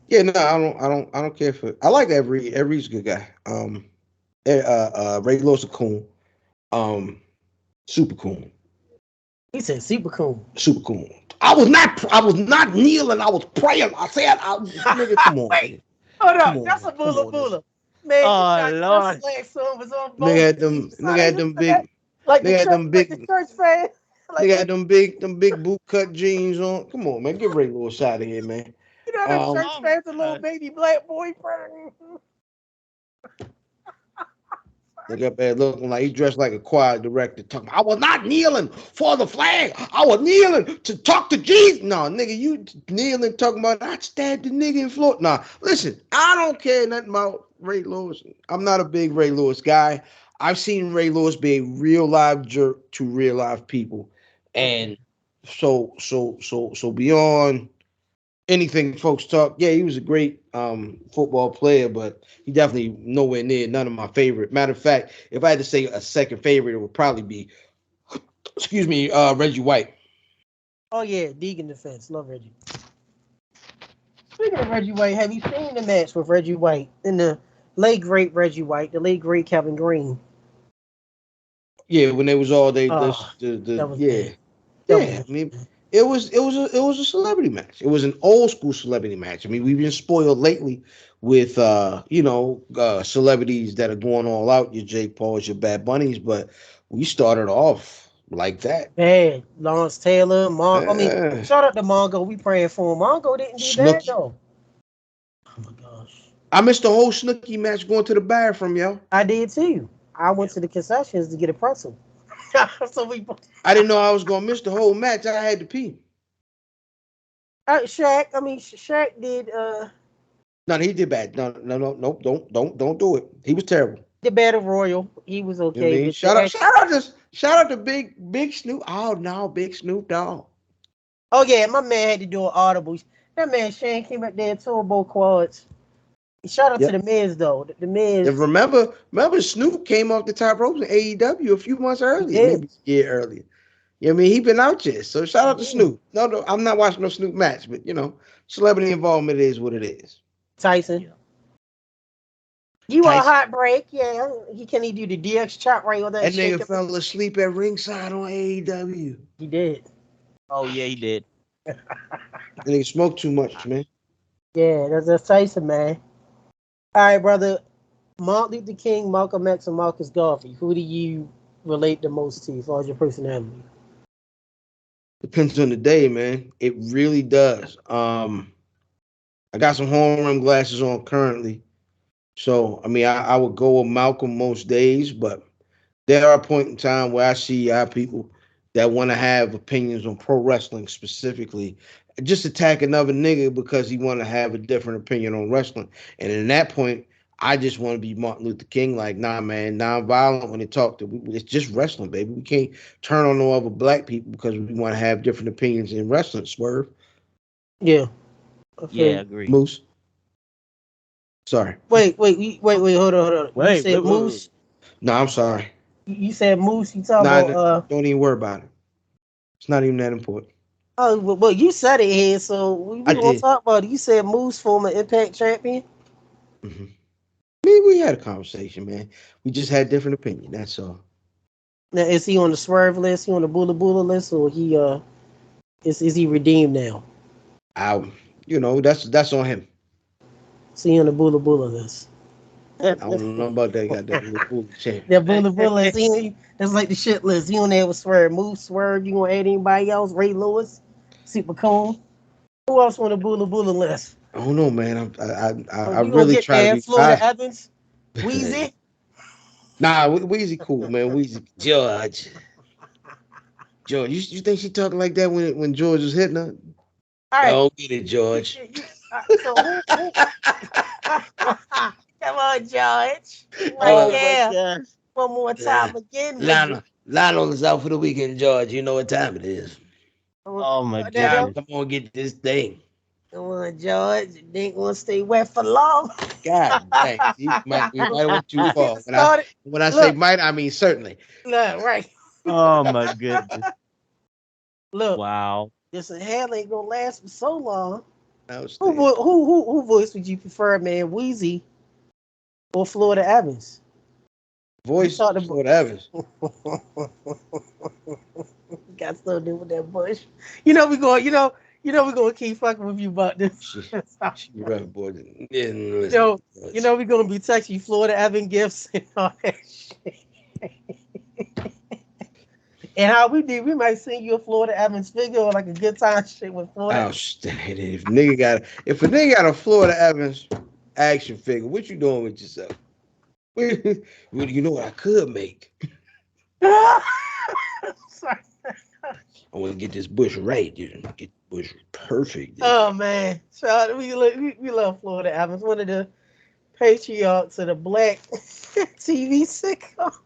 Yeah, no, I don't care for. I like Every. Every's a good guy. Ray Lewis a coon. Super coon. He said super cool. Super coon. I was not kneeling. I was praying. I said, nigga, come on, Wait, nigga. hold Come up. on, That's a come bula on, nigga. bula. Man, you Oh, got Lord. Chris Slackson was on Nigga both had them. teams. Nigga had them big. Like Nigga had them the big. church fan. Like Nigga had them big boot cut jeans on. Come on, man. Get Ray Lewis out of here, man. you know the Um, church Oh, fans, the little God. baby black boyfriend. Nigga up there looking like he dressed like a choir director. Talking, I was not kneeling for the flag. I was kneeling to talk to Jesus. No, nigga, you kneeling talking about I stabbed the nigga in Florida. Nah, listen, I don't care nothing about Ray Lewis. I'm not a big Ray Lewis guy. I've seen Ray Lewis be a real live jerk to real live people. And so beyond anything folks talk. Yeah, he was a great football player, but he definitely nowhere near none of my favorite. Matter of fact, if I had to say a second favorite, it would probably be, excuse me, Reggie White. Oh yeah, Deegan defense. Love Reggie. Speaking of Reggie White, have you seen the match with Reggie White and the late great Reggie White, the late great Kevin Green? Yeah, when they was all they Oh, the that was yeah. bad. That was Yeah, bad. I mean, It was a celebrity match. It was an old school celebrity match. I mean, we've been spoiled lately with celebrities that are going all out, your Jake Pauls, your Bad Bunnies, but we started off like that. Man, Lawrence Taylor, Uh, shout out to Mongo. We praying for him. Mongo didn't do bad Snooki. though. Oh my gosh. I missed the whole Snooki match going to the bathroom, yo. I did too. I went to the concessions to get a pretzel. So we I didn't know I was gonna miss the whole match. I had to pee. Shaq did No, he did bad. No, no, no, no, don't do it. He was terrible. the Battle Royal. He was You know what I okay, mean? but the Shout out to Big Snoop. Oh no, Big Snoop Dogg. oh yeah, my man had to do an audible. That man Shane came up there turbo quads. Shout out to the Yep. Miz though. The Miz And remember Snoop came off the top ropes in AEW a few months he earlier, did. maybe a year earlier. You know what I mean? He been out there. So shout He out to did. Snoop. No, I'm not watching no Snoop match, but celebrity involvement is what it is. Tyson. Yeah. You want a Tyson. hot break? Yeah. Can he do the DX chop right on that That shake? nigga fell asleep at ringside on AEW. He did. Oh yeah, he did. That nigga smoked too much, man. Yeah, that's Tyson, man. All right, brother. Martin Luther King, Malcolm X, and Marcus Garvey. Who do you relate the most to as far as your personality? Depends on the day, man. It really does. I got some horn rim glasses on currently. So I mean I would go with Malcolm most days, but there are a point in time where I see people that want to have opinions on pro wrestling specifically, just attack another nigga because he want to have a different opinion on wrestling. And in that point, I just want to be Martin Luther King, like, nah, man, non-violent when they talk to. It's just wrestling, baby. We can't turn on no other black people because we want to have different opinions in wrestling. Swerve, Yeah. Yeah, agreed. Moose. Sorry, Wait. Hold on. You Wait, said Moose. no, I'm sorry. You said Moose. You talking Nah, about don't even worry about it. It's not even that important. Oh, well, you said it here, so we I gonna did. talk about it. You said Moose, former Impact champion. Mm-hmm. We had a conversation, man. We just had different opinion. That's all. Now, is he on the swerve list? He on the Bula Bula list, or is he redeemed now? That's on him. Is he on the Bula Bula list? I don't know about that goddamn little champ. That Bula Bula list, that's like the shit list. He on there with Swerve, Moose, Swerve. You gonna add anybody else? Ray Lewis, Super Coon. Who else on the Bula Bula list? I don't know, man. I You gonna really get try to there? be Florida positive. Evans, Wheezy. Nah, Weezy cool, man. Weezy George. You think she talking like that when George was hitting her? All right. Don't get it, George. So who come on, George. Oh Yeah. my gosh. One more time again. Lionel's out for the weekend, George. You know what time it is. Oh my Time, goodness. come on, get this thing. Come on, George. You ain't gonna stay wet for long. God dang, we might have went too far. When I say Look, might, I mean certainly. look, right. Oh my goodness. Look, Wow. this hell ain't gonna last for so long. Outstanding. Who voice would you prefer, man? Wheezy or Florida Evans? Voice talked Florida Evans. Got something to do with that bush. You know we going. You know we're gonna keep fucking with you about this. She rough, boy. You know we're gonna be texting you Florida Evan gifts and all that shit. And how we did, we might send you a Florida Evans figure or like a good time shit with Florida. Outstanding. If a nigga got a Florida Evans action figure, what you doing with yourself? Well, you know what I could make? Sorry. I want to get this bush right, dude. Get the bush perfect. Dude. Oh man, so we love Florida Evans, one of the patriarchs of the black TV sitcoms.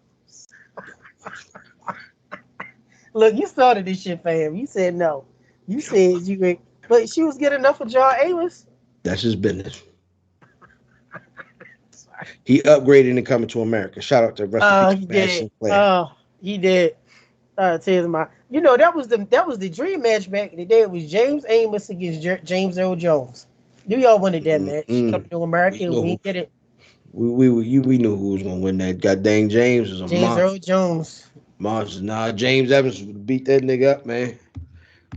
Look, you started this shit, fam. You said no. You said you could, but she was good enough for John Amos. That's his business. He upgraded and coming to America. Shout out to rest He did. He did. Tears my. You know that was the dream match back in the day. It was James Amos against James Earl Jones. New York wanted that match. Come to America, and we did it. We knew who was gonna win that. God dang, James was a James monster. Earl Jones. Monster. Nah, James Evans would beat that nigga up, man.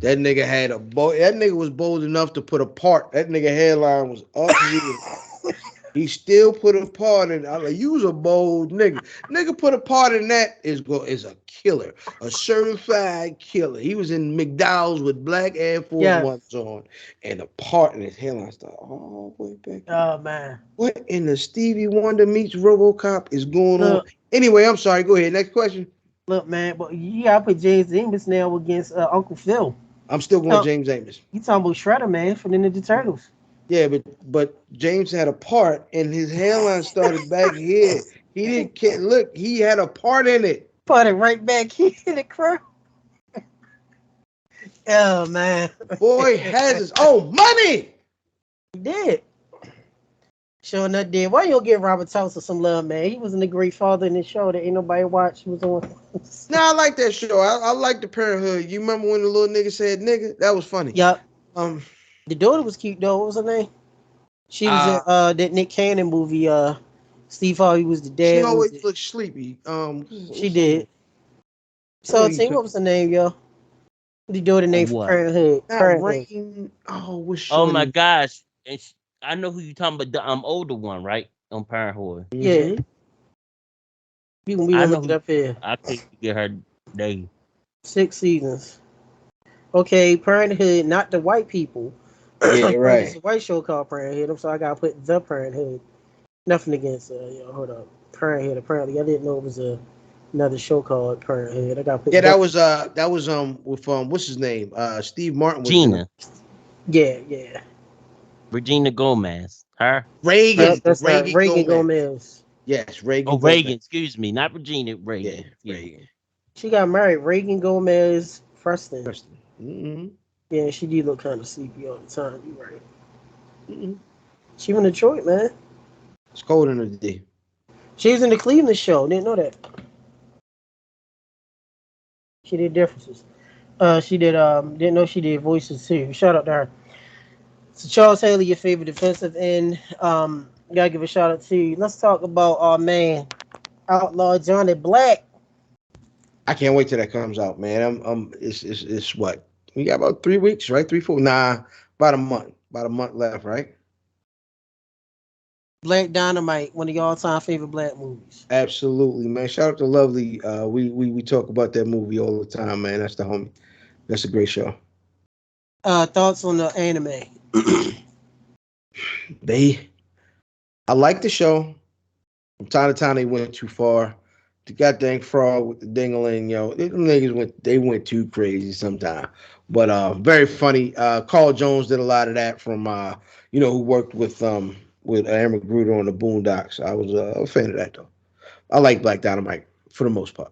That nigga had a that nigga was bold enough to put a part. That nigga hairline was up here. He still put a part in. I'm like, you was a bold nigga. Nigga put a part in that is a killer, a certified killer. He was in McDowell's with black Air Force Ones on, and a part in his hairline started all the way back. Oh man, what in the Stevie Wonder meets RoboCop is going on? Anyway, I'm sorry. Go ahead. Next question. Look, man, but you gotta put James Amos now against Uncle Phil. I'm still going James Amos. You talking about Shredder, man, from the Ninja Turtles? Yeah, but James had a part, and his hairline started back here. He didn't care. Look, he had a part in it. Parted right back here in the crown. Oh man, boy has his own money. He did. Sure enough, did. Why you don't give Robert Towson some love, man? He wasn't a great father in the show that ain't nobody watched. He was on. Nah, I like that show. I like the Parenthood. You remember when the little nigga said nigga? That was funny. Yup. The daughter was cute though. What was her name? She was in that Nick Cannon movie. Steve Harvey was the dad. She always looked sleepy. She did. So, what was her name, yo? The daughter name for Parenthood. Parenthood. Oh my gosh! And I know who you talking about. The older one, right? On Parenthood. Yeah. We gonna look it up here. I think get her name. 6 seasons. Okay, Parenthood, not the white people. Yeah, right. It's a white show called Parenthood. So I gotta put the Parenthood. Nothing against hold up. Parenthood. Apparently, I didn't know it was another show called Parenthood. I gotta put. Yeah, that was with what's his name? Steve Martin. Gina. Yeah. Regina Gomez. Her. Reagan. That's Reagan Gomez. Yes, Reagan. Oh, Reagan. Excuse me, not Regina. Reagan. Yeah, Reagan. She got married. Reagan Gomez Preston. Mm-hmm. Yeah, she did look kind of sleepy all the time. You right. Mm-hmm. She was in Detroit, man. It's cold in the day. She was in the Cleveland show. Didn't know that. She did differences. She did. Didn't know she did voices too. Shout out to her. So Charles Haley, your favorite defensive end. Gotta give a shout out to you. Let's talk about our man, Outlaw Johnny Black. I can't wait till that comes out, man. It's what we got about 3 weeks, right? 3, 4. Nah, about a month. About a month left, right? Black Dynamite, one of your all-time favorite Black movies. Absolutely, man. Shout out to Lovely. We talk about that movie all the time, man. That's the homie. That's a great show. Thoughts on the anime? I like the show. From time to time, they went too far. The goddamn fraud with the dingling, them niggas went too crazy sometimes. But very funny. Carl Jones did a lot of that from who worked with Aaron McGruder on the Boondocks. I was a fan of that though. I like Black Dynamite for the most part.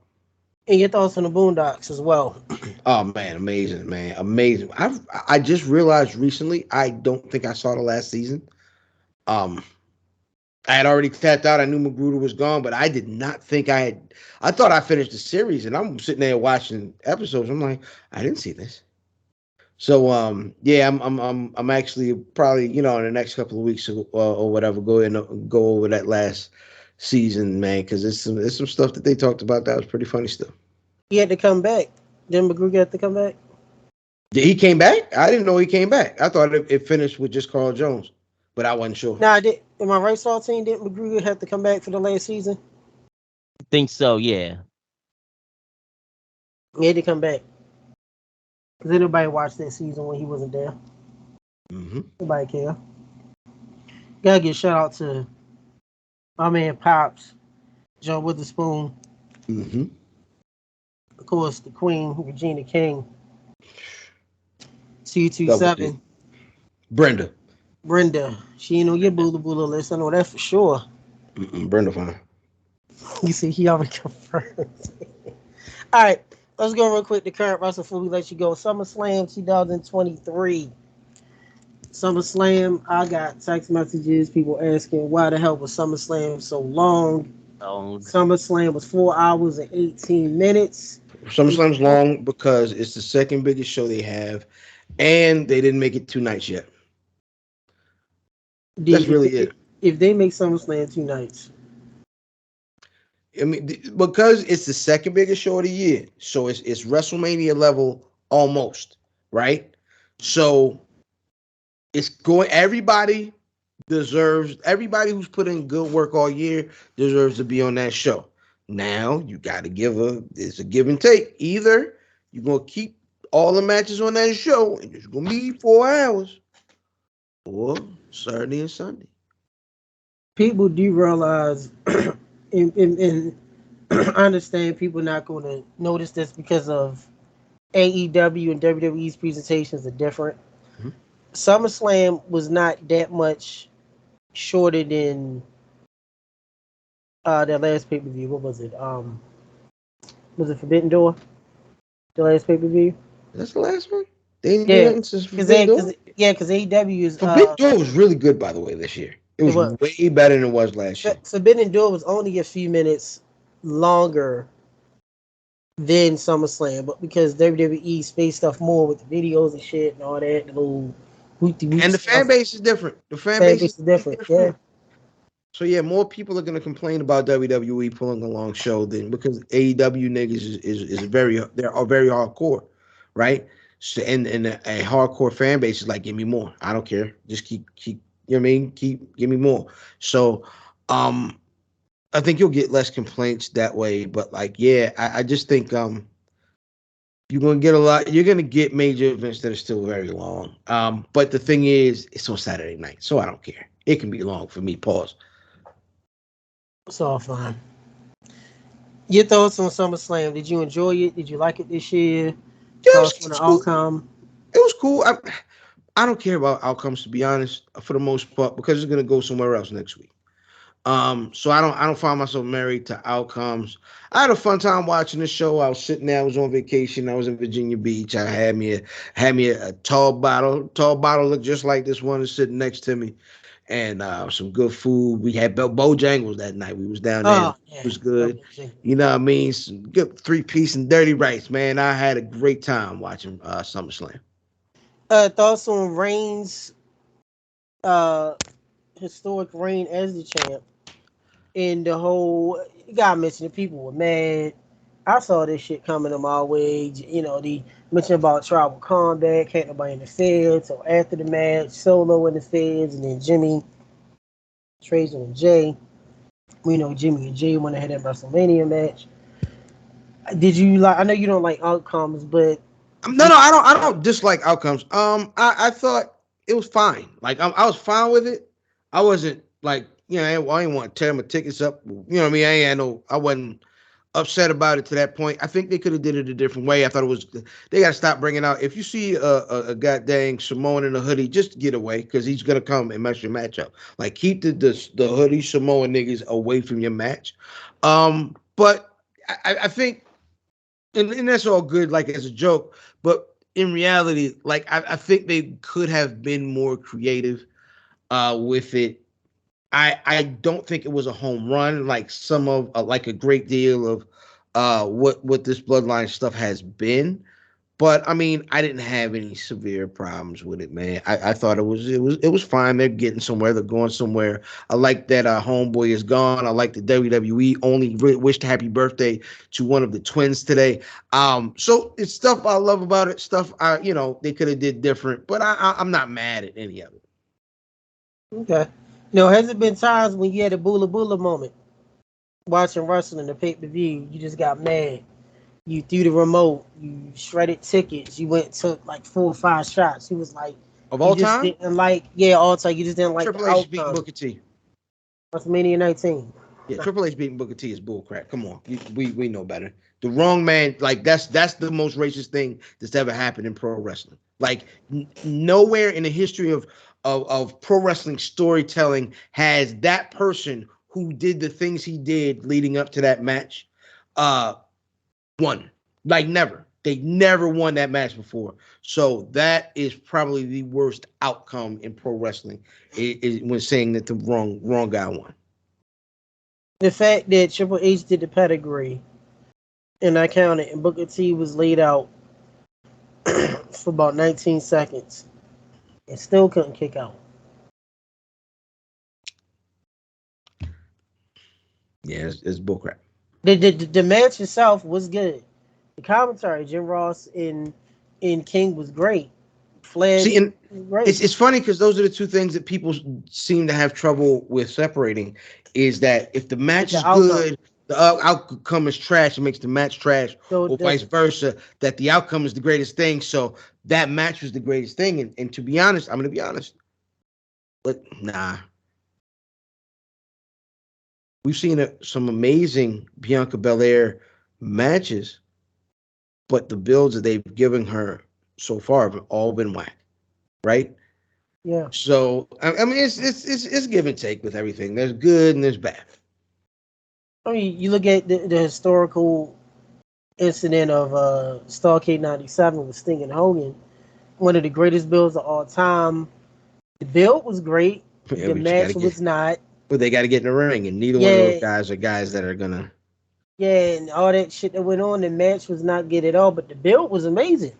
And your thoughts on the Boondocks as well? Oh man, amazing, man, amazing. I just realized recently I don't think I saw the last season. I had already tapped out. I knew Magruder was gone, but I did not think I had. I thought I finished the series, and I'm sitting there watching episodes. I'm like, I didn't see this. So, yeah, I'm actually probably in the next couple of weeks or whatever go over that last season, man, because it's some stuff that they talked about that was pretty funny stuff. He had to come back. Didn't Magruder have to come back? Did he came back? I didn't know he came back. I thought it finished with just Carl Jones, but I wasn't sure. Nah, am I right, Saltine? Didn't Magruder have to come back for the last season? I think so, yeah. He had to come back. Because anybody watched that season when he wasn't there? Mm-hmm. Nobody care. Gotta give a shout out to my man Pops, Joe Witherspoon. Mm-hmm. Of course, the Queen, Regina King. 227. Brenda. She ain't on your boola list. I know that for sure. Brenda fine. You see, he already confirmed. All right. Let's go real quick to current wrestling before we let you go. SummerSlam 2023. SummerSlam, I got text messages, people asking why the hell was SummerSlam so long? SummerSlam was 4 hours and 18 minutes. SummerSlam's long because it's the second biggest show they have, and they didn't make it 2 nights yet. That's really it. If they make SummerSlam 2 nights. I mean, because it's the second biggest show of the year, so it's WrestleMania level almost. right? So it's going. Everybody who's put in good work all year deserves to be on that show. Now you got to it's a give and take. Either you're gonna keep all the matches on that show and it's gonna be 4 hours, or Saturday and Sunday. People do realize, and I understand people not going to notice this because of AEW and WWE's presentations are different. Mhm. SummerSlam was not that much shorter than their last pay per view. What was it? Was it Forbidden Door? The last pay per view? That's the last one. They didn't do Yeah, nothing since Forbidden Door. because AEW is Forbidden Door was really good, by the way, this year. It it was was way better than it was last year. Forbidden Door was only a few minutes longer than SummerSlam, but because WWE spaced stuff more with the videos and shit and all that, the little And the fan stuff, base is different. The fan fan base base is is different. Yeah. So yeah, more people are gonna complain about WWE pulling a long show than because AEW niggas is very hardcore, right? So and a hardcore fan base is like, give me more. I don't care. Just keep you know what I mean? Give me more. So I think you'll get less complaints that way. But like, yeah, I just think you're gonna get major events that are still very long. But the thing is, it's on Saturday night, so I don't care. It can be long for me. Pause. It's all fine. Your thoughts on SummerSlam? Did you enjoy it? Did you like it this year? Yeah, Thoughts on it's the cool. outcome? It was cool. I don't care about outcomes, to be honest, for the most part, because it's gonna go somewhere else next week. So I don't find myself married to outcomes. I had a fun time watching the show. I was sitting there. I was on vacation. I was in Virginia Beach. I had me a tall bottle looked just like this one is sitting next to me, and some good food. We had Bojangles that night. We was down there. Oh It yeah, was good. You know what I mean? Some good 3-piece and dirty rice, man. I had a great time watching SummerSlam. thoughts on Reigns' uh historic reign as the champ and the whole. You gotta mention the people were mad. I saw this shit coming to my way. You know, the mention about tribal combat, can't nobody in the feds. So after the match, Solo in the feds, and then Jimmy, Tracer, and Jay. We know Jimmy and Jay when they had that WrestleMania match. Did you like? I know you don't like outcomes, but No, I don't dislike outcomes. I thought it was fine. Like I was fine with it. I wasn't like I didn't want to tear my tickets up. You know what I mean? I wasn't upset about it to that point. I think they could have did it a different way. I thought it was they got to stop bringing out. If you see a goddamn Samoan in a hoodie, just get away because he's gonna come and mess your match up. Like keep the hoodie Samoan niggas away from your match. But I think and that's all good, like as a joke. But in reality, like I think they could have been more creative with it. I don't think it was a home run like some of like a great deal of what this bloodline stuff has been. But I mean, I didn't have any severe problems with it, man. I thought it was fine. They're getting somewhere. They're going somewhere. I like that Homeboy is gone. I like the WWE only wished happy birthday to one of the twins today. So it's stuff I love about it. Stuff they could have did different, but I'm not mad at any of it. okay. No, has it been times when you had a bula bula moment watching wrestling, the pay per view? You just got mad. You threw the remote. You shredded tickets. You went and took like 4 or 5 shots. He was like, Of you all just time, didn't like, yeah, all time. You just didn't like the Triple H is beating outcome. Booker T. WrestleMania 19. Yeah, Triple H beating Booker T is bullcrap. Come on, we know better. The wrong man, like that's the most racist thing that's ever happened in pro wrestling. Like nowhere in the history of pro wrestling storytelling has that person who did the things he did leading up to that match won. Like never. They never won that match before. So that is probably the worst outcome in pro wrestling is when saying that the wrong guy won. The fact that Triple H did the pedigree and I counted, and Booker T was laid out for about 19 seconds and still couldn't kick out. Yeah, it's bullcrap. The match itself was good. The commentary, Jim Ross and and King was great. Flair See, and was great. it's funny because those are the two things that people seem to have trouble with separating. Is that if the match The is outcome. good, the outcome is trash. It makes the match trash, So or vice versa. That the outcome is the greatest thing. So that match was the greatest thing. And to be honest, I'm going to be honest. But nah, we've seen some amazing Bianca Belair matches, but the builds that they've given her so far have all been whack, right? yeah. So I mean, it's give and take with everything. There's good and there's bad. I mean, you look at the historical incident of Starrcade '97 with Sting and Hogan, one of the greatest builds of all time. The build was great. Yeah, The but you gotta match get, was not. but they got to get in the ring, and neither one of those Yeah, guys are guys that are gonna. yeah, and all that shit that went on. The match was not good at all, but the build was amazing.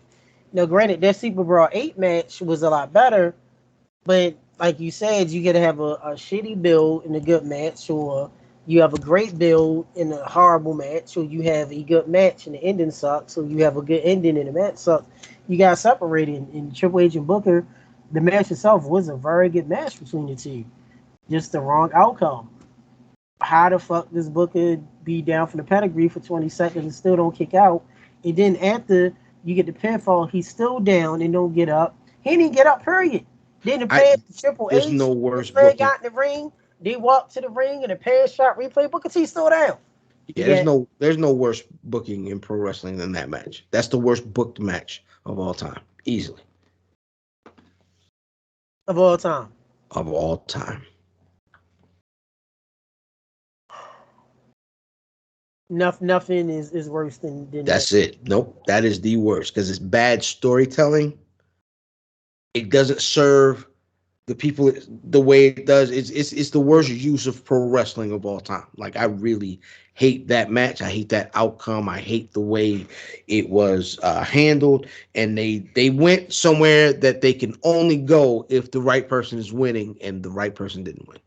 Now, granted, that Super Brawl 8 match was a lot better, but like you said, you gotta have a shitty build in a good match, or you have a great build in a horrible match, or you have a good match and the ending sucks, or you have a good ending and the match sucks. You got separated. In Triple H and Booker, the match itself was a very good match between the two. Just the wrong outcome. How the fuck does Booker be down from the pedigree for 20 seconds and still don't kick out? And then after you get the pinfall, he's still down and don't get up. He didn't get up, period. Then the pass to Triple There's H, no the worse Flair booking. got in the ring, they walked to the ring and the pass shot replay, Booker T still down. Yeah, Yeah, there's no worse booking in pro wrestling than that match. That's the worst booked match of all time, easily of all time. of all time. Nothing is worse than that. That's it. Nope, that is the worst because it's bad storytelling. It doesn't serve the people the way it does. It's the worst use of pro wrestling of all time. Like I really hate that match. I hate that outcome. I hate the way it was handled. And they went somewhere that they can only go if the right person is winning, and the right person didn't win.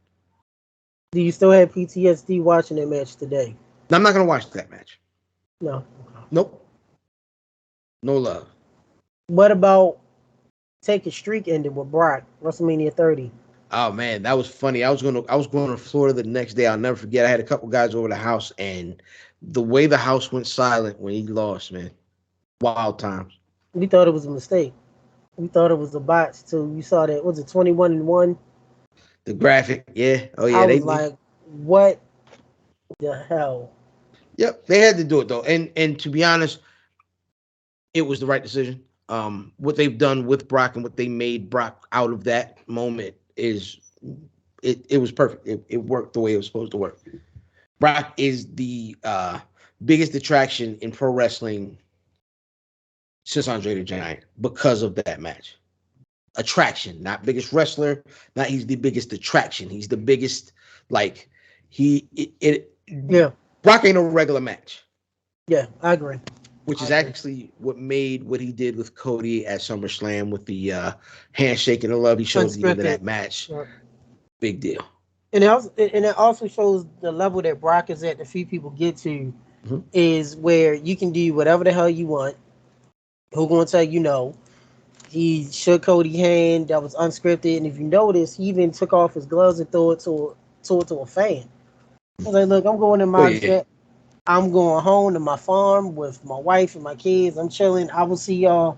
Do you still have PTSD watching that match today? Now, I'm not gonna watch that match. No. Nope. No love. What about take a streak ended with Brock, WrestleMania 30? Oh man, that was funny. I was going to Florida the next day. I'll never forget. I had a couple guys over the house, and the way the house went silent when he lost, man. Wild times. We thought it was a mistake. We thought it was a botch too. You saw that, was it 21-1? The graphic, yeah. Oh yeah, I was like, what the hell? Yep, they had to do it though. And to be honest, it was the right decision. What they've done with Brock and what they made Brock out of that moment is it was perfect. It worked the way it was supposed to work. Brock is the biggest attraction in pro wrestling since Andre the Giant because of that match. Attraction, not biggest wrestler, not he's the biggest attraction. He's the biggest, like Yeah. Brock ain't a regular match. Yeah, I agree. Which is actually what made what he did with Cody at SummerSlam with the handshake and the love he showed at the end of that match. Yeah. Big deal. And it also shows the level that Brock is at. The few people get to is where you can do whatever the hell you want. Who gonna tell you no? He shook Cody's hand. That was unscripted. And if you notice, he even took off his gloves and threw it to a fan. I was like, look, I'm going in my jet. I'm going home to my farm with my wife and my kids. I'm chilling. I will see y'all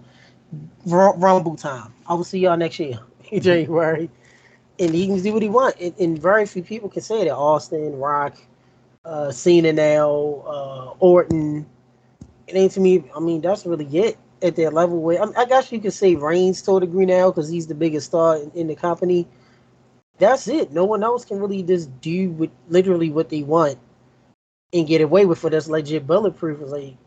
Rumble time. I will see y'all next year in January. And he can do what he wants. And very few people can say that. Austin, Rock, Cena now, Orton. It ain't to me. I mean, that's really it at that level. Where I guess you could say Reigns to a degree now because he's the biggest star in the company. That's it. No one else can really just do literally what they want and get away with it. That's legit bulletproof. It's like,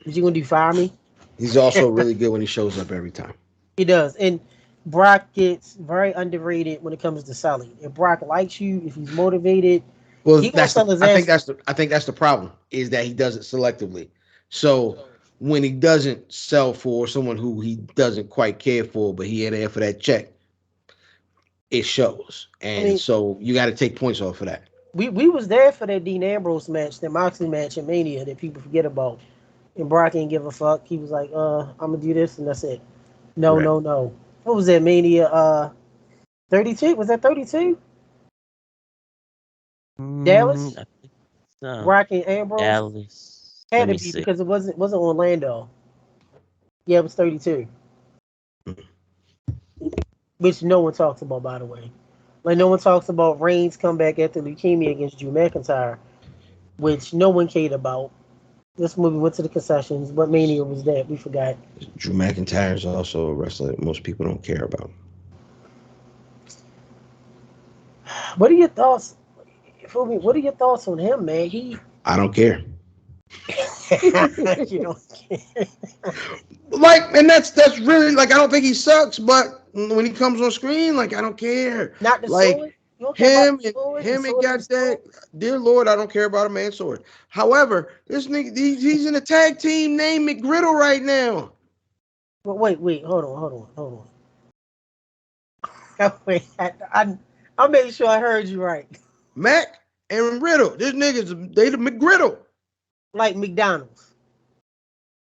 what you gonna do? Fire me? He's also really good when he shows up every time. He does. And Brock gets very underrated when it comes to selling. If Brock likes you, if he's motivated, well, he gonna sell his ass. I think that's the problem is that he does it selectively. So when he doesn't sell for someone who he doesn't quite care for, but he ain't there for that check, it shows. And so you got to take points off of that. We was there for that Dean Ambrose match, that Moxley match in Mania that people forget about. and Brock didn't give a fuck. He was like, I'm gonna do this and that's it. No, Right. no, no. What was that Mania? 32? Was that 32? Dallas? I think so. Brock and Ambrose? Dallas. Had Let to me be see. because it wasn't Orlando. Yeah, it was 32. Which no one talks about, by the way. Like no one talks about Reigns comeback after leukemia against Drew McIntyre, which no one cared about. This movie went to the concessions. What Mania was that? We forgot. Drew McIntyre is also a wrestler that most people don't care about. What are your thoughts? For me, what are your thoughts on him, man? He I don't care. you know, Like, and that's really like I don't think he sucks, but when he comes on screen, like I don't care. not the Like sword. You don't care about the sword. The him and sword got is the sword. that. Dear Lord, I don't care about a man's sword. However, this nigga he's in a tag team named McGriddle right now. But wait, hold on. Wait, I made sure I heard you right. Mac and Riddle. This nigga's they the McGriddle. Like McDonald's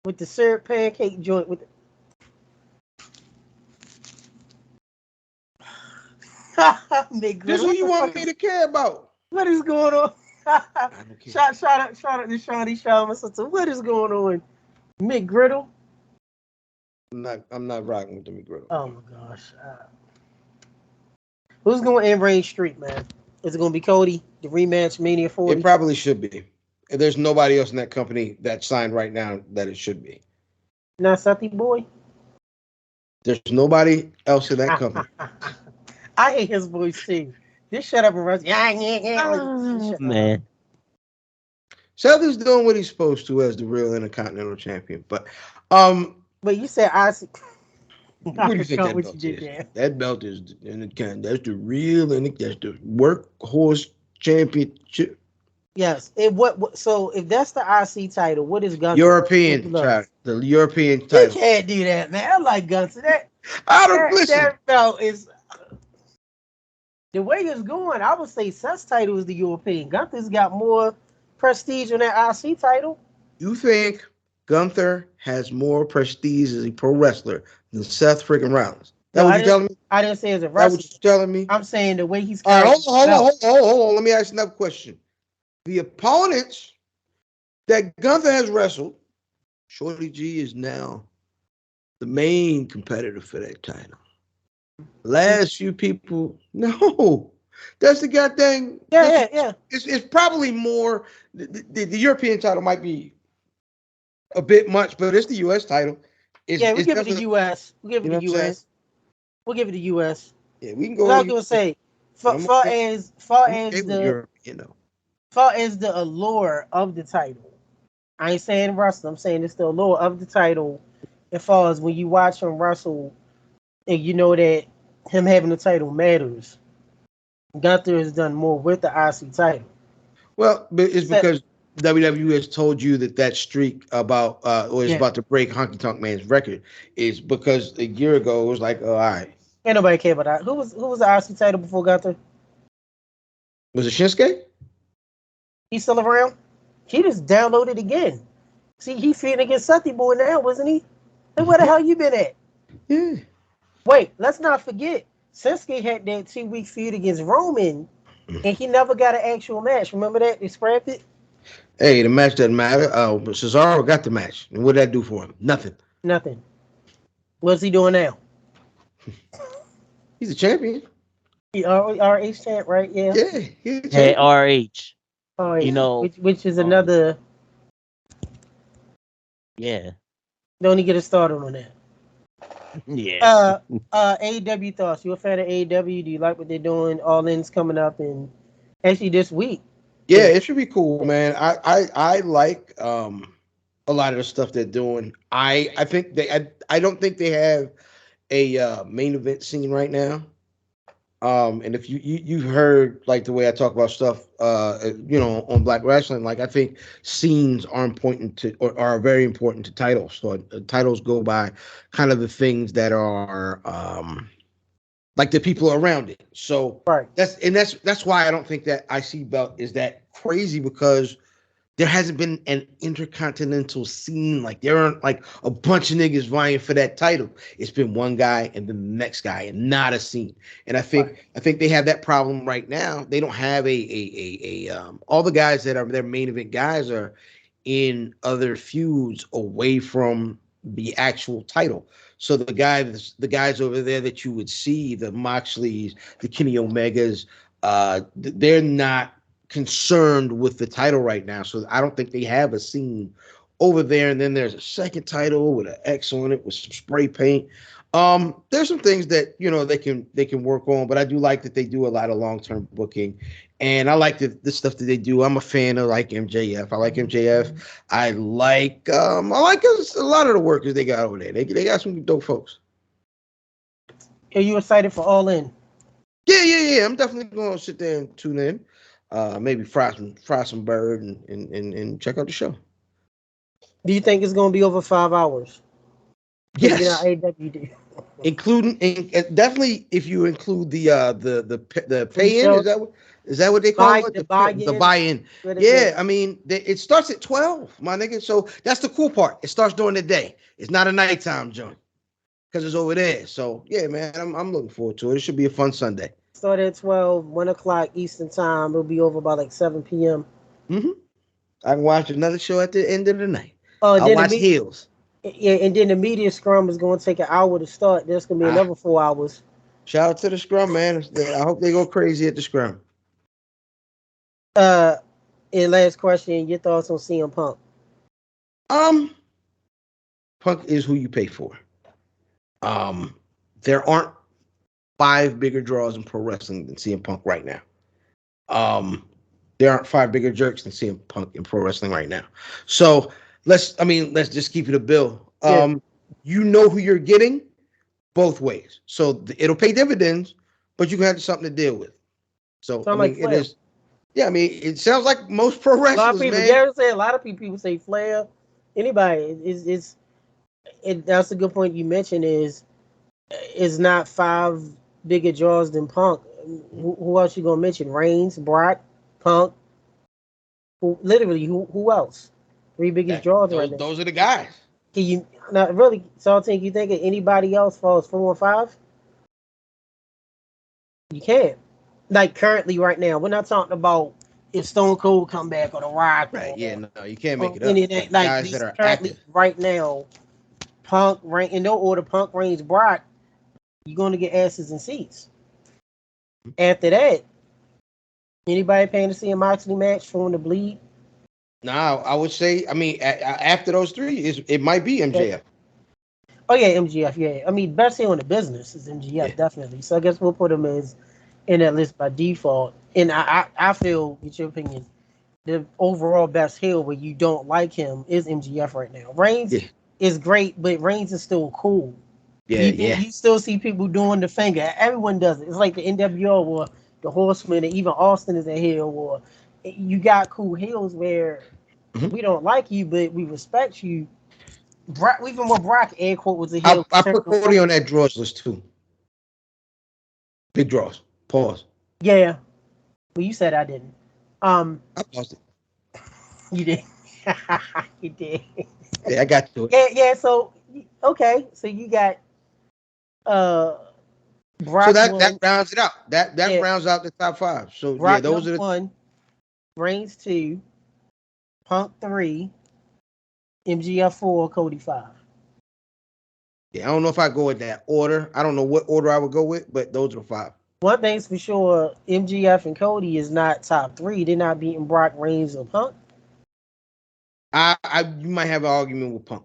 with the syrup pancake joint with. McGriddle. This who What you the want fuck me is? to care about. What is going on? I don't care. shout out to Shawnee Shaw, my sister. What is going on? McGriddle. I'm not rocking with the McGriddle. Oh my gosh. Who's going to end Reigns Street, man? Is it going to be Cody? The rematch, Mania 40? It probably should be. There's nobody else in that company that's signed right now that it should be. Not Suthy Boy? There's nobody else in that company. I hate his voice too. Just shut up and run. Yeah. Oh, man. Seth is doing what he's supposed to as the real Intercontinental Champion. But But you said I see. what do you think that what belt you did is? there. That belt is that's the real that's the workhorse championship. Yes. So if that's the IC title, what is Gunther? European title. The European You title. can't do that, man. I like Gunther. I don't listen. That belt is the way it's going. I would say Seth's title is the European. Gunther's got more prestige on that IC title. You think Gunther has more prestige as a pro wrestler than Seth freaking Rollins? That No, what you telling me? I didn't say as a That wrestler. what you telling me? I'm saying the way he's All right, carrying hold on. Let me ask another question. The opponents that Gunther has wrestled, Shorty G is now the main competitor for that title. Last few people, no, that's the goddamn. Yeah. It's probably more. The European title might be a bit much, but it's the U.S. title. We give it the U.S. We give it the U.S. We'll give it the U.S. Yeah, we can go. I was gonna say, far as European, far as the allure of the title, I ain't saying wrestle. I'm saying it's the allure of the title. As far as when you watch him wrestle, and you know that him having the title matters. Gunther has done more with the IC title. Well, but it's because WWE has told you that streak about about to break Honky Tonk Man's record is because a year ago it was like, oh, all right. Ain't nobody care about that. Who was the IC title before Gunther? Was it Shinsuke? He's still around? He just downloaded again. See, he feeding against Suthy Boy now, wasn't he? Hey, where the hell you been at? Yeah. Wait, let's not forget. Shinsuke had that 2-week feud against Roman, and he never got an actual match. Remember that? They scrapped it? Hey, the match doesn't matter. Cesaro got the match. And what did that do for him? Nothing. What's he doing now? He's a champion. He RH champ, right? Yeah. Yeah. He's a Hey, champion. RH. Oh, You know, which is another. Yeah. Don't even get us started on that. Yeah. AEW thoughts. You a fan of AEW? Do you like what they're doing? All In's coming up, and actually this week. Yeah, it should be cool, man. I like a lot of the stuff they're doing. I think I don't think they have a main event scene right now. And if you've heard like the way I talk about stuff, on Black Rasslin, like I think scenes are important to or are very important to titles. So titles go by kind of the things that are like the people around it. So right. that's why I don't think that IC belt is that crazy because there hasn't been an intercontinental scene. Like there aren't like a bunch of niggas vying for that title. It's been one guy and then the next guy, and not a scene. And I think they have that problem right now. They don't have a all the guys that are their main event guys are in other feuds away from the actual title. So the guys over there that you would see, the Moxleys, the Kenny Omegas, they're not concerned with the title right now. So I don't think they have a scene over there. And then there's a second title with an X on it with some spray paint. There's some things that they can work on, but I do like that they do a lot of long-term booking, and I like the stuff that they do. I'm a fan of like MJF. I like MJF. I like a lot of the workers they got over there. They got some dope folks. Are you excited for All In? Yeah. I'm definitely going to sit there and tune in. Maybe fry some bird and check out the show. Do you think it's going to be over 5 hours? Yes. AWD. Including definitely if you include the pay in, is that what they call it? The buy-in. Yeah, I mean it starts at 12, my nigga. So that's the cool part. It starts during the day. It's not a nighttime joint because it's over there. So yeah, man, I'm looking forward to it. It should be a fun Sunday. Start at 12, 1 o'clock Eastern time. It'll be over by like 7 p.m. Mm-hmm. I can watch another show at the end of the night. I'll watch Heels. Yeah, and then the media scrum is going to take an hour to start. There's going to be another 4 hours. Shout out to the scrum, man. I hope they go crazy at the scrum. And last question, your thoughts on CM Punk? Punk is who you pay for. There aren't 5 bigger draws in pro wrestling than CM Punk right now. There aren't 5 bigger jerks than CM Punk in pro wrestling right now. So let's just keep it a bill. You know who you're getting both ways. So it'll pay dividends, but you can have something to deal with. So it is. Yeah, I mean, it sounds like most pro wrestlers, a lot of people, man. A lot of people say Flair. Anybody that's a good point you mentioned. Is not 5 bigger draws than Punk. Who else you gonna mention? Reigns, Brock, Punk. Who else? 3 biggest draws right now. Those are the guys. Can you not really? Somethin, you think of anybody else falls 4 and 5? You can't. Like currently, right now, we're not talking about if Stone Cold come back or The Rock. Right? No, you can't make it any up. of that. Like guys that are currently active right now, Punk, Reigns, in no order, Punk, Reigns, Brock. You're going to get asses and seats. After that, anybody paying to see a Moxley match for him to bleed? No, I would say, I mean, after those 3, it might be MJF. Oh, yeah, MJF, yeah. I mean, best heel in the business is MJF, definitely. So I guess we'll put him in that list by default. And I feel, get your opinion, the overall best heel where you don't like him is MJF right now. Reigns is great, but Reigns is still cool. You still see people doing the finger. Everyone does it. It's like the NWO or the Horsemen, and even Austin is a heel. Or you got cool heels where we don't like you, but we respect you. Even when Brock, air quote, was a heel. I put Cody on that draws list too. Big draws. Pause. Yeah. Well, you said I didn't. I paused it. You did. You did. Yeah, I got to it. Yeah. So okay. So you got. Brock so that rounds it out. That rounds out the top 5. So Brock those are the 1, Reigns 2, Punk 3, MJF 4, Cody 5. Yeah, I don't know if I go with that order. I don't know what order I would go with, but those are 5. One thing's for sure, MJF and Cody is not top 3. They're not beating Brock, Reigns, or Punk. You might have an argument with Punk.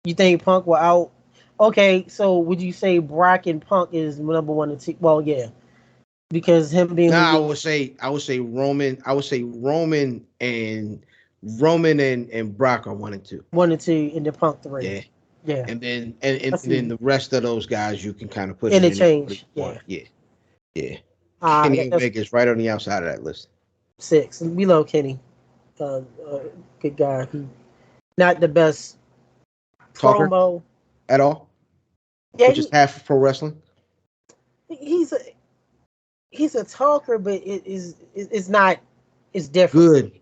You think Punk will out? Okay, so would you say Brock and Punk is number 1 and 2? Well, yeah, because him being. I would say Roman. I would say Roman and Brock are 1 and 2. 1 and 2, and the Punk 3. Yeah. And then the rest of those guys you can kind of put interchange. Yeah. Kenny Omega is right on the outside of that list. 6. We love Kenny. Good guy. He not the best Talker promo at all. Yeah, which is half of pro wrestling. He's a talker, but it's not. It's different. Good.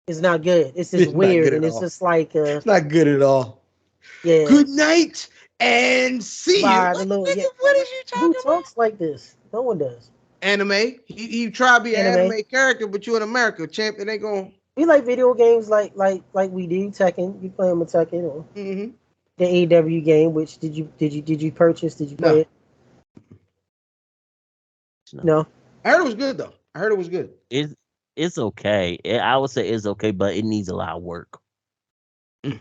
It's not good. It's just It's not weird, good and at it's all. just like It's not good at all. yeah. Good night and see you. By the Like, little nigga, yeah. what is you Who talking about? talks like this? No one does. Anime. He try to be an Anime. anime character, but you in America, champ. It ain't going. We like video games like we do. Tekken. You play them with Tekken or Mm-hmm. the AW game. Which did you purchase? Did you play No, it? No. No. I heard it was good though. I heard it was good. It's okay. I would say it's okay, but it needs a lot of work. Mm.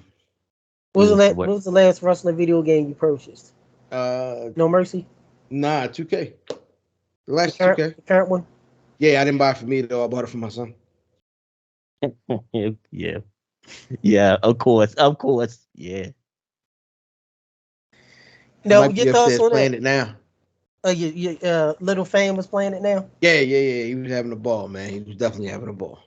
What was the Needs to last, what work. was the last wrestling video game you purchased? Uh, No Mercy. nah, 2K. The The last current 2K. the current one. Yeah, I didn't buy it for me though. I bought it for my son. Yeah. Yeah, of course. Of course. Yeah. He No, might your be thoughts upstairs on that? playing it now. Your little fan was playing it now. Yeah. He was having a ball, man. He was definitely having a ball.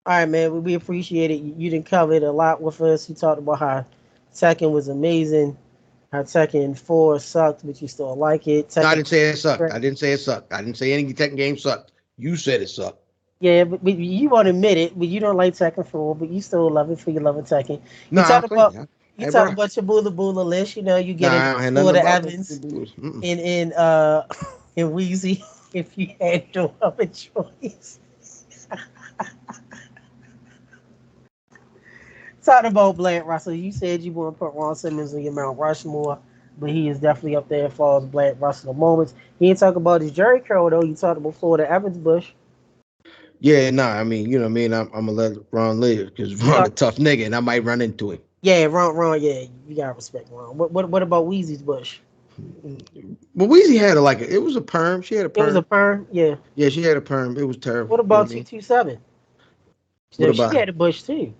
All right, man. We appreciate it. You didn't cover it a lot with us. You talked about how Tekken was amazing, how Tekken 4 sucked, but you still like it. No, I Tekken, didn't say it sucked. I didn't say it sucked. I didn't say any Tekken game sucked. You said it sucked. yeah, but you won't admit it. But you don't like Tekken 4, but you still love it for your love of Tekken. No, I played it. You Hey, talk bro. about your Bula Bula list. You know, you Nah, get I into don't have nothing Florida about the Evans Blues. in in Wheezy if you had no other choice. Talking about Black Rasslin, you said you want to put Ron Simmons in your Mount Rushmore, but he is definitely up there as far as Black Rasslin moments. He ain't talking about his Jerry curl though. You talked about Florida Evans Bush. Yeah, nah. I mean, you know what I mean. I'm gonna let Ron live because Ron a tough nigga, and I might run into him. Yeah, Ron. Yeah, you gotta respect Ron. What about Weezy's Bush? But Weezy had it was a perm. She had a It was a perm. perm. Yeah. Yeah, she had a perm. It was terrible. What You know about what I mean? 227? What So she about? had a bush too.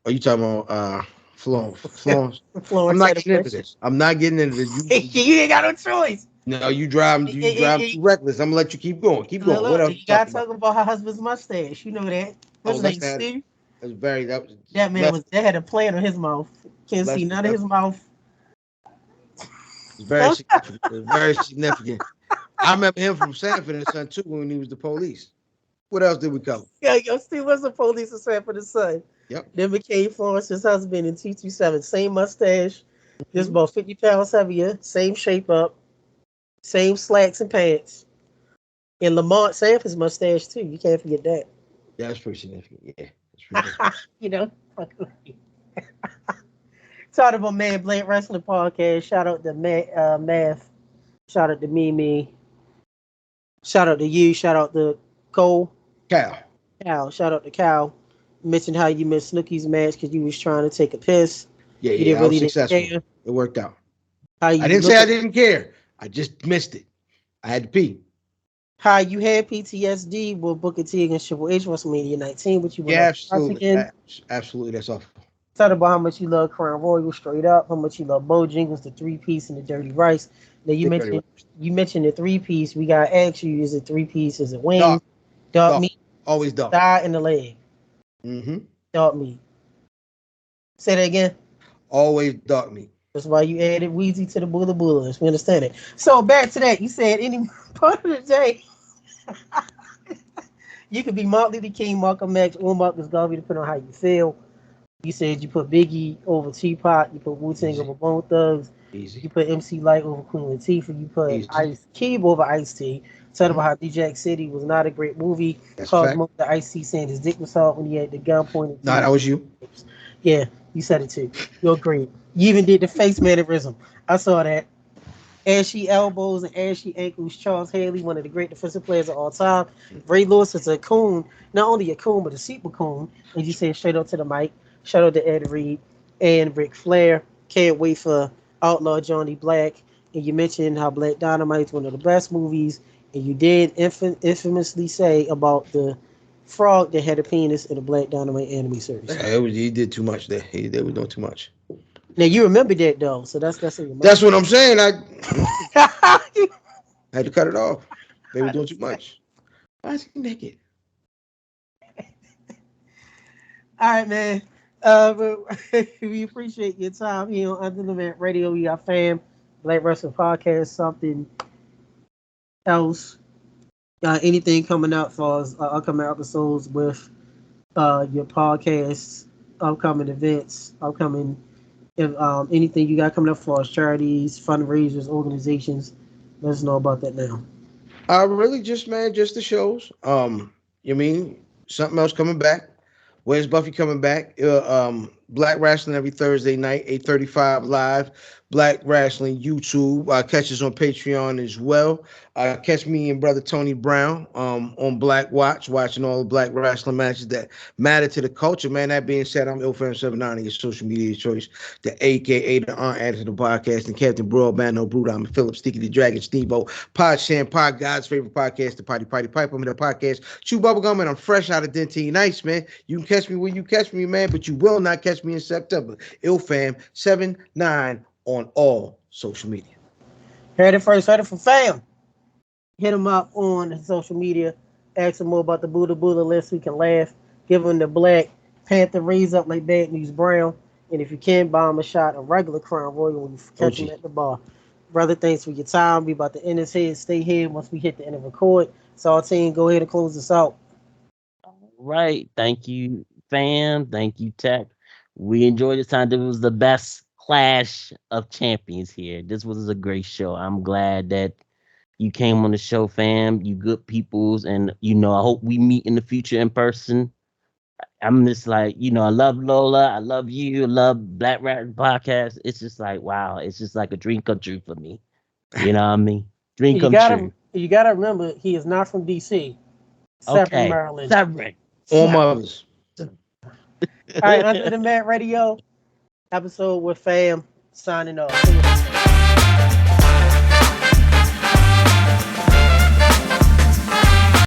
Are you talking about Florence? Florence? I'm Florence not had a getting into bush. this. I'm not getting into this. You ain't got no choice. No, you drive too reckless. I'm gonna let you keep going. Keep going. What Look, else you you gotta talking about? talk about her husband's mustache. You know that. What's Oh, his let's name? not. Stu? That was That man less was. They had a plant on his mouth. Can't see less none of his mouth. it's very significant. It's very significant. I remember him from Sanford and Son too when he was the police. What else did we cover? Yeah, yo, Stu was the police assigned for the son. Yep. Then became Florence's husband in 227. Same mustache, just Mhm. about 50 pounds heavier. Same shape up. Same slacks and pants. And Lamont Sanford's mustache too. You can't forget that. Yeah, that's pretty significant. Yeah, that's pretty significant. You know. Talking about Man Black Wrestling Podcast. Shout out to Math. Shout out to Mimi. Shout out to you. Shout out to Cole. Cal. Cal. Shout out to Cal. Mentioned how you missed Snooki's match because you was trying to take a piss. You Yeah, didn't I was really didn't successful. care. It worked out. How I you didn't say look I at didn't care. I just missed it. I had to pee. how you had PTSD with Booker T against Triple H WrestleMania 19, but you went Yeah, up to watch absolutely. again. Absolutely. That's awful. Talk about how much you love Crown Royal straight up, how much you love Bojangles, the 3-piece, and the Dirty Rice. Now Big dirty right. you mentioned the 3-piece. We got to ask you: is it 3-piece? Is it wings, Dark. dark Dark. meat, Always dark. thigh, and the leg? Mm-hmm. Dark meat. Say that again. Always dark meat. That's why you added Wheezy to the Bula Bulas. We understand it. So back to that. You said any part of the day you could be Martin Luther King, Malcolm X, or Marcus Garvey, depending on how you feel. You said you put Biggie over Tupac, you put Wu-Tang Easy. over Bone Thugs, you Easy. put MC Light over Queen Latifah, you put Easy. Ice Cube over Ice-T. Said Mhm. about how D-Jack City was not a great movie. That's a Caused fact. most of the Ice-T saying his dick was hard when he had the gun pointed to No, that his was you. lips. Yeah, you said it too. You agreed. You even did the face mannerism. I saw that. Ashy elbows and ashy ankles. Charles Haley, one of the great defensive players of all time. Ray Lewis is a coon, not only a coon, but a super coon. And you said straight up to the mic. Shout out to Ed Reed and Ric Flair. Can't wait for Outlaw Johnny Black. And you mentioned how Black Dynamite is one of the best movies. And you did infamously say about the frog that had a penis in the Black Dynamite anime series. He did too much there. They were doing too much. Now you remember that though, so that's in your That's mind. what I'm saying. I had to cut it off. They were doing too much. Why is he naked? All right, man. But we appreciate your time here on Under the Mat Radio. We got fam, Black Wrestling Podcast, something else. Anything coming out for us, upcoming episodes with your podcasts, upcoming events, upcoming if anything you got coming up for us, charities, fundraisers, organizations. Let us know about that now. Really just man, just the shows. You mean something else coming back? Where's Buffy coming back? Black Rasslin every Thursday night, 8:35 live. Black Rasslin YouTube. Catch us on Patreon as well. Catch me and brother Tony Brown on Black Watch, watching all the Black Wrestling matches that matter to the culture. Man, that being said, I'm IlFam79, your social media choice, the AKA the Aunt added to the podcast, and Captain Broadband, no Brood. I'm Philip Sticky the Dragon Stevo, Pod Sham, Pod God's favorite podcast, the Potty Potty Pipe. I'm in the podcast, Chew Bubblegum, and I'm fresh out of Dentine Nights, man. You can catch me when you catch me, man, but you will not catch me in September. IlFam79 on all social media. Heard it first, heard it from fam. Hit him up on social media. Ask him more about the Buddha Buddha list. We can laugh. Give him the Black Panther raise up like Bad News Brown. And if you can, buy him a shot of regular Crown Royal when you catch him at the bar. Brother, thanks for your time. We about to end this here. Stay here once we hit the end of record. Somethin, go ahead and close this out. Right. Thank you, fam. Thank you, Tech. We enjoyed this time. This was the best clash of champions here. This was a great show. I'm glad that you came on the show, fam. You good peoples, and I hope we meet in the future in person. I'm just like, I love Lola, I love you, I love Black Rasslin Podcast. It's just like, wow, it's just like a dream come true for me. You know what I mean? Dream come true. You gotta remember, he is not from DC. Separate Maryland. Separate. All mothers. All right, Under the Mat Radio episode with fam signing off.